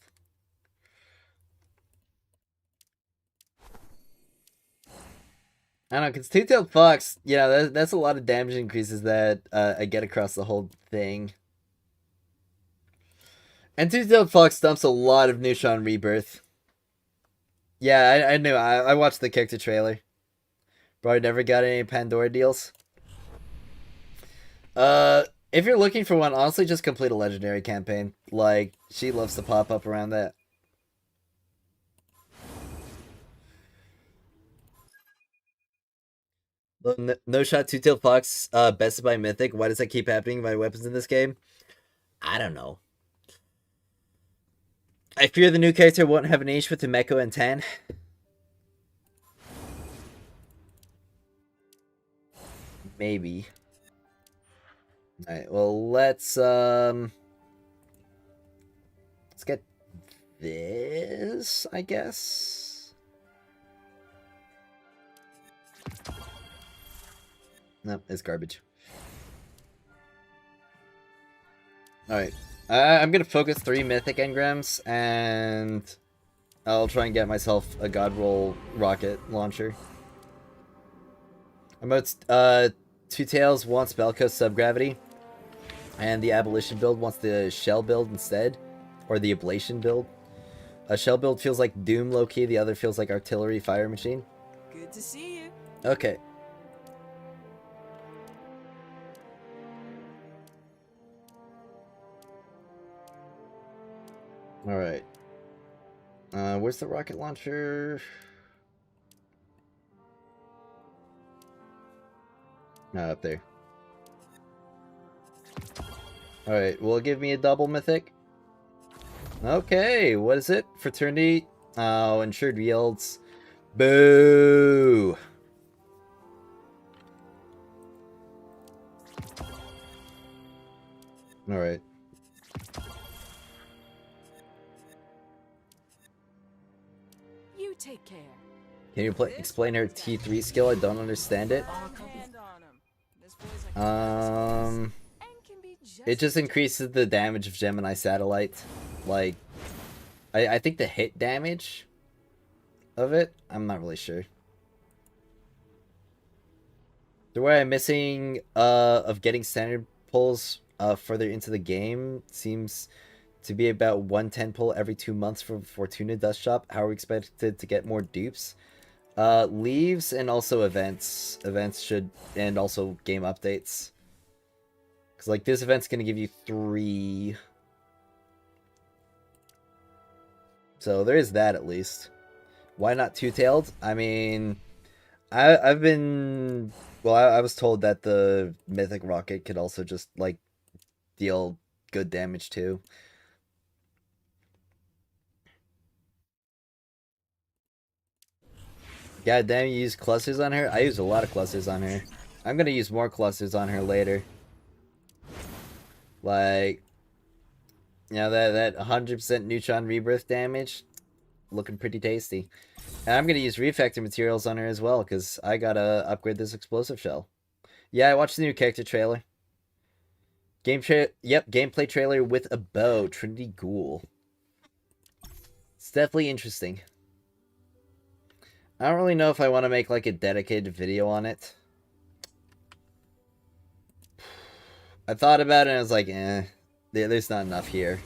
I don't know, because Two-Tailed Fox, yeah, that's a lot of damage increases that I get across the whole thing. And Two-Tailed Fox dumps a lot of Neutron Rebirth. Yeah, I knew. I watched the character trailer. Bro, I never got any Pandora deals. If you're looking for one, honestly, just complete a legendary campaign. Like, she loves to pop up around that. No shot, Two-Tailed Fox, bested by Mythic. Why does that keep happening to my weapons in this game? I don't know. I fear the new character won't have an niche with Himeko and Tan. Maybe. Alright, well, let's get this, I guess. No, it's garbage. Alright. I'm gonna focus 3 mythic engrams, and I'll try and get myself a God Roll rocket launcher. About Two Tails wants Belko Subgravity, and the Abolition build wants the Shell build instead, or the Ablation build. A Shell build feels like Doom low-key, the other feels like Artillery Fire Machine. Good to see you. Okay. Alright. Where's the rocket launcher? Up there. Alright, will it give me a double mythic? Okay, what is it? Fraternity? Oh, insured yields. Boo! Alright. You take care. Can you explain her T3 skill? I don't understand it. It just increases the damage of Gemini Satellite. Like, I think the hit damage of it? I'm not really sure. The way I'm missing of getting standard pulls further into the game seems to be about 110 pull every 2 months for Fortuna Dust Shop. How are we expected to get more dupes? Leaves and also events. Events should, and also game updates. Because, like, this event's going to give you 3. So there is that at least. Why not two-tailed? I mean, I've been... Well, I was told that the Mythic Rocket could also just, like, deal good damage too. God damn, you use clusters on her? I use a lot of clusters on her. I'm gonna use more clusters on her later. Like, you know, that 100% neutron rebirth damage, looking pretty tasty. And I'm gonna use refactor materials on her as well, because I gotta upgrade this explosive shell. Yeah, I watched the new character trailer. Gameplay trailer with a bow, Trinity Ghoul. It's definitely interesting. I don't really know if I want to make like a dedicated video on it. I thought about it and I was like, there's not enough here.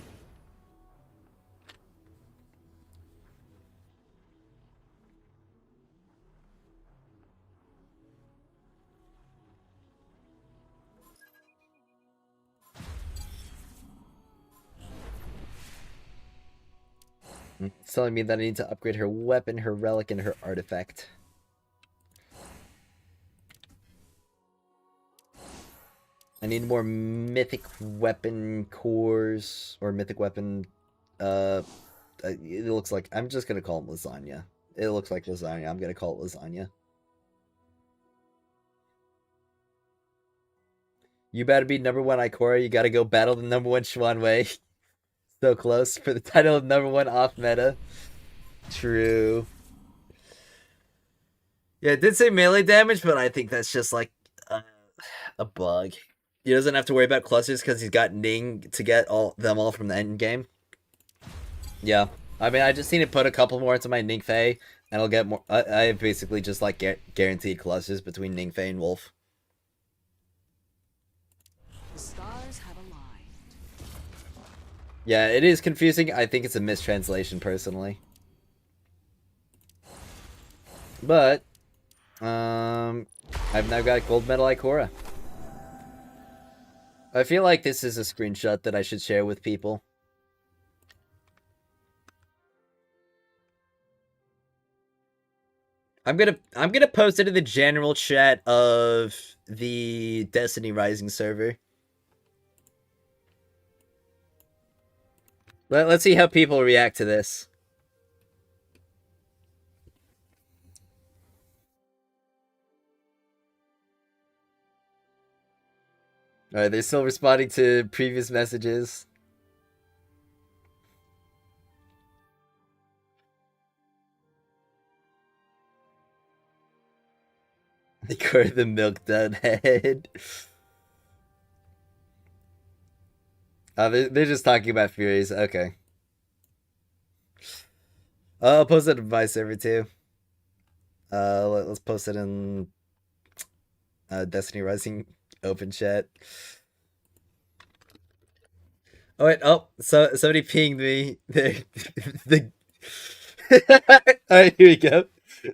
It's telling me that I need to upgrade her weapon, her relic, and her artifact. I need more mythic weapon cores, or mythic weapon, it looks like, I'm just gonna call it lasagna. It looks like lasagna, I'm gonna call it lasagna. You better be #1 Ikora, you gotta go battle the #1 Xuan Wei. So close for the title of #1 off meta. True. Yeah, it did say melee damage, but I think that's just like a bug. He doesn't have to worry about clusters because he's got Ning to get them all from the end game. Yeah, I mean, I just need to put a couple more into my Ning Fei, and I'll get more. I basically just like guaranteed clusters between Ning Fei and Wolf. The stars have aligned. Yeah, it is confusing. I think it's a mistranslation, personally. But, I've now got gold medal Ikora. I feel like this is a screenshot that I should share with people. I'm gonna post it in the general chat of the Destiny Rising server. Let's see how people react to this. Alright, they're still responding to previous messages. They call the milk dud head. They're just talking about Furies. Okay. I'll post it in my server too. Let's post it in Destiny Rising open chat. Oh wait, so somebody pinged me. The Alright, here we go.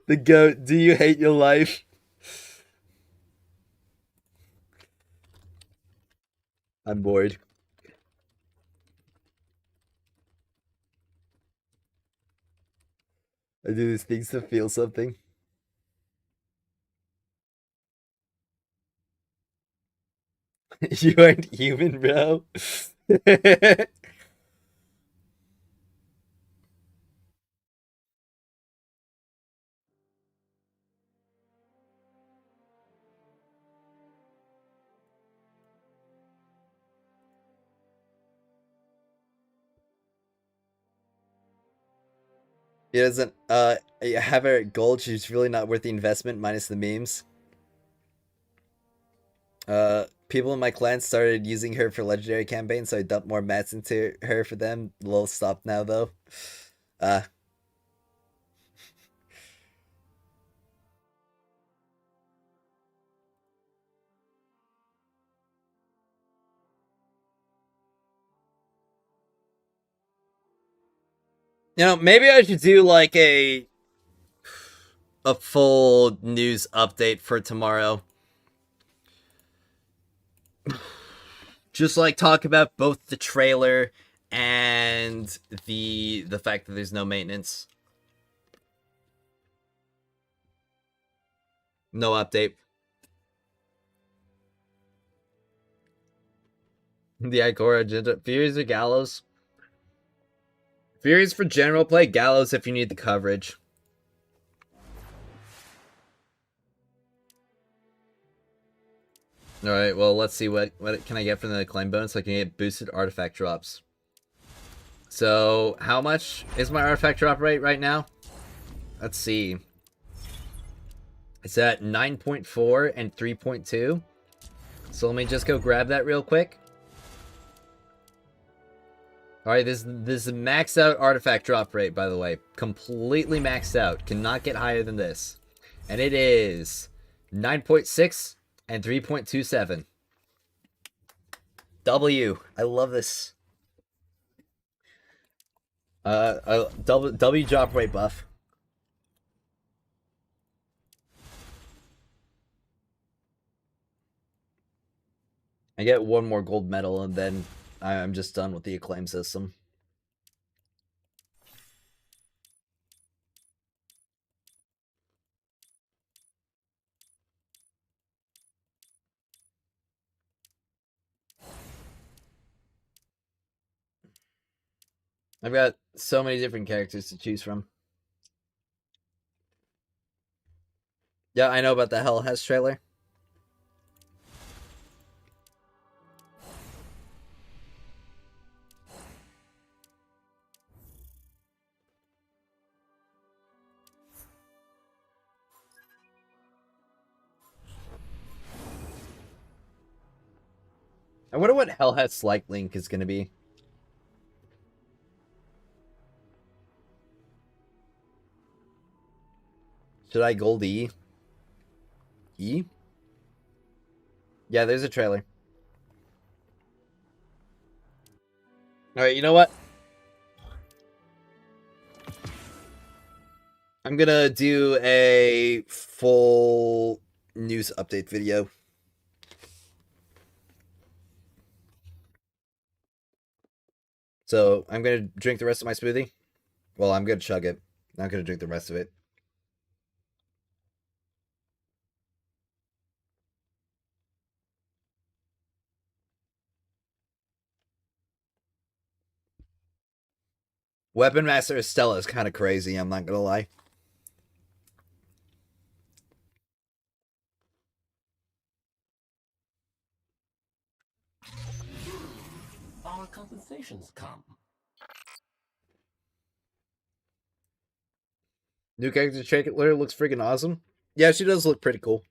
The goat, do you hate your life? I'm bored. I do these things to feel something. You aren't human, bro. He doesn't have her gold, she's really not worth the investment minus the memes. People in my clan started using her for legendary campaigns, so I dumped more mats into her for them. Lol, stop now though. You know, maybe I should do like a full news update for tomorrow. Just like talk about both the trailer and the fact that there's no maintenance. No update. The Ikora agenda. Furies or Gallows? Furies for general play, Gallows if you need the coverage. Alright, well, let's see what can I get from the claim bonus. I can get boosted artifact drops. So, how much is my artifact drop rate right now? Let's see. It's at 9.4 and 3.2. So let me just go grab that real quick. Alright, this is a maxed out artifact drop rate, by the way. Completely maxed out. Cannot get higher than this. And it is 9.6 and 3.27. W. I love this. W drop rate buff. I get one more gold medal and then I'm just done with the acclaim system. I've got so many different characters to choose from. Yeah, I know about the Helhest trailer. I wonder what Helhest like Link is going to be. Should I gold E? E? Yeah, there's a trailer. Alright, you know what? I'm gonna do a full news update video. So, I'm gonna drink the rest of my smoothie. Well, I'm gonna chug it. Not gonna drink the rest of it. Weapon Master Estella is kind of crazy, I'm not gonna lie. Our compensations come. New character trailer looks freaking awesome. Yeah, she does look pretty cool.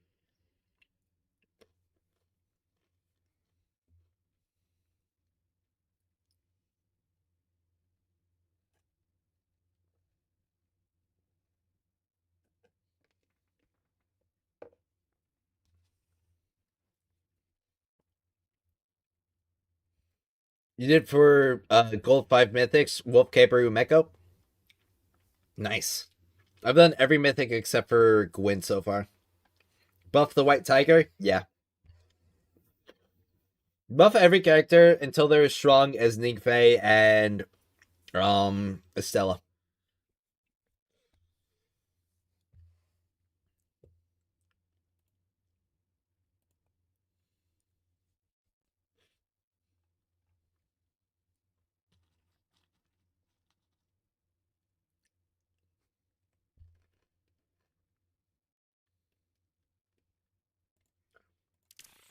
You did for Gold 5 Mythics, Wolf Caper Umeko? Nice. I've done every Mythic except for Gwyn so far. Buff the White Tiger? Yeah. Buff every character until they're as strong as Ningfei and Estella.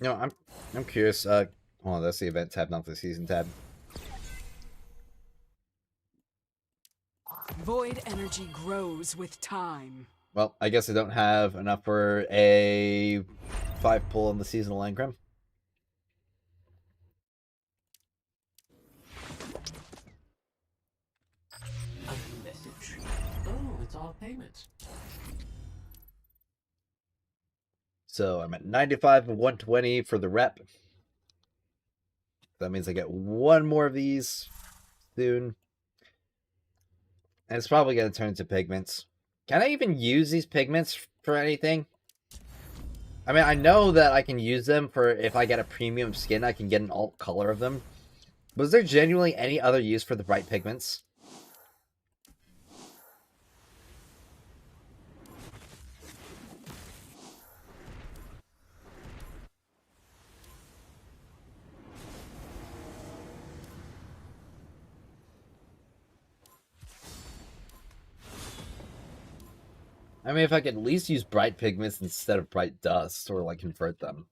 No, I'm curious. Hold on, that's the event tab, not the season tab. Void energy grows with time. Well, I guess I don't have enough for a 5 pull on the seasonal engram. A message. Oh, it's all payments. So I'm at 95 of 120 for the rep. That means I get one more of these soon. And it's probably going to turn into pigments. Can I even use these pigments for anything? I mean, I know that I can use them for if I get a premium skin, I can get an alt color of them. Was there genuinely any other use for the bright pigments? I mean, if I could at least use bright pigments instead of bright dust, or like convert them.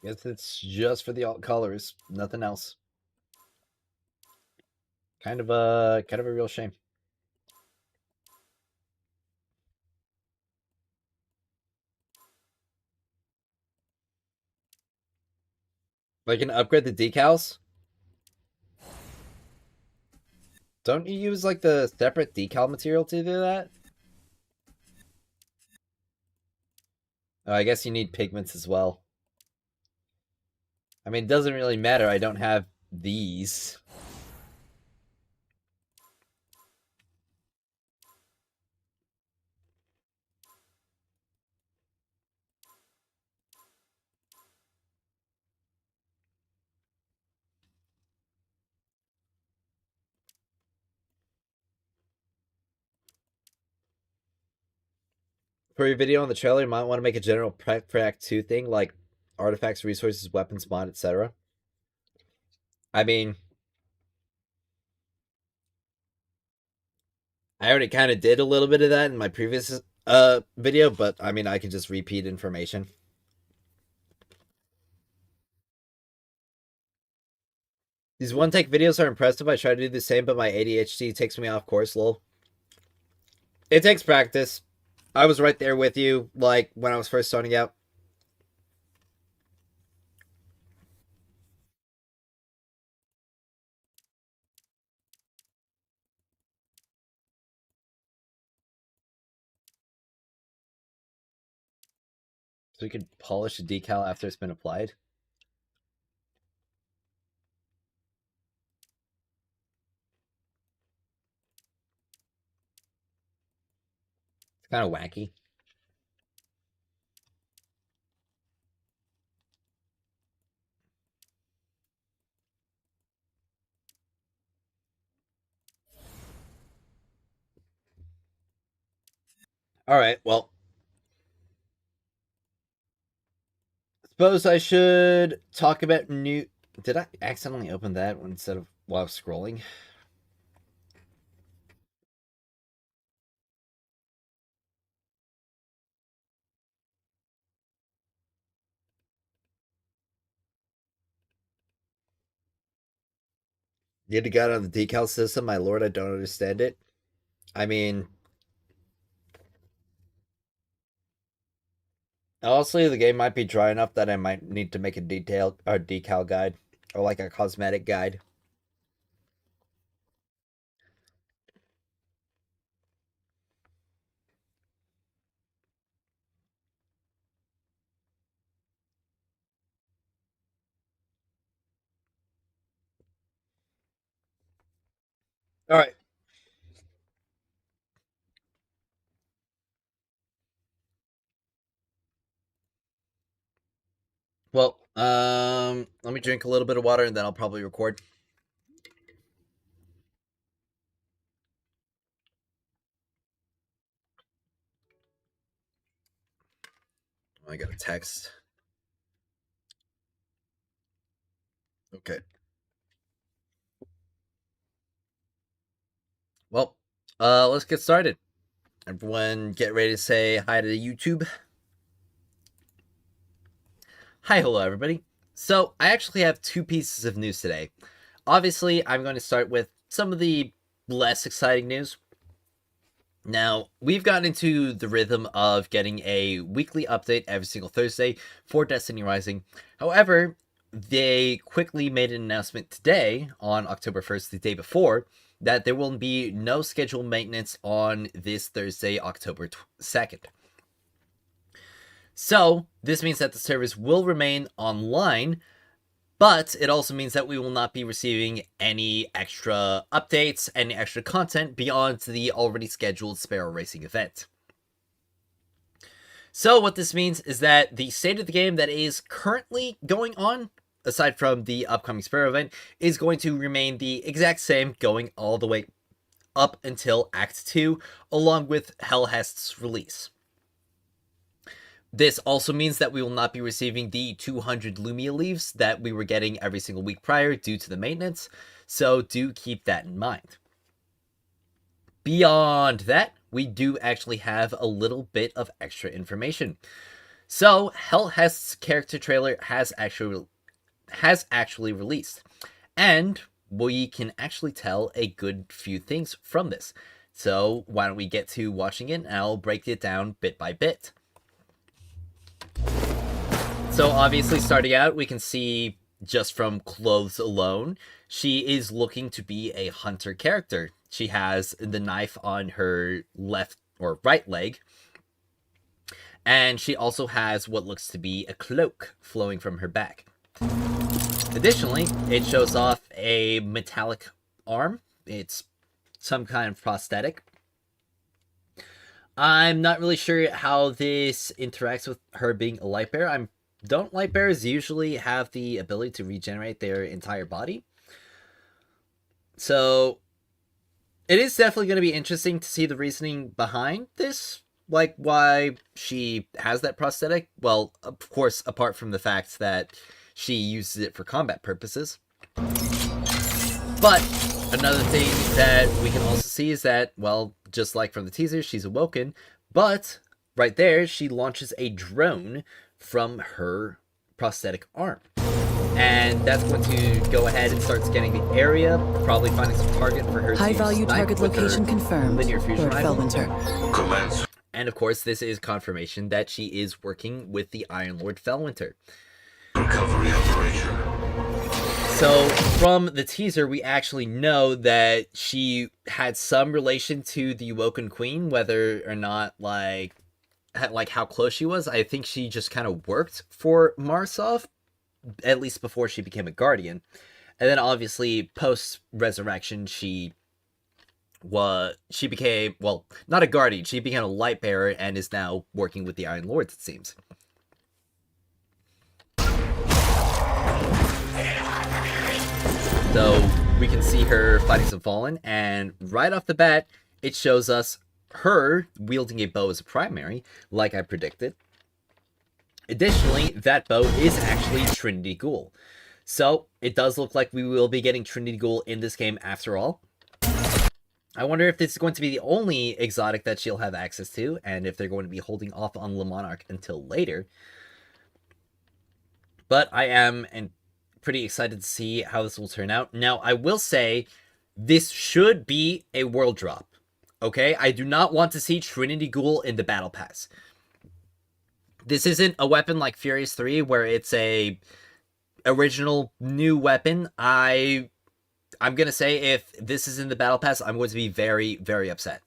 Guess it's just for the alt colors, nothing else. Kind of a real shame. I can upgrade the decals. Don't you use like the separate decal material to do that? Oh, I guess you need pigments as well. I mean, it doesn't really matter. I don't have these. For your video on the trailer, you might want to make a general prep for Act 2 thing, like artifacts, resources, weapons, mod, etc. I mean, I already kind of did a little bit of that in my previous video, but I mean, I can just repeat information. These one-take videos are impressive. I try to do the same, but my ADHD takes me off course, lol. It takes practice. I was right there with you, like, when I was first starting out. So you can polish a decal after it's been applied. It's kind of wacky. Alright, well. Suppose I should talk about new... Did I accidentally open that instead of while I was scrolling? You had got on the decal system, my lord, I don't understand it. I mean... Honestly, the game might be dry enough that I might need to make a decal guide. Or like a cosmetic guide. Alright. Well, let me drink a little bit of water and then I'll probably record. I got a text. Okay. Well, let's get started. Everyone get ready to say hi to YouTube. Hi, hello everybody. So, I actually have two pieces of news today. Obviously, I'm going to start with some of the less exciting news. Now, we've gotten into the rhythm of getting a weekly update every single Thursday for Destiny Rising. However, they quickly made an announcement today, on October 1st, the day before, that there will be no scheduled maintenance on this Thursday, October 2nd. So, this means that the service will remain online, but it also means that we will not be receiving any extra updates, any extra content beyond the already scheduled Sparrow Racing event. So what this means is that the state of the game that is currently going on, aside from the upcoming Sparrow event, is going to remain the exact same, going all the way up until Act 2, along with Helhest's release. This also means that we will not be receiving the 200 Lumia leaves that we were getting every single week prior due to the maintenance, so do keep that in mind. Beyond that, we do actually have a little bit of extra information. So, Helhest's character trailer has actually released, and we can actually tell a good few things from this. So, why don't we get to watching it, and I'll break it down bit by bit. So obviously, starting out, we can see just from clothes alone, she is looking to be a hunter character. She has the knife on her left or right leg, and she also has what looks to be a cloak flowing from her back. Additionally, it shows off a metallic arm. It's some kind of prosthetic. I'm not really sure how this interacts with her being a light bearer. Don't light bearers usually have the ability to regenerate their entire body? So, it is definitely going to be interesting to see the reasoning behind this. Like, why she has that prosthetic. Well, of course, apart from the fact that she uses it for combat purposes. But, another thing that we can also see is that, well, just like from the teaser, she's awoken. But, right there, she launches a drone from her prosthetic arm. And that's going to go ahead and start scanning the area, probably finding some target for her. High-value target location confirmed. Linear fusion Lord rifle. Felwinter. Commence. And of course, this is confirmation that she is working with the Iron Lord Felwinter. Recovery operation. So, from the teaser, we actually know that she had some relation to the Awoken Queen, whether or not, like how close she was. I think she just kind of worked for Marsov, at least before she became a Guardian. And then obviously post-resurrection, she became, well, not a Guardian, she became a light bearer and is now working with the Iron Lords, it seems. So we can see her fighting some Fallen, and right off the bat, it shows us her wielding a bow as a primary, like I predicted. Additionally, that bow is actually Trinity Ghoul. So, it does look like we will be getting Trinity Ghoul in this game after all. I wonder if this is going to be the only exotic that she'll have access to, and if they're going to be holding off on Le Monarch until later. But I am pretty excited to see how this will turn out. Now, I will say, this should be a world drop. Okay, I do not want to see Trinity Ghoul in the Battle Pass. This isn't a weapon like Furious 3 where it's a original new weapon. I'm going to say if this is in the Battle Pass, I'm going to be very, very upset.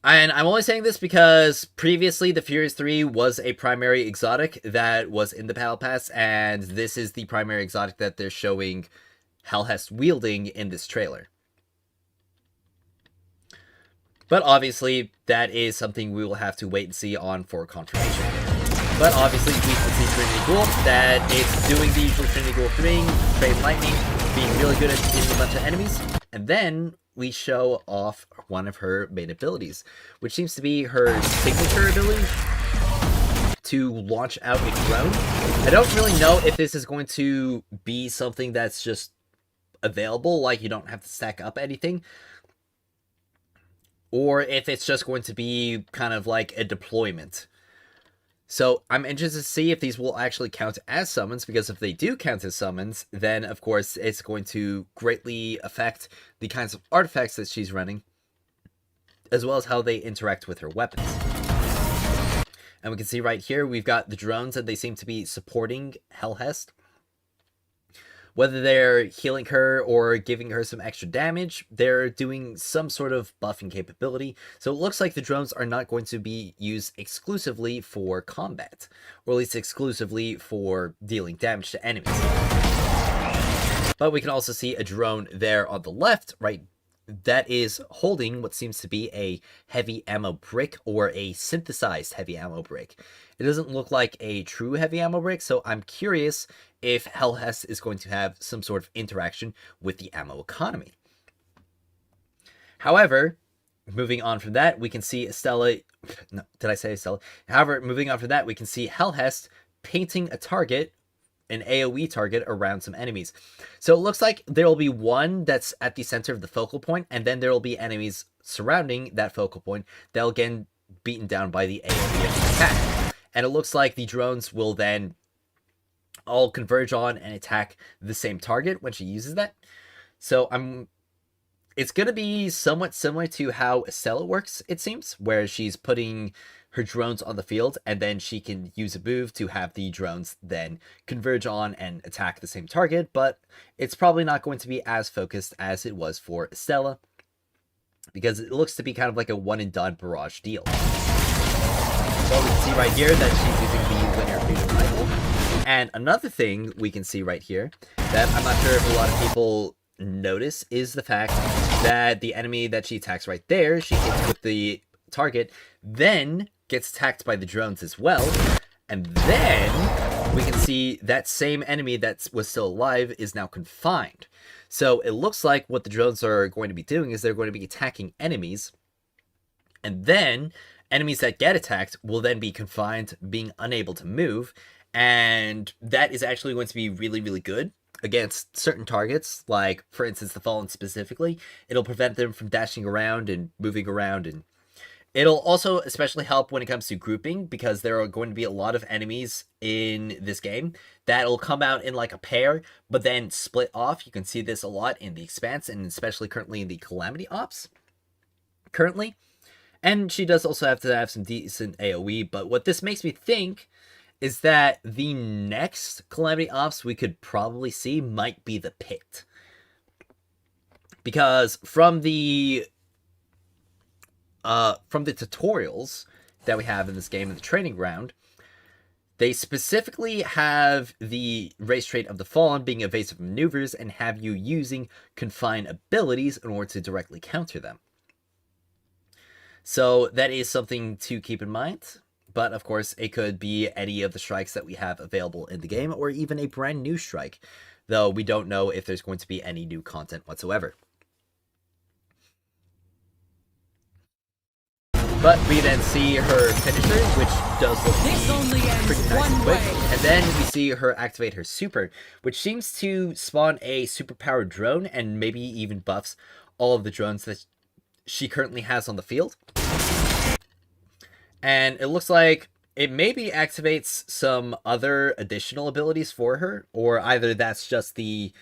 And I'm only saying this because previously the Furious 3 was a primary exotic that was in the Battle Pass, and this is the primary exotic that they're showing Helhest wielding in this trailer. But obviously, that is something we will have to wait and see on for confirmation. But obviously, we can see Trinity Ghoul, that it's doing the usual Trinity Ghoul thing, Trade Lightning, being really good at hitting a bunch of enemies. And then we show off one of her main abilities, which seems to be her signature ability to launch out a drone. I don't really know if this is going to be something that's just available, like you don't have to stack up anything, or if it's just going to be kind of like a deployment. So I'm interested to see if these will actually count as summons, because if they do count as summons, then of course it's going to greatly affect the kinds of artifacts that she's running, as well as how they interact with her weapons. And we can see right here, we've got the drones, and they seem to be supporting Helhest. Whether they're healing her or giving her some extra damage, they're doing some sort of buffing capability. So it looks like the drones are not going to be used exclusively for combat, or at least exclusively for dealing damage to enemies. But we can also see a drone there on the left, right, that is holding what seems to be a heavy ammo brick, or a synthesized heavy ammo brick. It doesn't look like a true heavy ammo brick, so I'm curious if Helhest is going to have some sort of interaction with the ammo economy. However, moving on from that, we can see Estella... No, did I say Estella? However, moving on from that, we can see Helhest painting a target, an AoE target, around some enemies. So it looks like there will be one that's at the center of the focal point, and then there will be enemies surrounding that focal point that'll get beaten down by the AoE attack. And it looks like the drones will then all converge on and attack the same target when she uses that. So it's going to be somewhat similar to how Estella works, it seems, where she's putting her drones on the field, and then she can use a move to have the drones then converge on and attack the same target, but it's probably not going to be as focused as it was for Estella, because it looks to be kind of like a one-and-done barrage deal. So we can see right here that she's using the linear fusion rifle. And another thing we can see right here that I'm not sure if a lot of people notice is the fact that the enemy that she attacks right there, she hits with the target, then gets attacked by the drones as well, and then we can see that same enemy that was still alive is now confined. So it looks like what the drones are going to be doing is they're going to be attacking enemies, and then enemies that get attacked will then be confined, being unable to move, and that is actually going to be really, really good against certain targets, like, for instance, the Fallen specifically. It'll prevent them from dashing around and moving around, and it'll also especially help when it comes to grouping, because there are going to be a lot of enemies in this game that'll come out in like a pair, but then split off. You can see this a lot in the Expanse, and especially currently in the Calamity Ops. Currently. And she does also have to have some decent AoE, but what this makes me think is that the next Calamity Ops we could probably see might be the Pit. Because from the tutorials that we have in this game, in the training ground, they specifically have the race trait of the Fallen being evasive maneuvers and have you using confine abilities in order to directly counter them. So that is something to keep in mind. But of course, it could be any of the strikes that we have available in the game, or even a brand new strike, though we don't know if there's going to be any new content whatsoever. But we then see her finisher, which does look pretty nice and quick. And then we see her activate her super, which seems to spawn a superpowered drone, and maybe even buffs all of the drones that she currently has on the field. And it looks like it maybe activates some other additional abilities for her, or either that's just the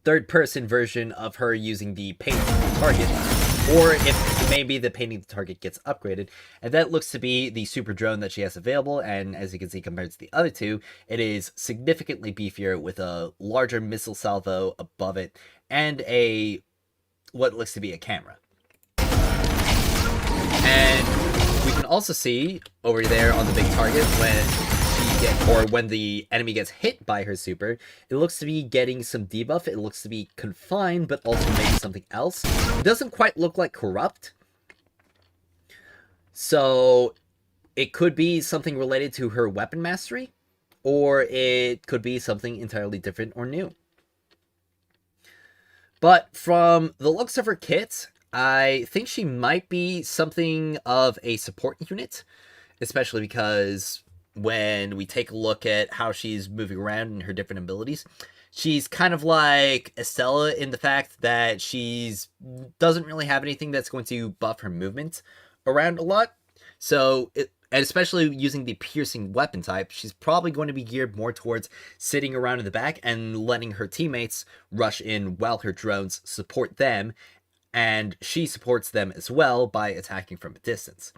third-person version of her using the painting the target, or if maybe the painting the target gets upgraded. And that looks to be the super drone that she has available, and as you can see, compared to the other two, it is significantly beefier with a larger missile salvo above it, and what looks to be a camera. And we can also see over there on the big target when the enemy gets hit by her super, it looks to be getting some debuff. It looks to be confined, but also maybe something else. It doesn't quite look like corrupt. So it could be something related to her weapon mastery, or it could be something entirely different or new. But from the looks of her kit, I think she might be something of a support unit, especially because when we take a look at how she's moving around and her different abilities, she's kind of like Estella in the fact that she's doesn't really have anything that's going to buff her movement around a lot. So and especially using the piercing weapon type, she's probably going to be geared more towards sitting around in the back and letting her teammates rush in while her drones support them, and she supports them as well by attacking from a distance.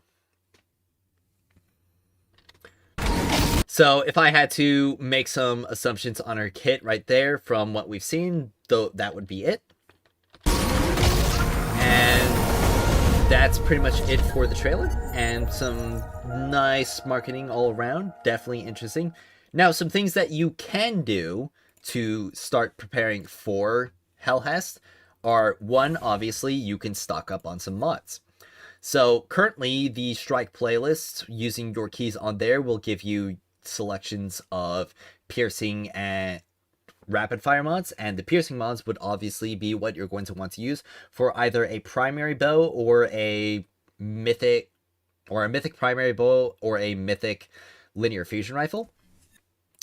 So if I had to make some assumptions on her kit right there from what we've seen, though, that would be it. And that's pretty much it for the trailer, and some nice marketing all around. Definitely interesting. Now, some things that you can do to start preparing for Helhest are, one, obviously, you can stock up on some mods. So currently, the Strike playlist, using your keys on there, will give you selections of piercing and rapid fire mods, and the piercing mods would obviously be what you're going to want to use for either a primary bow or a mythic primary bow or a mythic linear fusion rifle.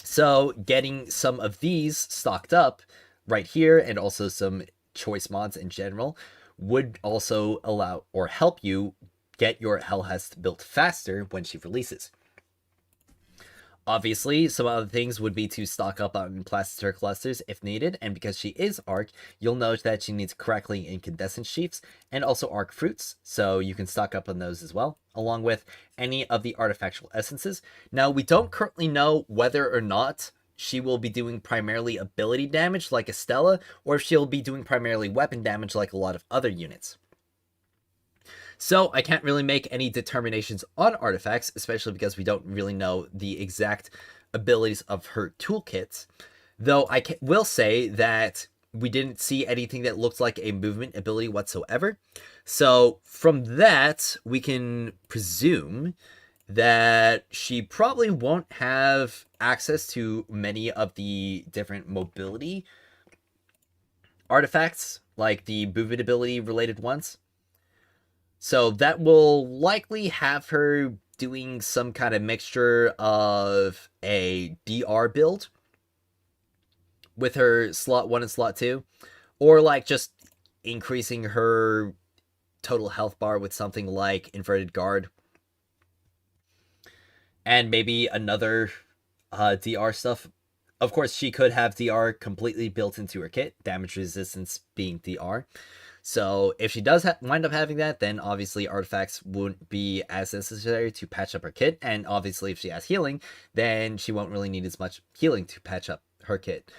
So getting some of these stocked up right here, and also some choice mods in general, would also allow or help you get your Helhest built faster when she releases. Obviously, some other things would be to stock up on plaster clusters if needed, and because she is arc, you'll note that she needs crackling incandescent sheaths and also arc fruits, so you can stock up on those as well, along with any of the artifactual essences. Now, we don't currently know whether or not she will be doing primarily ability damage like Estella, or if she'll be doing primarily weapon damage like a lot of other units. So I can't really make any determinations on artifacts, especially because we don't really know the exact abilities of her toolkits. Though I will say that we didn't see anything that looked like a movement ability whatsoever. So from that, we can presume that she probably won't have access to many of the different mobility artifacts, like the movement ability related ones. So that will likely have her doing some kind of mixture of a DR build with her slot 1 and slot 2, or like just increasing her total health bar with something like inverted guard, and maybe another DR stuff. Of course, she could have DR completely built into her kit, damage resistance being DR. So if she does wind up having that, then obviously artifacts wouldn't be as necessary to patch up her kit. And obviously if she has healing, then she won't really need as much healing to patch up her kit.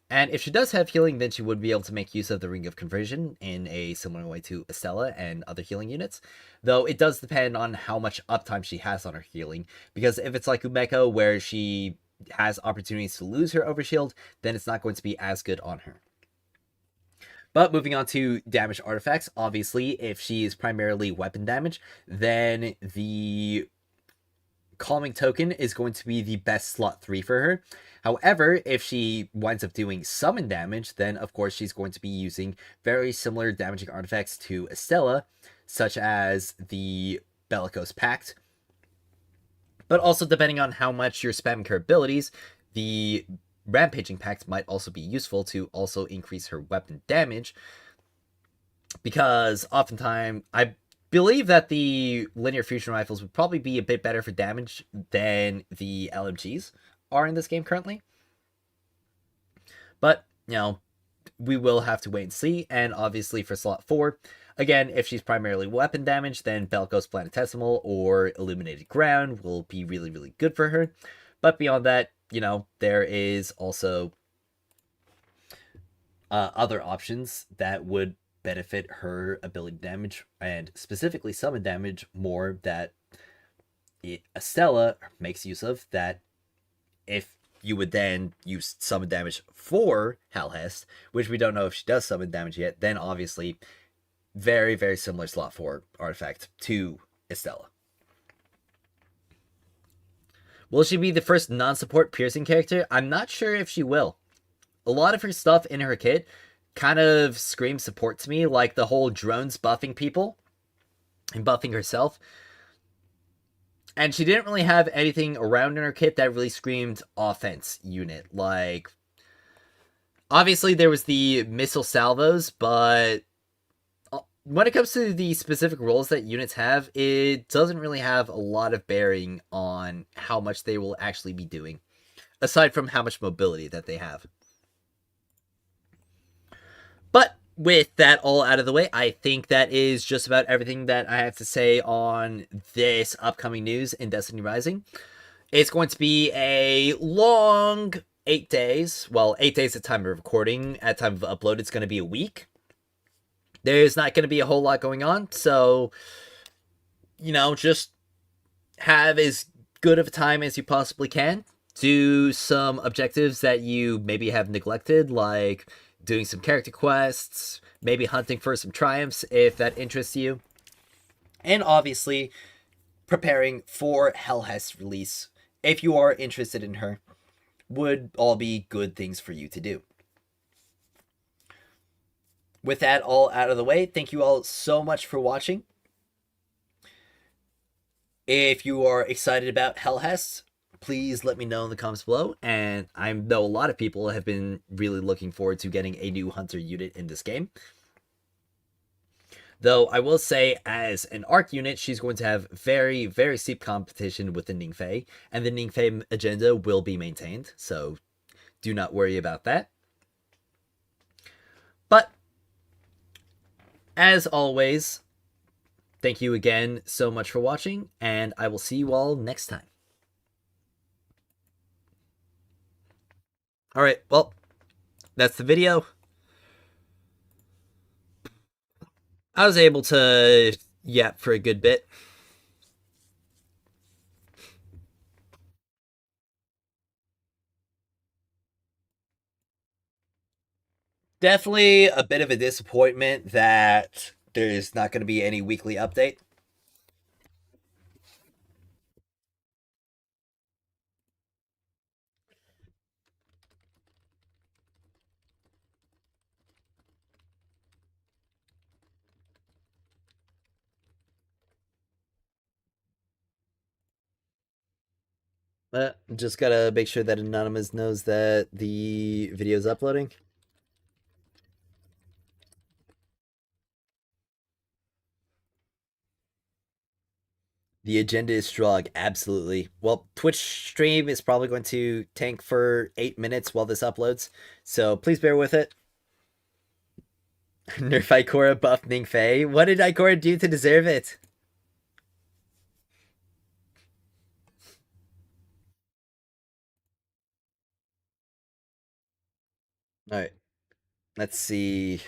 And if she does have healing, then she would be able to make use of the Ring of Conversion in a similar way to Estella and other healing units. Though it does depend on how much uptime she has on her healing. Because if it's like Umeko, where she has opportunities to lose her overshield, then it's not going to be as good on her. But moving on to damage artifacts, obviously, if she is primarily weapon damage, then the Calming Token is going to be the best slot 3 for her. However, if she winds up doing summon damage, then of course she's going to be using very similar damaging artifacts to Estella, such as the Bellicose Pact. But also, depending on how much you're spamming her abilities, the Rampaging Pact might also be useful to also increase her weapon damage, because oftentimes I believe that the linear fusion rifles would probably be a bit better for damage than the LMGs are in this game currently. But, you know, we will have to wait and see. And obviously for slot 4, again, if she's primarily weapon damage, then Bellicose Planetesimal or Illuminated Ground will be really, really good for her. But beyond that, you know, there is also other options that would benefit her ability damage, and specifically summon damage more, that Estella makes use of, that if you would then use summon damage for Helhest, which we don't know if she does summon damage yet, then obviously very, very similar slot 4 artifact to Estella. Will she be the first non-support piercing character? I'm not sure if she will. A lot of her stuff in her kit kind of screams support to me, like the whole drones buffing people and buffing herself. And she didn't really have anything around in her kit that really screamed offense unit. Like, obviously there was the missile salvos, but when it comes to the specific roles that units have, it doesn't really have a lot of bearing on how much they will actually be doing, aside from how much mobility that they have. But with that all out of the way, I think that is just about everything that I have to say on this upcoming news in Destiny Rising. It's going to be a long 8 days. Well, 8 days at time of recording. At time of upload, it's going to be a week. There's not going to be a whole lot going on, so, just have as good of a time as you possibly can. Do some objectives that you maybe have neglected, like doing some character quests, maybe hunting for some triumphs if that interests you. And obviously, preparing for Helhest release, if you are interested in her, would all be good things for you to do. With that all out of the way, thank you all so much for watching. If you are excited about Helhest, please let me know in the comments below. And I know a lot of people have been really looking forward to getting a new Hunter unit in this game. Though I will say, as an ARC unit, she's going to have very, very steep competition with the Ningfei. And the Ningfei agenda will be maintained, so do not worry about that. But as always, thank you again so much for watching, and I will see you all next time. Alright, well, that's the video. I was able to yap for a good bit. Definitely a bit of a disappointment that there's not going to be any weekly update. But just gotta make sure that Anonymous knows that the video is uploading. The agenda is strong, absolutely. Well, Twitch stream is probably going to tank for 8 minutes while this uploads, so please bear with it. Nerf Ikora buff Ningfei. What did Ikora do to deserve it? Alright. Let's see.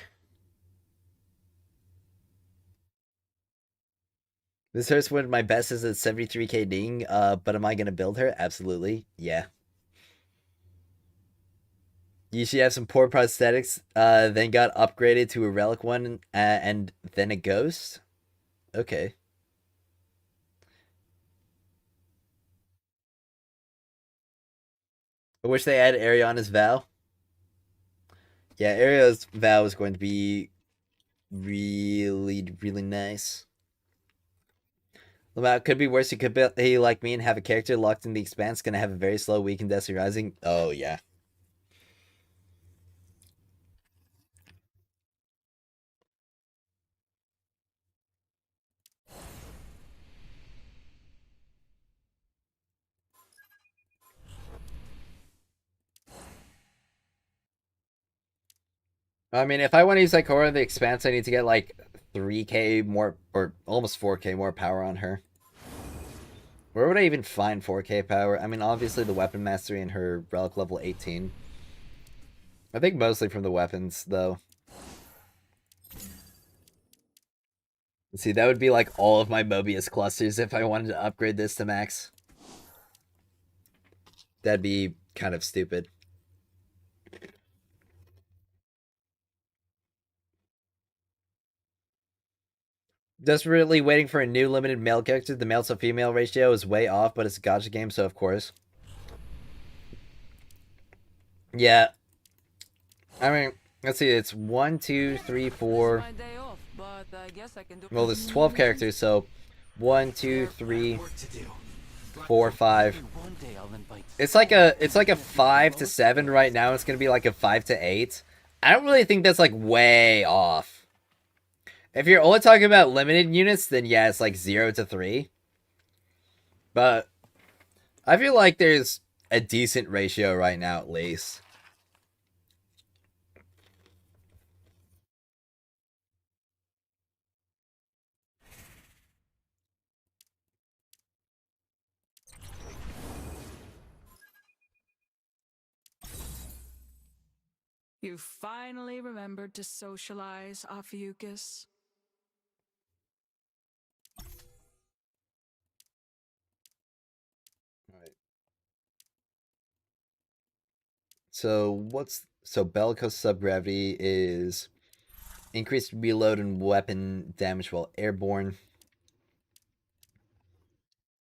This hurts when my best is at 73k ding, but am I going to build her? Absolutely. Yeah. You should have some poor prosthetics, then got upgraded to a relic one, and then a ghost? Okay. I wish they had Ariana's vow. Yeah, Ariana's vow is going to be really, really nice. Lamau, could be worse. You could be like me and have a character locked in the expanse, gonna have a very slow week in Destiny Rising. Oh, yeah. I mean, if I want to use Ikora in the expanse, I need to get like 3k more, or almost 4k more power on her. Where would I even find 4k power? I mean, obviously the weapon mastery and her relic level 18. I think mostly from the weapons, though. See, that would be like all of my Mobius clusters if I wanted to upgrade this to max. That'd be kind of stupid. Desperately waiting for a new limited male character. The male to female ratio is way off, but it's a gacha game, so of course. Yeah. I mean, let's see, it's 1, 2, 3, 4. Well, there's 12 characters, so 1, 2, 3, 4, 5. It's like a 5 to 7 right now. It's gonna be like a 5 to 8. I don't really think that's like way off. If you're only talking about limited units, then yeah, it's like 0 to 3. But I feel like there's a decent ratio right now, at least. You finally remembered to socialize, Ophiuchus. So bellicose subgravity is increased reload and weapon damage while airborne.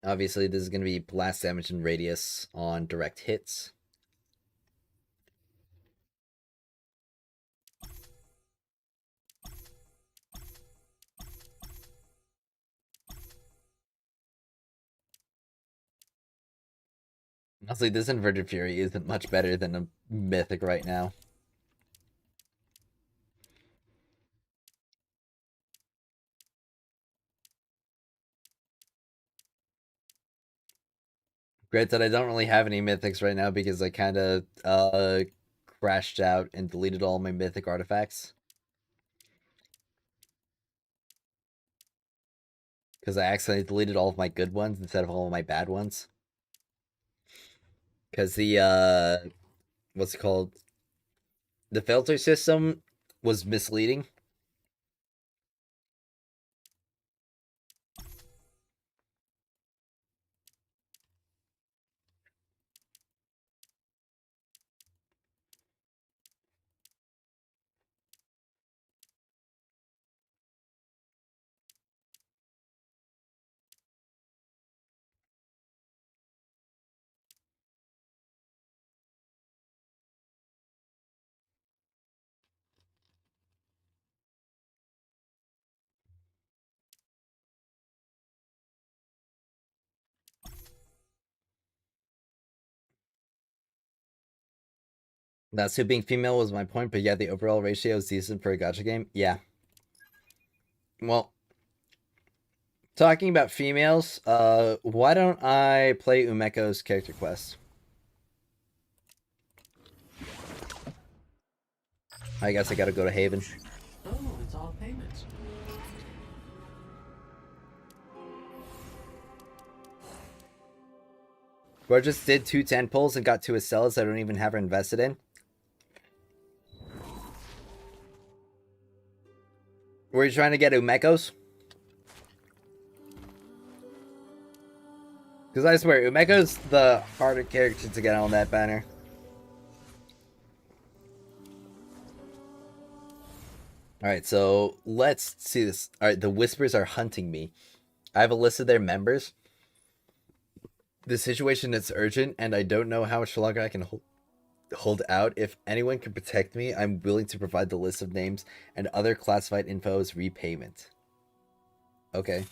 Obviously, this is going to be blast damage and radius on direct hits. Honestly, this Inverted Fury isn't much better than a Mythic right now. Granted, I don't really have any Mythics right now because I kind of crashed out and deleted all my Mythic artifacts. Because I accidentally deleted all of my good ones instead of all of my bad ones. Because the, what's it called? The filter system was misleading. That's who being female was my point, but yeah, the overall ratio is decent for a gacha game. Yeah. Well, talking about females, why don't I play Umeko's character quest? I guess I gotta go to Haven. Oh, it's all payments. Bro just did 2 10 pulls and got 2 Astellas I don't even have her invested in. Were you trying to get Umekos? Because I swear, Umeko's the harder character to get on that banner. Alright, so let's see this. Alright, the Whispers are hunting me. I have a list of their members. The situation is urgent, and I don't know how much longer I can hold out. If anyone can protect me, I'm willing to provide the list of names and other classified info as repayment. Okay.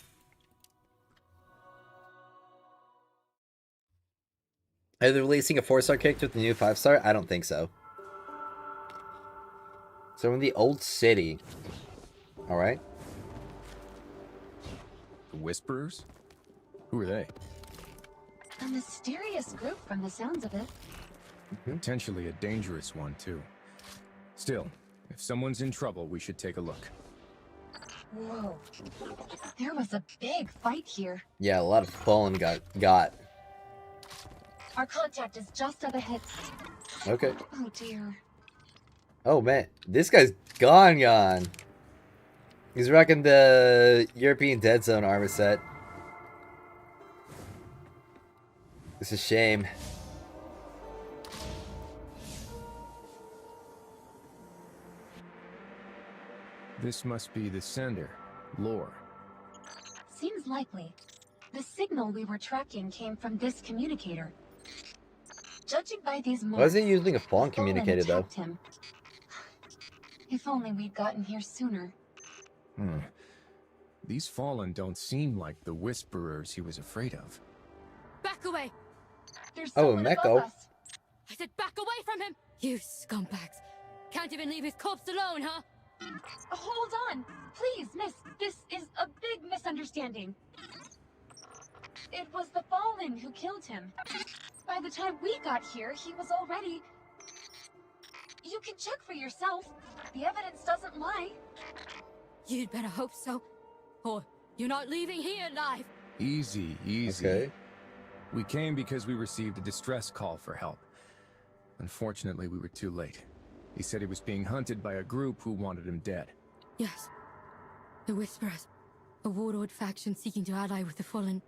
Are they releasing a 4-star character with a new 5-star? I don't think so. So we're in the old city. Alright. The Whisperers? Who are they? A mysterious group from the sounds of it. Potentially a dangerous one, too. Still, if someone's in trouble, we should take a look. Whoa. There was a big fight here. Yeah, a lot of Fallen got. Our contact is just up ahead. Okay. Oh dear. Oh man, this guy's gone. He's rocking the European Dead Zone armor set. It's a shame. This must be the sender, Lore. Seems likely. The signal we were tracking came from this communicator. Judging by these marks, Why is he using a Fallen communicator though? Him. If only we'd gotten here sooner. These Fallen don't seem like the Whisperers he was afraid of. Back away! There's Oh, someone Meko. above us. I said back away from him! You scumbags! Can't even leave his corpse alone, huh? Hold on! Please, miss, this is a big misunderstanding. It was the Fallen who killed him. By the time we got here, he was already... You can check for yourself. The evidence doesn't lie. You'd better hope so, or you're not leaving here alive. Easy, easy. Okay. We came because we received a distress call for help. Unfortunately, we were too late. He said he was being hunted by a group who wanted him dead. Yes. The Whisperers. A warlord faction seeking to ally with the Fallen.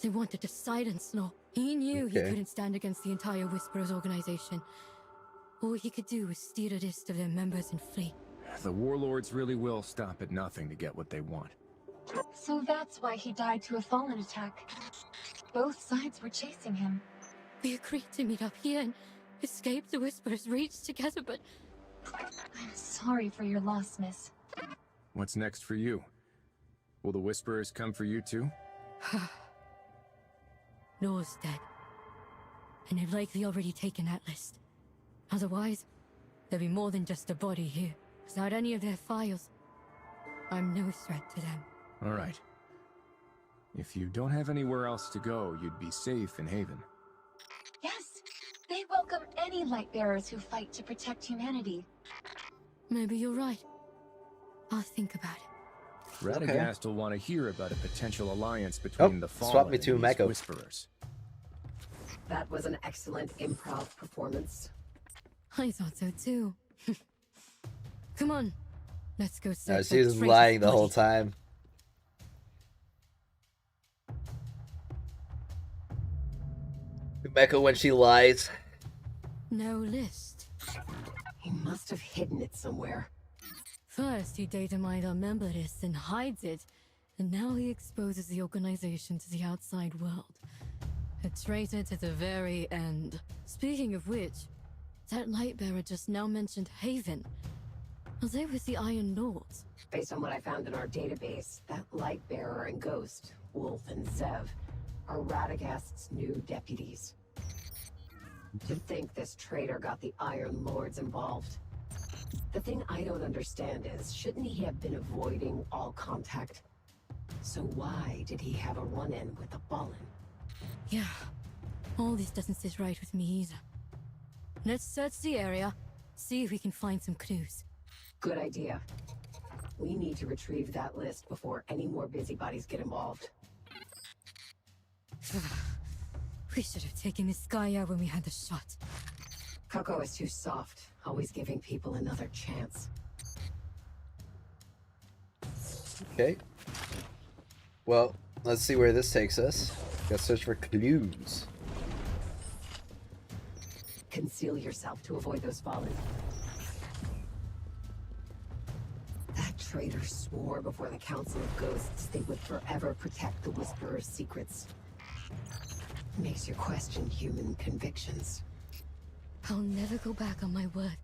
They wanted to silence Law. He knew he couldn't stand against the entire Whisperers organization. All he could do was steer a list of their members and flee. The warlords really will stop at nothing to get what they want. So that's why he died to a Fallen attack. Both sides were chasing him. We agreed to meet up here and escape the Whisperers' reach together, but... I'm sorry for your loss, miss. What's next for you? Will the Whisperers come for you too? Law's dead. And they've likely already taken that list. Otherwise, there'll be more than just a body here. Without any of their files, I'm no threat to them. All right. If you don't have anywhere else to go, you'd be safe in Haven. Yes, they welcome any light bearers who fight to protect humanity. Maybe you're right. I'll think about it. Radagast will want to hear about a potential alliance between the Fallen swap me to and these Mako. Whisperers. That was an excellent improv performance. I thought so too. Come on, let's go No, search she that was traitor's lying the body. whole time. Mecca when she lies. No list. He must have hidden it somewhere. First, he data mined our member list and hides it, and now he exposes the organization to the outside world. A traitor to the very end. Speaking of which, that Lightbearer just now mentioned Haven. Are they with the Iron Lords? Based on what I found in our database, that Lightbearer and Ghost, Wolf and Zev, are Radagast's new deputies. To think this traitor got the Iron Lords involved. The thing I don't understand is, shouldn't he have been avoiding all contact? So why did he have a run-in with the Fallen? Yeah, all this doesn't sit right with me either. Let's search the area, see if we can find some clues. Good idea. We need to retrieve that list before any more busybodies get involved. We should have taken this guy out when we had the shot. Coco is too soft, always giving people another chance. Okay. Well, let's see where this takes us. Gotta search for clues. Conceal yourself to avoid those Fallen. That traitor swore before the Council of Ghosts they would forever protect the Whisperer's secrets. Makes you question human convictions. I'll never go back on my word.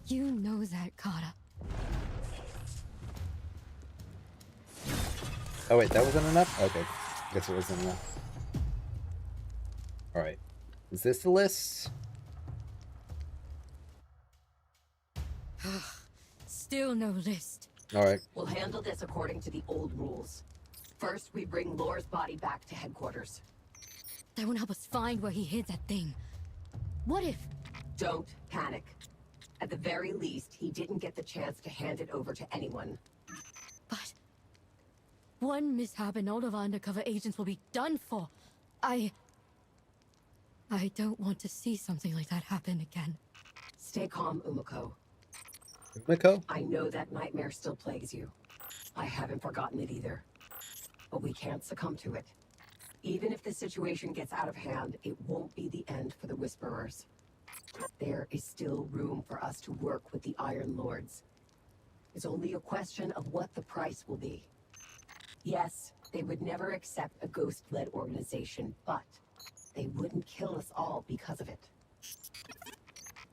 You know that, Carter. Oh wait, that wasn't enough? Okay. Guess it wasn't enough. Alright. Is this the list? Still no list. Alright. We'll handle this according to the old rules. First, we bring Lore's body back to headquarters. That won't help us find where he hid that thing. What if... Don't panic. At the very least, he didn't get the chance to hand it over to anyone. But... one mishap and all of our undercover agents will be done for. I don't want to see something like that happen again. Stay calm, Umiko. Umiko? I know that nightmare still plagues you. I haven't forgotten it either. But we can't succumb to it. Even if the situation gets out of hand, it won't be the end for the Whisperers. There is still room for us to work with the Iron Lords. It's only a question of what the price will be. Yes, they would never accept a ghost-led organization, but they wouldn't kill us all because of it.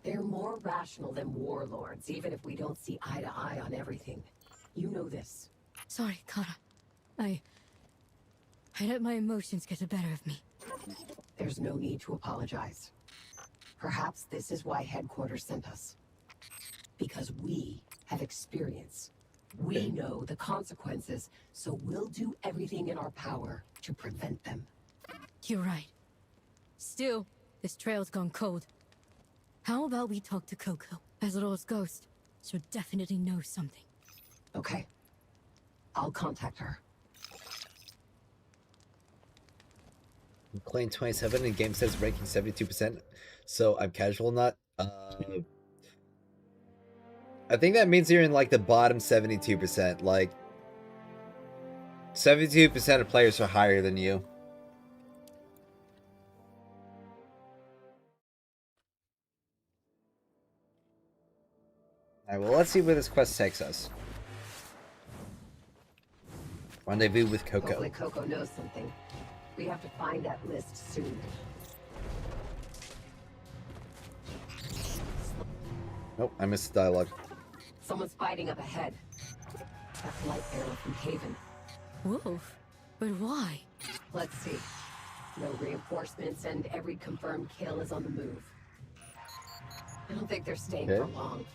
They're more rational than warlords, even if we don't see eye to eye on everything. You know this. Sorry, Kara. I let my emotions get the better of me. There's no need to apologize. Perhaps this is why headquarters sent us. Because we have experience. We know the consequences, so we'll do everything in our power to prevent them. You're right. Still, this trail's gone cold. How about we talk to Coco? As Lord's ghost, she'll definitely know something. Okay. I'll contact her. Clean 27 and game says ranking 72%. So I'm casual not. I think that means you're in like the bottom 72%. Like 72% of players are higher than you. Alright, well, let's see where this quest takes us. Rendezvous with Coco. Hopefully Coco knows something. We have to find that list soon. Nope, I missed the dialogue. Someone's fighting up ahead. That's light bearer from Haven. Wolf? But why? Let's see. No reinforcements and every confirmed kill is on the move. I don't think they're staying for long.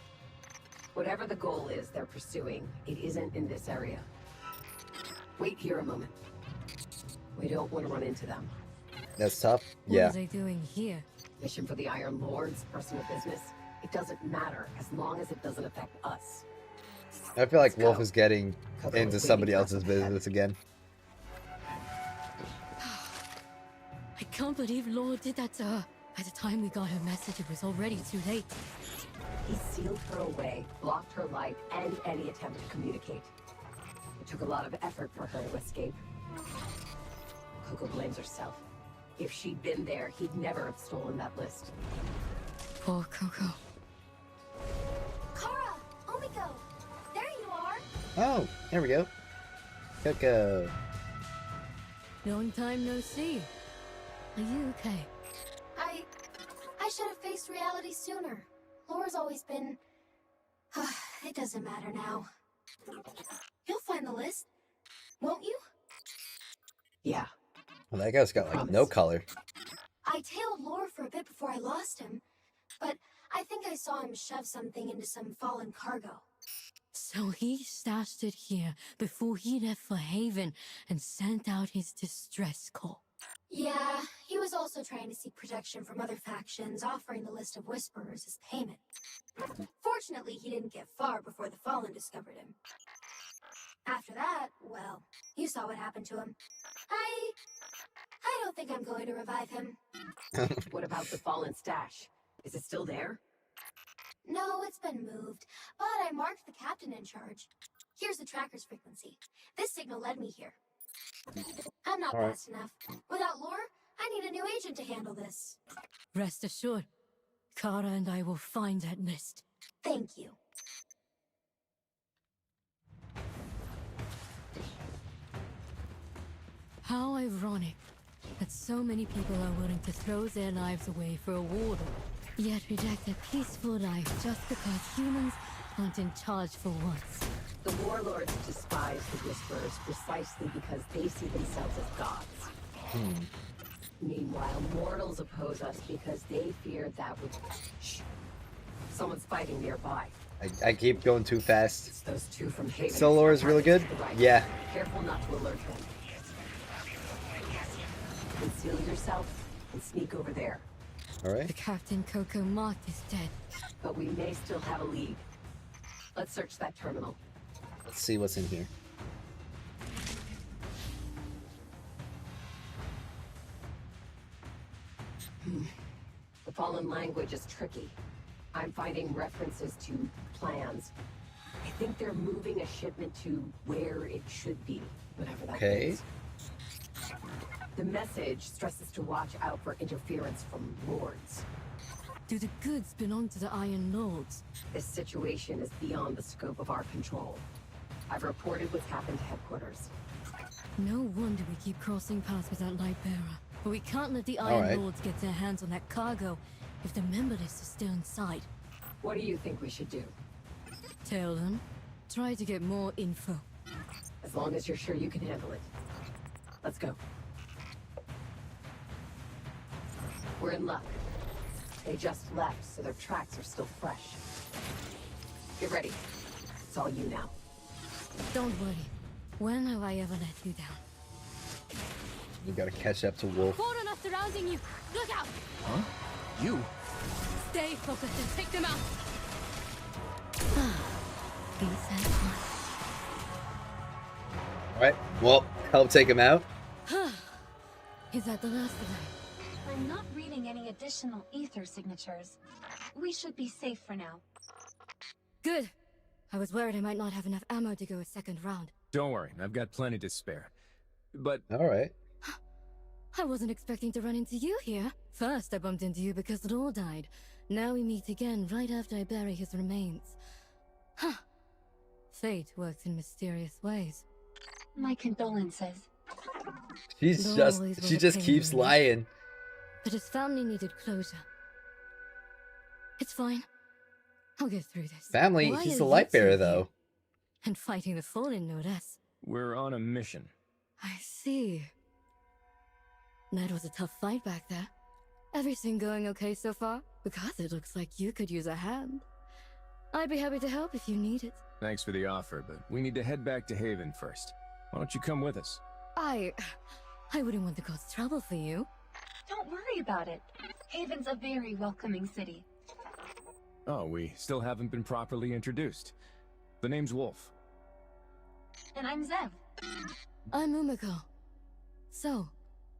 Whatever the goal is they're pursuing, it isn't in this area. Wait here a moment. We don't want to run into them. That's tough. What Yeah. are they doing here? Mission for the Iron Lord's personal business. It doesn't matter as long as it doesn't affect us. I feel like Let's Wolf go. is getting Coco into is somebody waiting for else's us ahead. business again. I can't believe Lord did that to her. By the time we got her message, it was already too late. He sealed her away, blocked her light, and any attempt to communicate. It took a lot of effort for her to escape. Coco blames herself. If she'd been there, he'd never have stolen that list. Poor Coco. Kara! Omiko! There you are! Oh, there we go. Coco. Long time no see. Are you okay? I should have faced reality sooner. Laura's always been... It doesn't matter now. You'll find the list, won't you? Yeah. Well, that guy's got like no color. I tailed Laura for a bit before I lost him, but I think I saw him shove something into some fallen cargo. So he stashed it here before he left for Haven and sent out his distress call. Yeah, he was also trying to seek protection from other factions, offering the list of Whisperers as payment. Fortunately, he didn't get far before the Fallen discovered him. After that, well, you saw what happened to him. I don't think I'm going to revive him. What about the fallen stash? Is it still there? No, it's been moved, but I marked the captain in charge. Here's the tracker's frequency. This signal led me here. I'm not fast enough. Without Lore, I need a new agent to handle this. Rest assured, Kara and I will find that list. Thank you. How ironic that so many people are willing to throw their lives away for a warlord, yet reject a peaceful life just because humans aren't in charge for once. The warlords despise the Whisperers precisely because they see themselves as gods. Meanwhile, mortals oppose us because they fear that would... Shh. Someone's fighting nearby. I keep going too fast. It's those two from Haven. Solar is really good? To the right. Yeah. Careful not to alert them. Conceal yourself and sneak over there. Alright. The Captain Coco marked is dead. But we may still have a lead. Let's search that terminal. Let's see what's in here. The Fallen language is tricky. I'm finding references to plans. I think they're moving a shipment to where it should be, whatever that means. The message stresses to watch out for interference from lords. Do the goods belong to the Iron Lords? This situation is beyond the scope of our control. I've reported what's happened to headquarters. No wonder we keep crossing paths with that light bearer. But we can't let the Iron Lords get their hands on that cargo if the member list is still inside. What do you think we should do? Tell them. Try to get more info. As long as you're sure you can handle it. Let's go. We're in luck. They just left, so their tracks are still fresh. Get ready. It's all you now. Don't worry. When have I ever let you down? You gotta catch up to Wolf. Foreign are surrounding you! Look out! Huh? You? Stay focused and take them out! Be satisfied. Alright, well, help take him out. Is that the last of them? I'm not reading any additional ether signatures. We should be safe for now. Good. I was worried I might not have enough ammo to go a second round. Don't worry, I've got plenty to spare. But... Alright. I wasn't expecting to run into you here. First, I bumped into you because Law died. Now we meet again right after I bury his remains. Huh. Fate works in mysterious ways. My condolences. She just keeps lying. But his family needed closure. It's fine. I'll get through this. Family? Why He's are the you light two bearer, here? though. And fighting the Fallen, no less. we're on a mission. I see. That was a tough fight back there. Everything going okay so far? Because it looks like you could use a hand. I'd be happy to help if you need it. Thanks for the offer, but we need to head back to Haven first. Why don't you come with us? I wouldn't want to cause trouble for you. Don't worry about it. Haven's a very welcoming city. Oh, we still haven't been properly introduced. The name's Wolf. And I'm Zev. I'm Umiko. So,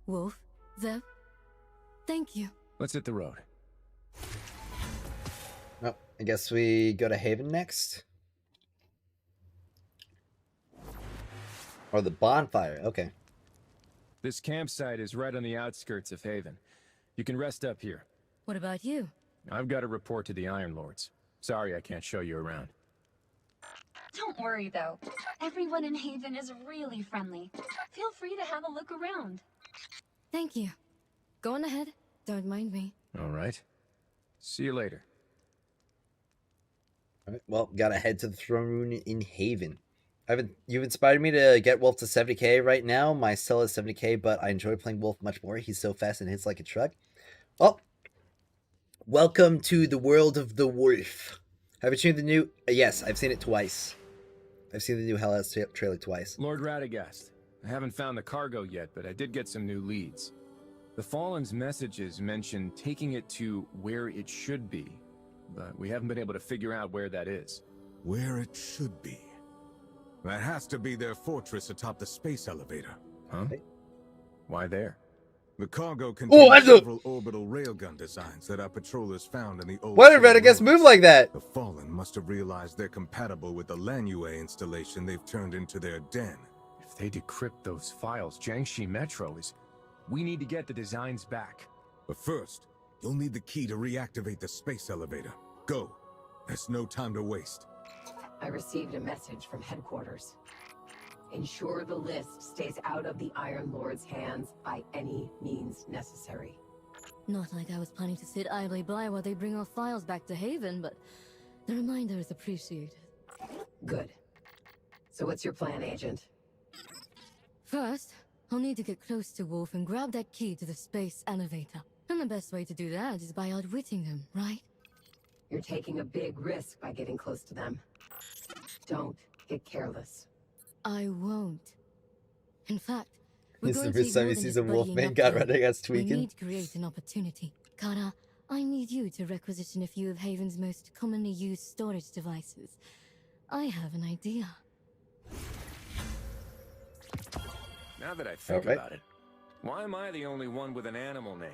Wolf, Zev, thank you. Let's hit the road. Oh, I guess we go to Haven next. Or the bonfire, okay. This campsite is right on the outskirts of Haven. You can rest up here. What about you? I've got to report to the Iron Lords. Sorry I can't show you around. Don't worry, though. Everyone in Haven is really friendly. Feel free to have a look around. Thank you. Go on ahead. Don't mind me. All right. See you later. All right, well, gotta head to the throne room in Haven. You've inspired me to get Wolf to 70k right now. My cell is 70k, but I enjoy playing Wolf much more. He's so fast and hits like a truck. Oh, welcome to the world of the Wolf. Have you seen the new? Yes, I've seen it twice. I've seen the new Helhest trailer twice. Lord Radagast. I haven't found the cargo yet, but I did get some new leads. The Fallen's messages mention taking it to where it should be, but we haven't been able to figure out where that is. Where it should be. That has to be their fortress atop the space elevator. Huh? Why there? The cargo contains several orbital railgun designs that our patrollers found in the old... Why did Radagast move like that? The Fallen must have realized they're compatible with the Lanue installation they've turned into their den. If they decrypt those files, Jiangxi Metro is... We need to get the designs back. But first, you'll need the key to reactivate the space elevator. Go. There's no time to waste. I received a message from headquarters. Ensure the list stays out of the Iron Lord's hands by any means necessary. Not like I was planning to sit idly by while they bring our files back to Haven, but the reminder is appreciated. Good. So what's your plan, Agent? First, I'll need to get close to Wolf and grab that key to the space elevator. And the best way to do that is by outwitting them, right? You're taking a big risk by getting close to them. Don't get careless. I won't. In fact, we're This is going the to first time you see some Wolfman got Radagast We tweaking. need to create an opportunity. Kara, I need you to requisition a few of Haven's most commonly used storage devices. I have an idea. Now that I think about it, why am I the only one with an animal name?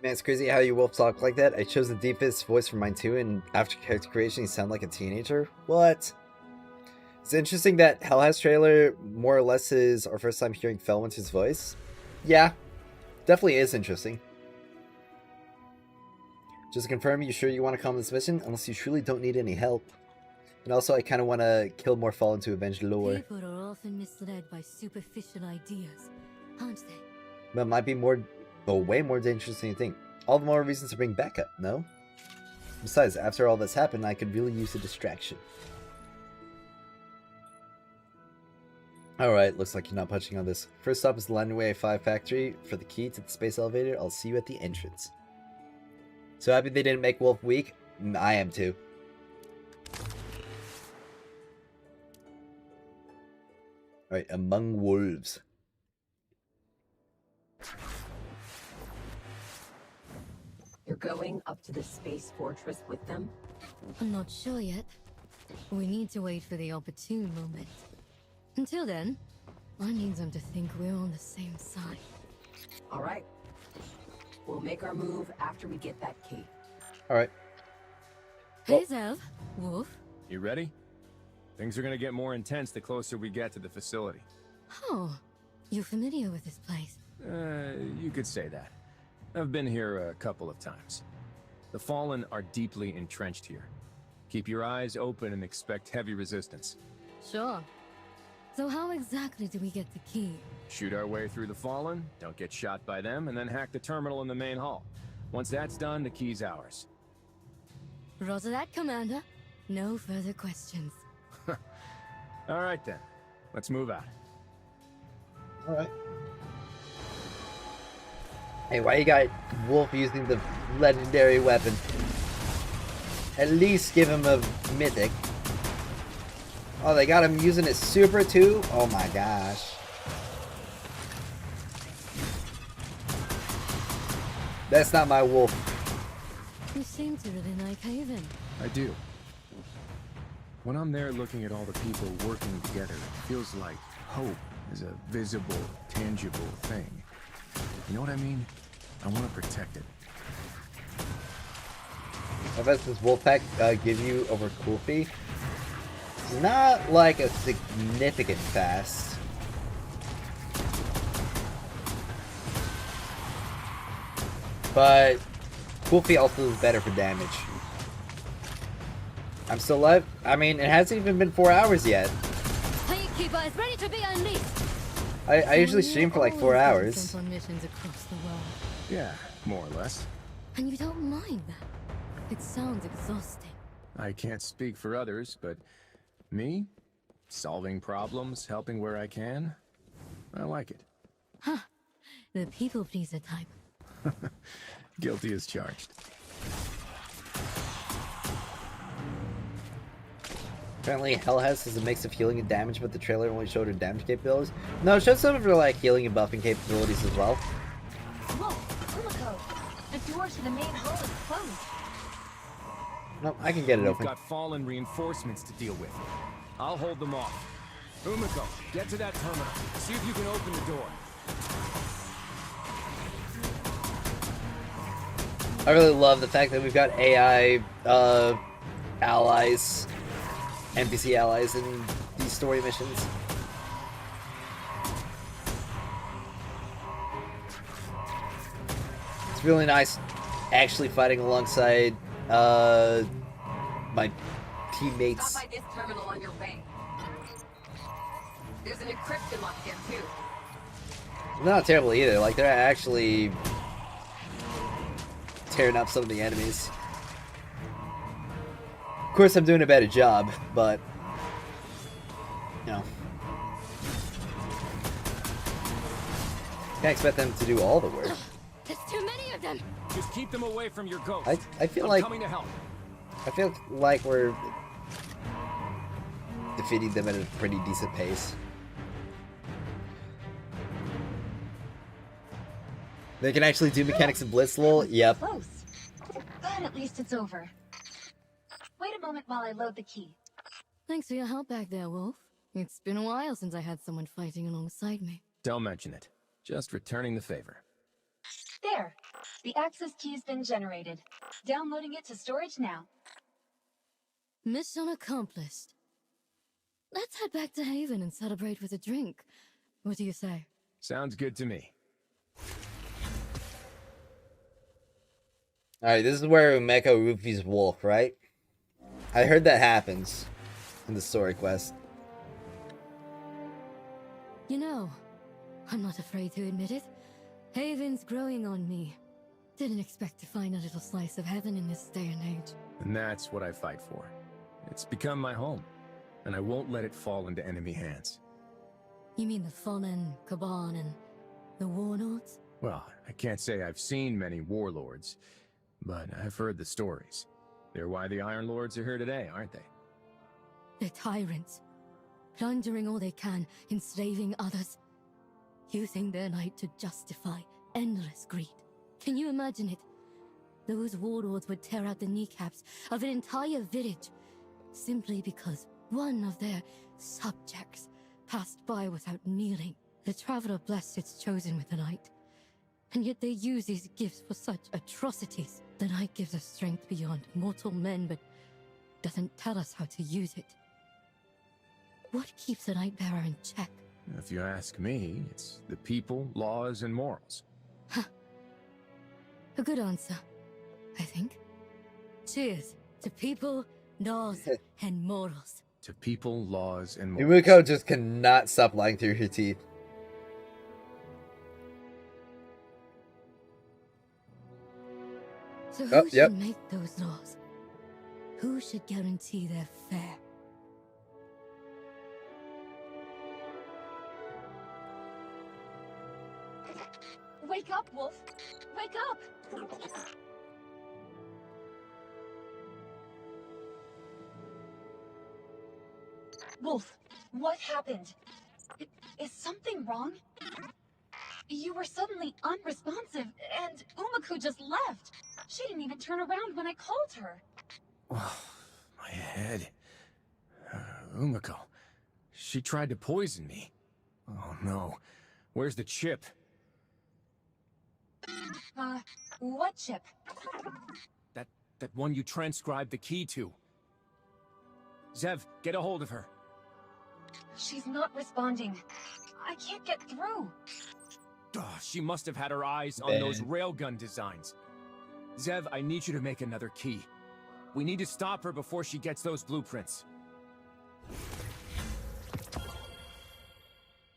Man, it's crazy how you Wolf talk like that. I chose the deepest voice for mine too, and after character creation, you sound like a teenager. What? It's interesting that Helhest trailer more or less is our first time hearing Felwinter's voice. Yeah, definitely is interesting. Just to confirm, you sure you want to come on this mission? Unless you truly don't need any help. And also, I kind of want to kill more Fallen to avenge lore. People are often misled by superficial ideas, aren't they? But it might be more, well, way more dangerous than you think. All the more reasons to bring backup, no? Besides, after all that's happened, I could really use a distraction. Alright, looks like you're not punching on this. First stop is the Landway 5 factory for the key to the space elevator. I'll see you at the entrance. So happy they didn't make Wolf weak. I am too. Alright, Among Wolves. You're going up to the space fortress with them? I'm not sure yet. We need to wait for the opportune moment. Until then, I need them to think we're on the same side. All right. We'll make our move after we get that key. Alright. Hey, Zev. Wolf. You ready? Things are gonna get more intense the closer we get to the facility. Oh, you're familiar with this place. You could say that. I've been here a couple of times. The Fallen are deeply entrenched here. Keep your eyes open and expect heavy resistance. Sure. So how exactly do we get the key? Shoot our way through the Fallen, don't get shot by them, and then hack the terminal in the main hall. Once that's done, the key's ours. Roger that, Commander. No further questions. All right then. Let's move out. Alright. Hey, why you got Wolf using the legendary weapon? At least give him a mythic. Oh, they got him using his super too? Oh my gosh. That's not my Wolf. You seem to really like Haven. I do. When I'm there looking at all the people working together, it feels like hope is a visible, tangible thing. You know what I mean? I want to protect it. How best does Wolfpack give you over Kulfi? Not like a significant fast. But Kulfi also is better for damage. I'm still alive. I mean, it hasn't even been 4 hours yet. Keeper is ready to be unleashed. I usually stream for like 4 hours. On missions across the world. Yeah, more or less. And you don't mind that? It sounds exhausting. I can't speak for others, but me? Solving problems, helping where I can? I like it. Huh. The people pleaser type. Guilty as charged. Apparently, Helhest is a mix of healing and damage, but the trailer only showed her damage capabilities. No, it showed some of her like healing and buffing capabilities as well. Whoa, Umiko! The door to the main hall is closed. Nope, I can get it open. We've got Fallen reinforcements to deal with. I'll hold them off. Umiko, get to that terminal. See if you can open the door. I really love the fact that we've got AI allies, NPC allies in these story missions. It's really nice actually fighting alongside my teammates. Stop by this terminal on your way. There's an encryption lock there too. Not terrible either, like they're actually tearing up some of the enemies. Of course I'm doing a better job, but you know. Can't expect them to do all the work. There's too many of them. Just keep them away from your ghost. I feel I'm like coming to help. I feel like we're defeating them at a pretty decent pace. They can actually do mechanics in Blitzlul? Yep. Close. But at least it's over. Wait a moment while I load the key. Thanks for your help back there, Wolf. It's been a while since I had someone fighting alongside me. Don't mention it. Just returning the favor. There. The access key's been generated. Downloading it to storage now. Mission accomplished. Let's head back to Haven and celebrate with a drink. What do you say? Sounds good to me. Alright, this is where Umeko roofies Wolf, right? I heard that happens in the story quest. You know, I'm not afraid to admit it. Haven's growing on me. Didn't expect to find a little slice of heaven in this day and age. And that's what I fight for. It's become my home, and I won't let it fall into enemy hands. You mean the Feelin, Kaban, and the Warlords? Well, I can't say I've seen many warlords, but I've heard the stories. They're why the Iron Lords are here today, aren't they? They're tyrants, plundering all they can, enslaving others, using their light to justify endless greed. Can you imagine it? Those warlords would tear out the kneecaps of an entire village simply because one of their subjects passed by without kneeling. The Traveler blessed its chosen with the light, and yet they use these gifts for such atrocities. The light gives us strength beyond mortal men, but doesn't tell us how to use it. What keeps the Lightbearer in check? If you ask me, it's the people, laws, and morals. Huh. A good answer, I think. Cheers to people, laws, and morals. To people, laws, and morals. Yumiko just cannot stop lying through her teeth. So who should make those laws? Who should guarantee they're fair? Wake up, Wolf! Wake up! Wolf, what happened? Is something wrong? You were suddenly unresponsive, and Umaku just left. She didn't even turn around when I called her. Oh, my head. Umiko. She tried to poison me. Oh no. Where's the chip? What chip? That one you transcribed the key to. Zev, get a hold of her. She's not responding. I can't get through. She must have had her eyes on those railgun designs. Zev, I need you to make another key. We need to stop her before she gets those blueprints.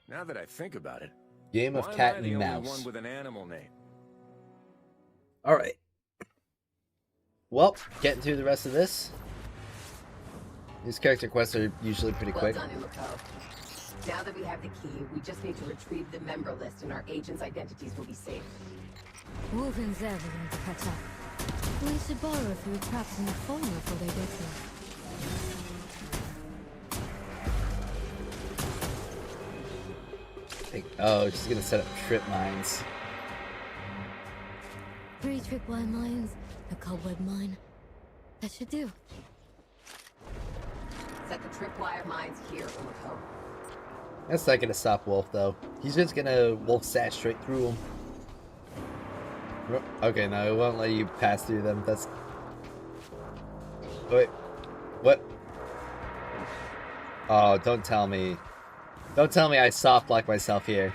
Now that I think about it, Game of cat and mouse. One with an animal name. All right. Well, getting through the rest of this. These character quests are usually pretty quick. Well done, Umiko. Now that we have the key, we just need to retrieve the member list and our agents' identities will be safe. Wolf and Zev are going to catch up. We should borrow a few traps in the phone before they get here. Oh, she's gonna set up trip mines. 3 tripwire mines, a cobweb mine. That should do. Set the tripwire mines here, Umiko. That's not gonna stop Wolf though. He's just gonna wolf sash straight through them. Okay, no, it won't let you pass through them. That's. Wait, what? Oh, don't tell me. Don't tell me I soft lock myself here.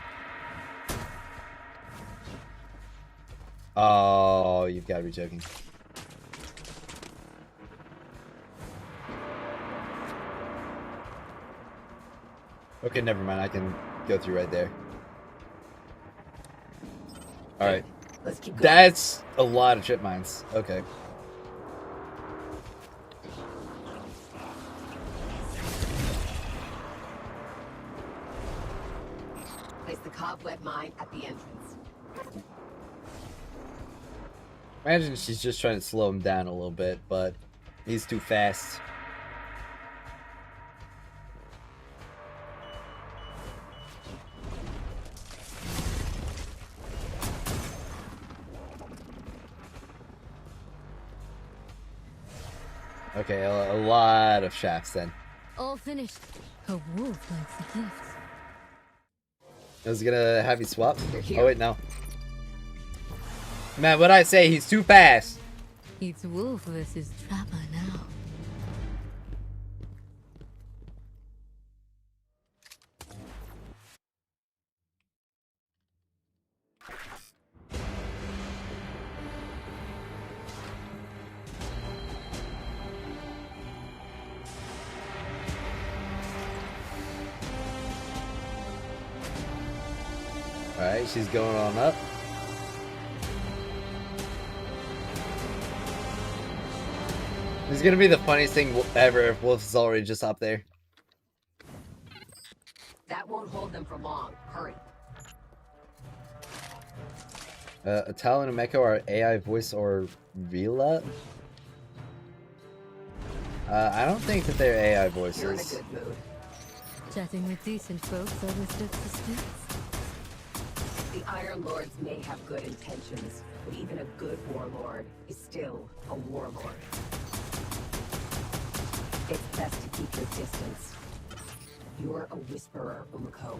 Oh, you've got to be joking. Okay, never mind. I can go through right there. Alright. Let's keep going. That's a lot of trip mines. Okay. Place the cobweb mine at the entrance. Imagine she's just trying to slow him down a little bit, but he's too fast. Okay, a lot of shafts then. All finished. A wolf likes the gifts. I was gonna have you swap. Oh wait, no. Man, what'd I say? He's too fast. It's wolf versus trapper now. Alright, she's going on up. This is gonna be the funniest thing ever if Wolf is already just up there. That That won't hold them for long. Hurry. A Talon and Meko are AI voice or Vila? I don't think that they're AI voices. You're in a good mood. Chatting with decent folks always gets suspicious. The Iron Lords may have good intentions, but even a good warlord is still a warlord. It's best to keep your distance. You're a whisperer, Umiko.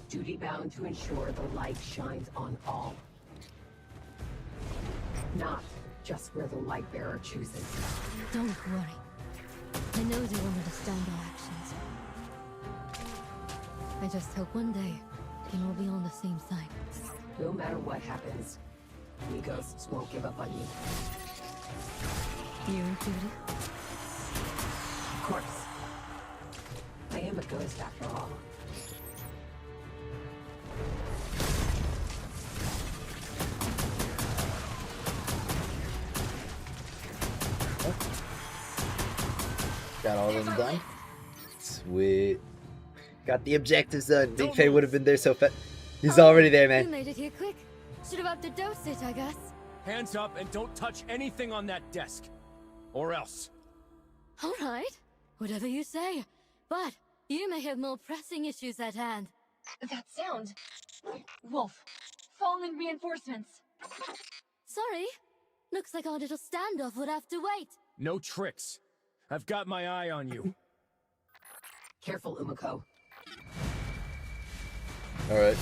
Duty-bound to ensure the light shines on all. Not just where the light-bearer chooses. Don't worry. I know they won't understand our actions. I just hope one day we can all be on the same side. No matter what happens, we ghosts won't give up on you. You included? Of course. I am a ghost after all. Got all of them done. Sweet. Got the objectives done. Big Faye would have been there so fast. He's already there, You man. made it here quick. Should have upped the dosage, I guess. Hands up and don't touch anything on that desk. Or else. All right. Whatever you say. But you may have more pressing issues at hand. That sound. Wolf. Fallen reinforcements. Sorry. Looks like our little standoff would have to wait. No tricks. I've got my eye on you. Careful, Umiko. Alright.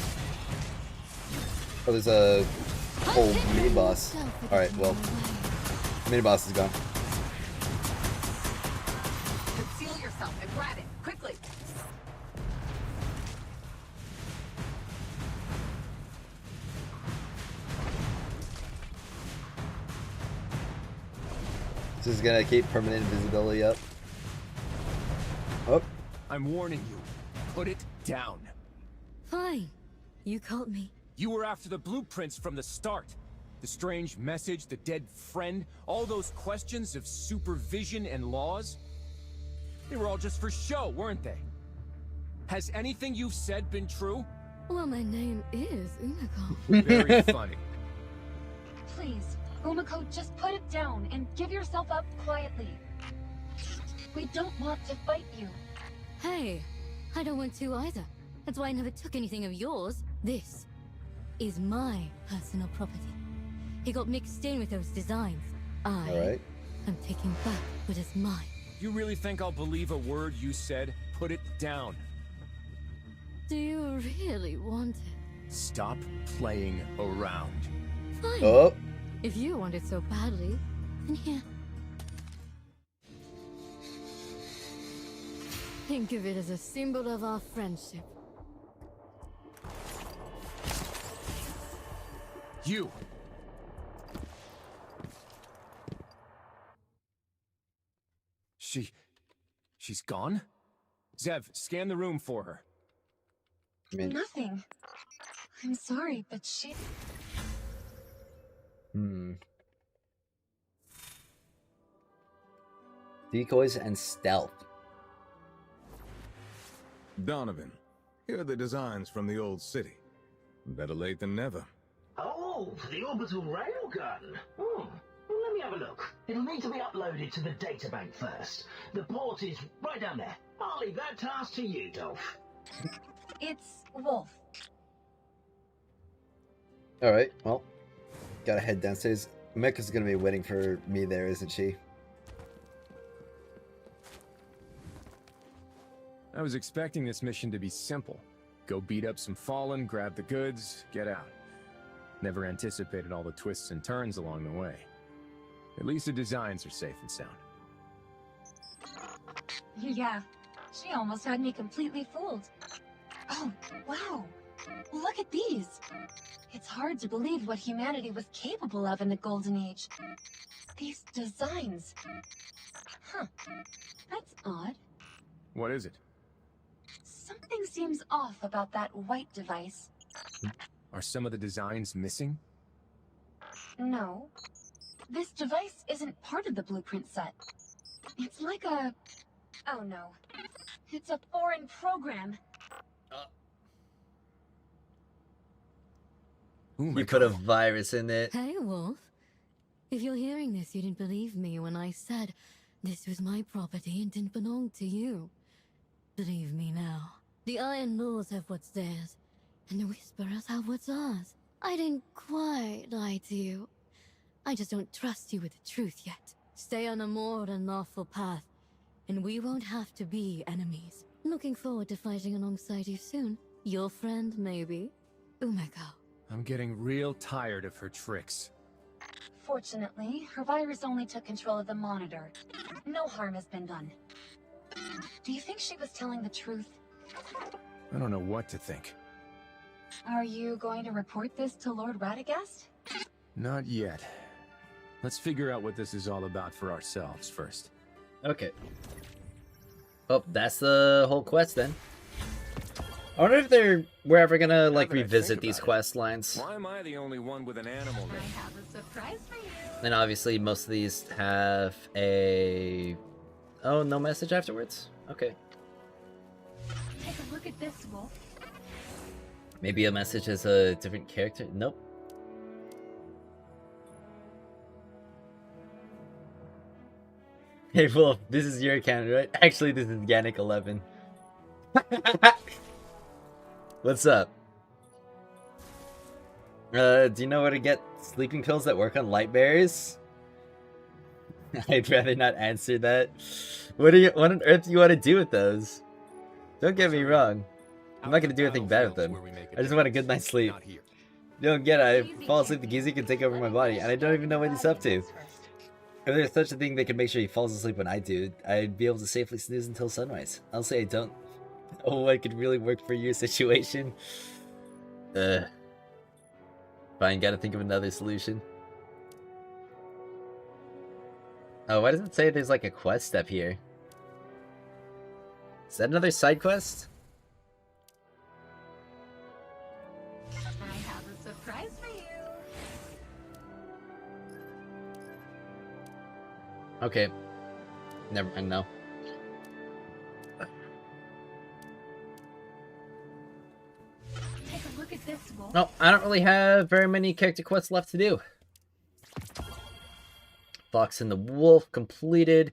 Oh, there's a whole mini boss. Alright, well. Mini boss is gone. Conceal yourself and grab it, quickly! This is gonna keep permanent invisibility up. Oh. I'm warning you. Put it down. Fine. You caught me. You were after the blueprints from the start. The strange message, the dead friend, all those questions of supervision and laws. They were all just for show, weren't they? Has anything you've said been true? Well, my name is Umiko. Very funny. Please, Umiko, just put it down and give yourself up quietly. We don't want to fight you. Hey, I don't want to either. That's why I never took anything of yours. This is my personal property. He got mixed in with those designs. I'm taking back what is mine. You really think I'll believe a word you said? Put it down. Do you really want it? Stop playing around. Fine. Oh. If you want it so badly, then here. Think of it as a symbol of our friendship. You! She's gone? Zev, scan the room for her. Nothing. I'm sorry, but she... Decoys and stealth. Donovan, here are the designs from the old city. Better late than never. Oh, the orbital railgun. Well, let me have a look. It'll need to be uploaded to the databank first. The port is right down there. I'll leave that task to you, Dolph. It's Wolf. Alright, well. Gotta head downstairs. Mecca's gonna be waiting for me there, isn't she? I was expecting this mission to be simple. Go beat up some Fallen, grab the goods, get out. Never anticipated all the twists and turns along the way. At least the designs are safe and sound. Yeah, she almost had me completely fooled. Oh, wow. Look at these. It's hard to believe what humanity was capable of in the Golden Age. These designs. Huh. That's odd. What is it? Something seems off about that white device. Are some of the designs missing? No. This device isn't part of the blueprint set. It's like a... Oh no. It's a foreign program. You put a virus in it. Hey, Wolf. If you're hearing this, you didn't believe me when I said this was my property and didn't belong to you. Believe me now. The Iron Lords have what's theirs, and the Whisperers have what's ours. I didn't quite lie to you. I just don't trust you with the truth yet. Stay on a more and lawful path, and we won't have to be enemies. Looking forward to fighting alongside you soon. Your friend, maybe. Umeko. I'm getting real tired of her tricks. Fortunately, her virus only took control of the monitor. No harm has been done. Do you think she was telling the truth? I don't know what to think. Are you going to report this to Lord Radagast? Not yet. Let's figure out what this is all about for ourselves first. Okay. Oh, that's the whole quest then. I wonder if we're ever gonna like revisit these quest lines. Why am I the only one with an animal name? I have a surprise for you. And obviously most of these have a... Oh, no message afterwards? Okay. Take a look at this, Wolf. Maybe a message as a different character? Nope. Hey Wolf, this is your account, right? Actually, this is Yannick11. What's up? Do you know where to get sleeping pills that work on light bearers? I'd rather not answer that. What on earth do you want to do with those? Don't get me wrong. I'm not gonna do anything bad with them. I just want a good night's sleep. You don't get it. I fall asleep, the Gizu can take over my body, and I don't even know what he's up to. If there's such a thing that can make sure he falls asleep when I do, I'd be able to safely snooze until sunrise. I'll say I don't know what could really work for your situation. Fine, gotta think of another solution. Oh, why does it say there's like a quest step here? Is that another side quest? I have a surprise for you. Okay. Never mind, no. Take a look at this, Wolf. No, I don't really have very many character quests left to do. Fox and the Wolf completed.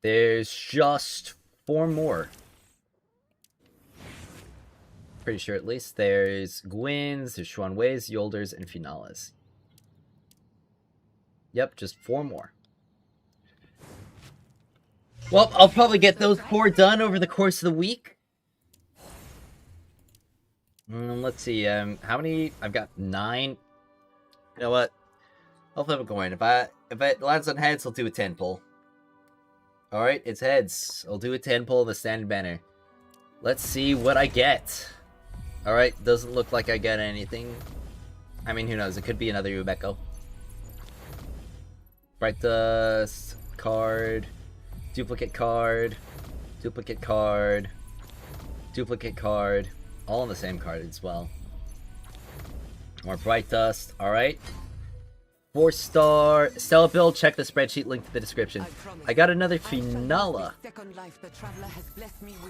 There's just 4 more. Pretty sure at least. There's Gwyn's, there's Xuanwei's, Yolder's, and Finale's. Yep, just 4 more. Well, I'll probably get those 4 done over the course of the week. Let's see, how many? I've got 9. You know what? I'll flip a coin. If it lands on heads, I'll do a 10 pull. Alright, it's heads. I'll do a 10 pull of the standard banner. Let's see what I get. Alright, doesn't look like I get anything. I mean, who knows? It could be another Ubeko. Bright Dust, card, duplicate card, duplicate card, duplicate card. All on the same card as well. More Bright Dust. Alright. 4-star Stella build. Check the spreadsheet link to the description. I got another Finala.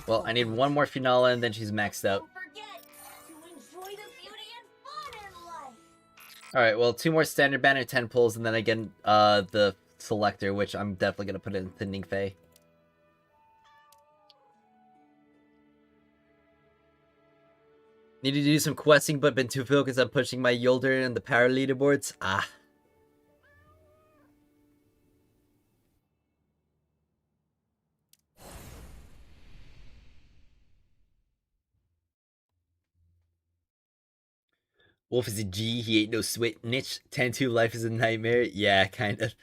Well, I need 1 more Finala and then she's maxed out. Alright, well, 2 more standard banner, 10 pulls, and then again, the selector, which I'm definitely going to put into Ningfei. Need to do some questing, but been too focused on pushing my Yolder and the power leaderboards. Ah. Wolf is a G, he ain't no sweat niche. 10-2 life is a nightmare. Yeah, kind of.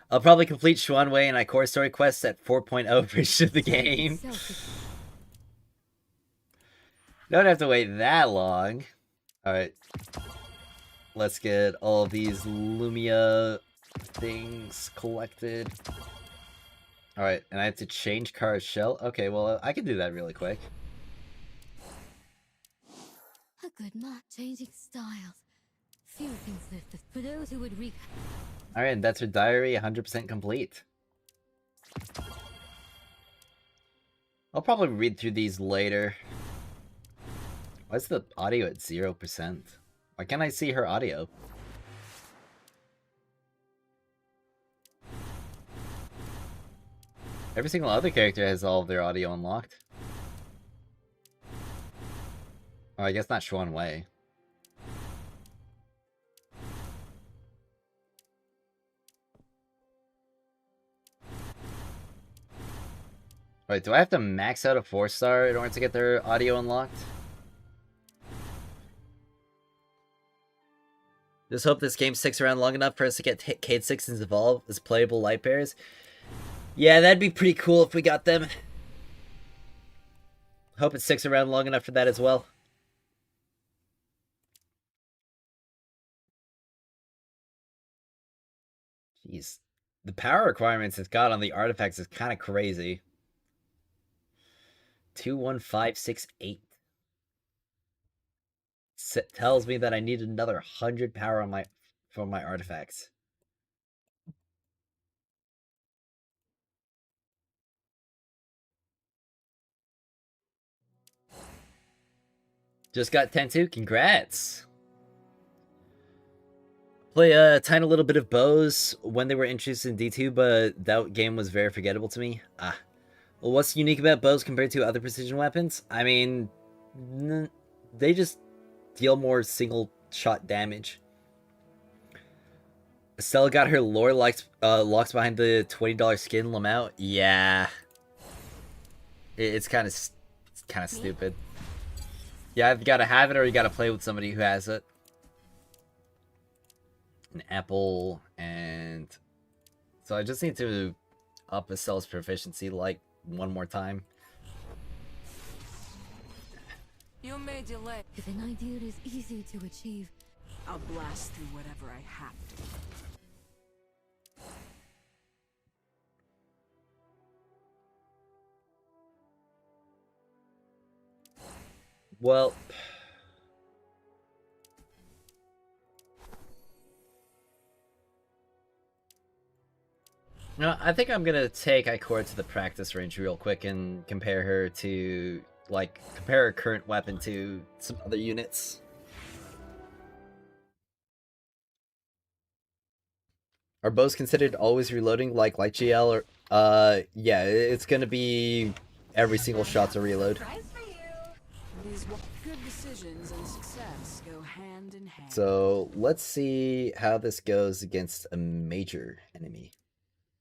I'll probably complete Xuanwei and Ikora story quests at 4.0 version of the game. Don't have to wait that long. Alright. Let's get all these Lumia things collected. Alright, and I have to change Kara's shell? Okay, well, I can do that really quick. A good map, changing styles. Few things left for those who would read. Alright, and that's her diary, 100% complete. I'll probably read through these later. Why's the audio at 0%? Why can't I see her audio? Every single other character has all of their audio unlocked. Oh, I guess not Xuan Wei. Wait, do I have to max out a 4-star in order to get their audio unlocked? Just hope this game sticks around long enough for us to get Cade 6's Evolve as playable light bearers. Yeah, that'd be pretty cool if we got them. Hope it sticks around long enough for that as well. Jeez. The power requirements it's got on the artifacts is kind of crazy. 21568. Tells me that I need another 100 power on for my artifacts. Just got 10-2. Congrats. Play a tiny little bit of bows when they were introduced in D2, but that game was very forgettable to me. Well, what's unique about bows compared to other precision weapons? I mean, they just deal more single shot damage. Estella got her lore locks behind the $20 skin Lamau. Yeah, it's kind of stupid. Yeah, I've got to have it, or you got to play with somebody who has it. An apple, and so I just need to up Estella's proficiency like one more time. You may delay. If an ideal is easy to achieve, I'll blast through whatever I have to. Well, no, I think I'm gonna take Ikora to the practice range real quick and compare her to, like, compare her current weapon to some other units. Are bows considered always reloading like Light GL, or yeah, it's gonna be every single shot's a reload. These good decisions and success go hand in hand. So let's see how this goes against a major enemy.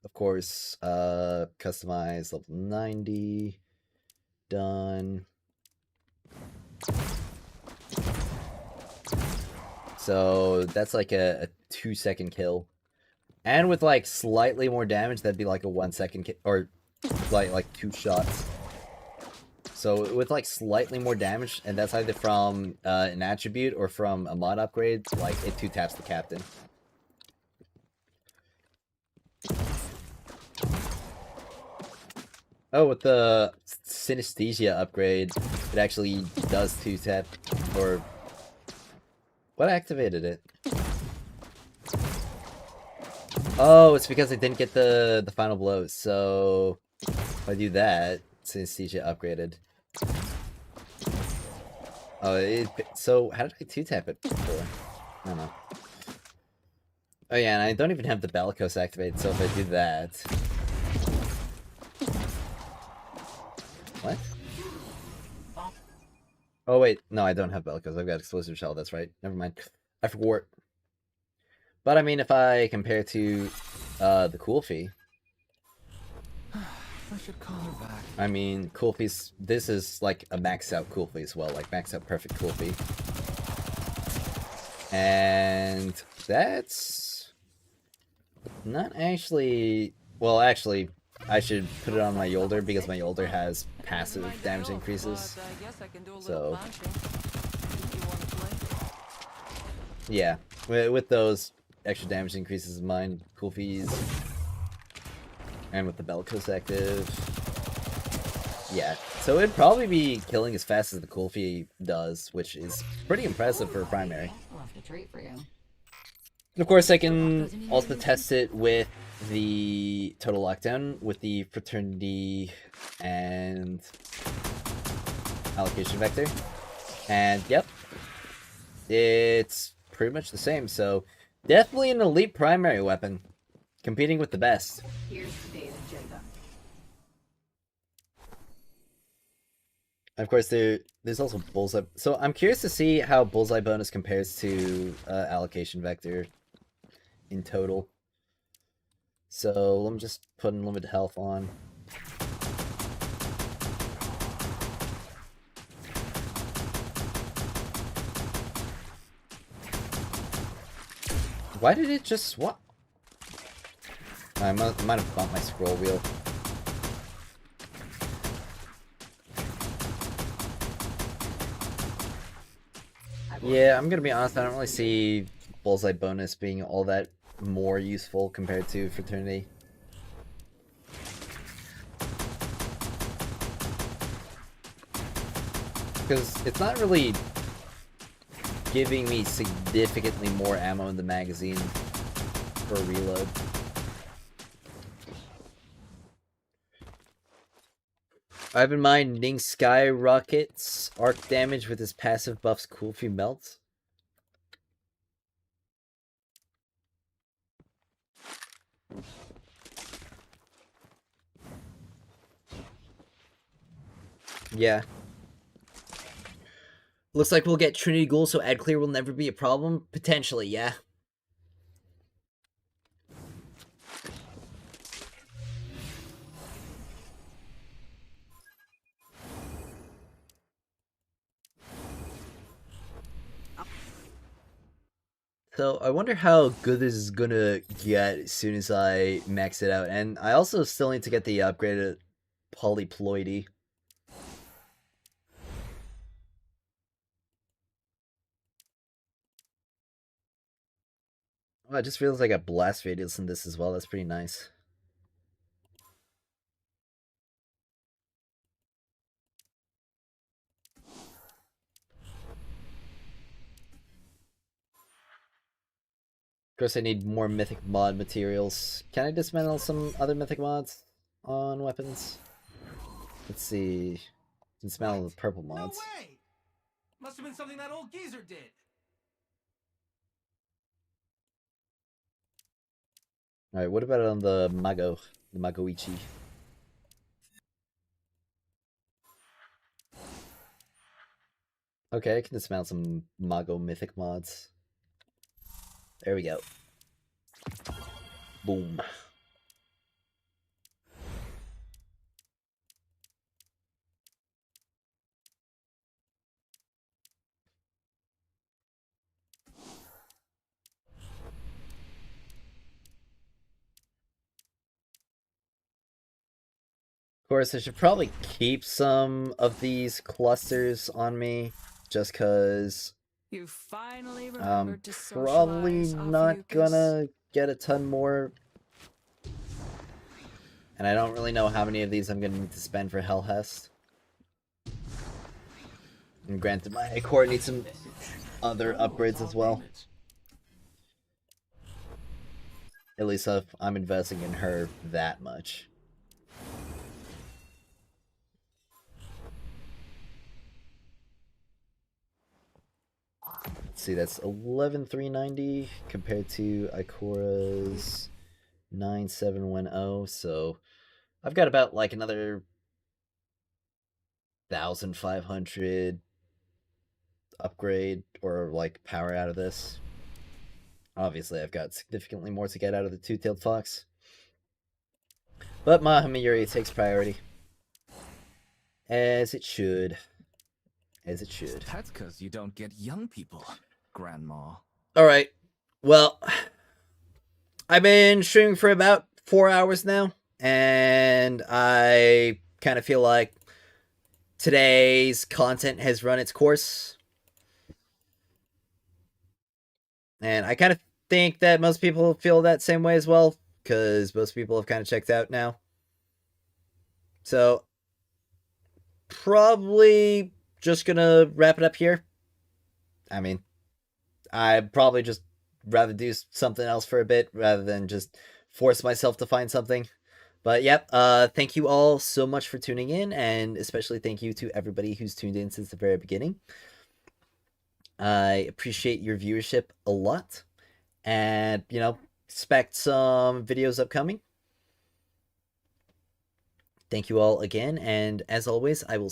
Of course, customize level 90, done. So that's like a 2-second kill. And with like slightly more damage, that'd be like a 1-second kill, or like 2 shots. So with like slightly more damage, and that's either from an attribute or from a mod upgrade, like it 2-taps the captain. Oh, with the synesthesia upgrade, it actually does 2-tap, or what activated it? Oh, it's because I didn't get the final blow. So if I do that, synesthesia upgraded. Oh, so how did I 2-tap it before? I don't know. Oh yeah, and I don't even have the Bellicose activated, so if I do that... What? Oh wait, no, I don't have Bellicose. I've got Explosive Shell, that's right. Never mind. I forgot. But I mean, if I compare to the Kulfi... I should call her back. I mean, Kulfi's... This is like a max out Kulfi as well, like max out perfect Kulfi. And that's... not actually... Well, actually, I should put it on my Yolder because my Yolder has passive damage increases. So... yeah, with those extra damage increases in mind, Kulfi's... and with the Bellicose active... yeah, so it'd probably be killing as fast as the Kulfi does, which is pretty impressive for a primary. Left a treat for you. And of course, I can also test it with the Total Lockdown, with the Fraternity and Allocation Vector. And, yep. it's pretty much the same. So definitely an elite primary weapon, competing with the best. Here's today's agenda. Of course, there's also bullseye. So I'm curious to see how bullseye bonus compares to allocation vector in total. So let me just put unlimited health on. Why did it just swap? I might have bumped my scroll wheel. Yeah, I'm gonna be honest, I don't really see bullseye bonus being all that more useful compared to Fraternity. Because it's not really giving me significantly more ammo in the magazine for a reload. I have in mind Ning skyrockets arc damage with his passive buffs cool if you melt. Yeah. Looks like we'll get Trinity Ghoul, so ad clear will never be a problem. Potentially, yeah. So I wonder how good this is gonna get as soon as I max it out. And I also still need to get the upgraded polyploidy. Oh, it just feels like a blast radius in this as well. That's pretty nice. Of course, I need more mythic mod materials. Can I dismantle some other mythic mods on weapons? Let's see. Dismantle the purple mods. No way! Must have been something that old geezer did. Alright, what about on the Mago? The Magoichi? Okay, I can dismount some Mago mythic mods. There we go. Boom. Of course, I should probably keep some of these clusters on me, just because You finally I'm remembered to probably socialize, not Ophiuchus. gonna get a ton more. And I don't really know how many of these I'm gonna need to spend for Helhest. And granted, my core needs some other upgrades as well. At least if I'm investing in her that much. Let's see, that's 11,390 compared to Ikora's 9,710. So I've got about like another 1,500 upgrade or like power out of this. Obviously, I've got significantly more to get out of the Two-Tailed Fox. But Mahamiyuri takes priority. As it should. As it should. That's because you don't get young people, Grandma. Alright. Well, I've been streaming for about 4 hours now. And I kind of feel like today's content has run its course. And I kind of think that most people feel that same way as well, because most people have kind of checked out now. So, probably just gonna wrap it up here. I mean, I'd probably just rather do something else for a bit rather than just force myself to find something. But yep, thank you all so much for tuning in, and especially thank you to everybody who's tuned in since the very beginning. I appreciate your viewership a lot. And, you know, expect some videos upcoming. Thank you all again. And as always, I will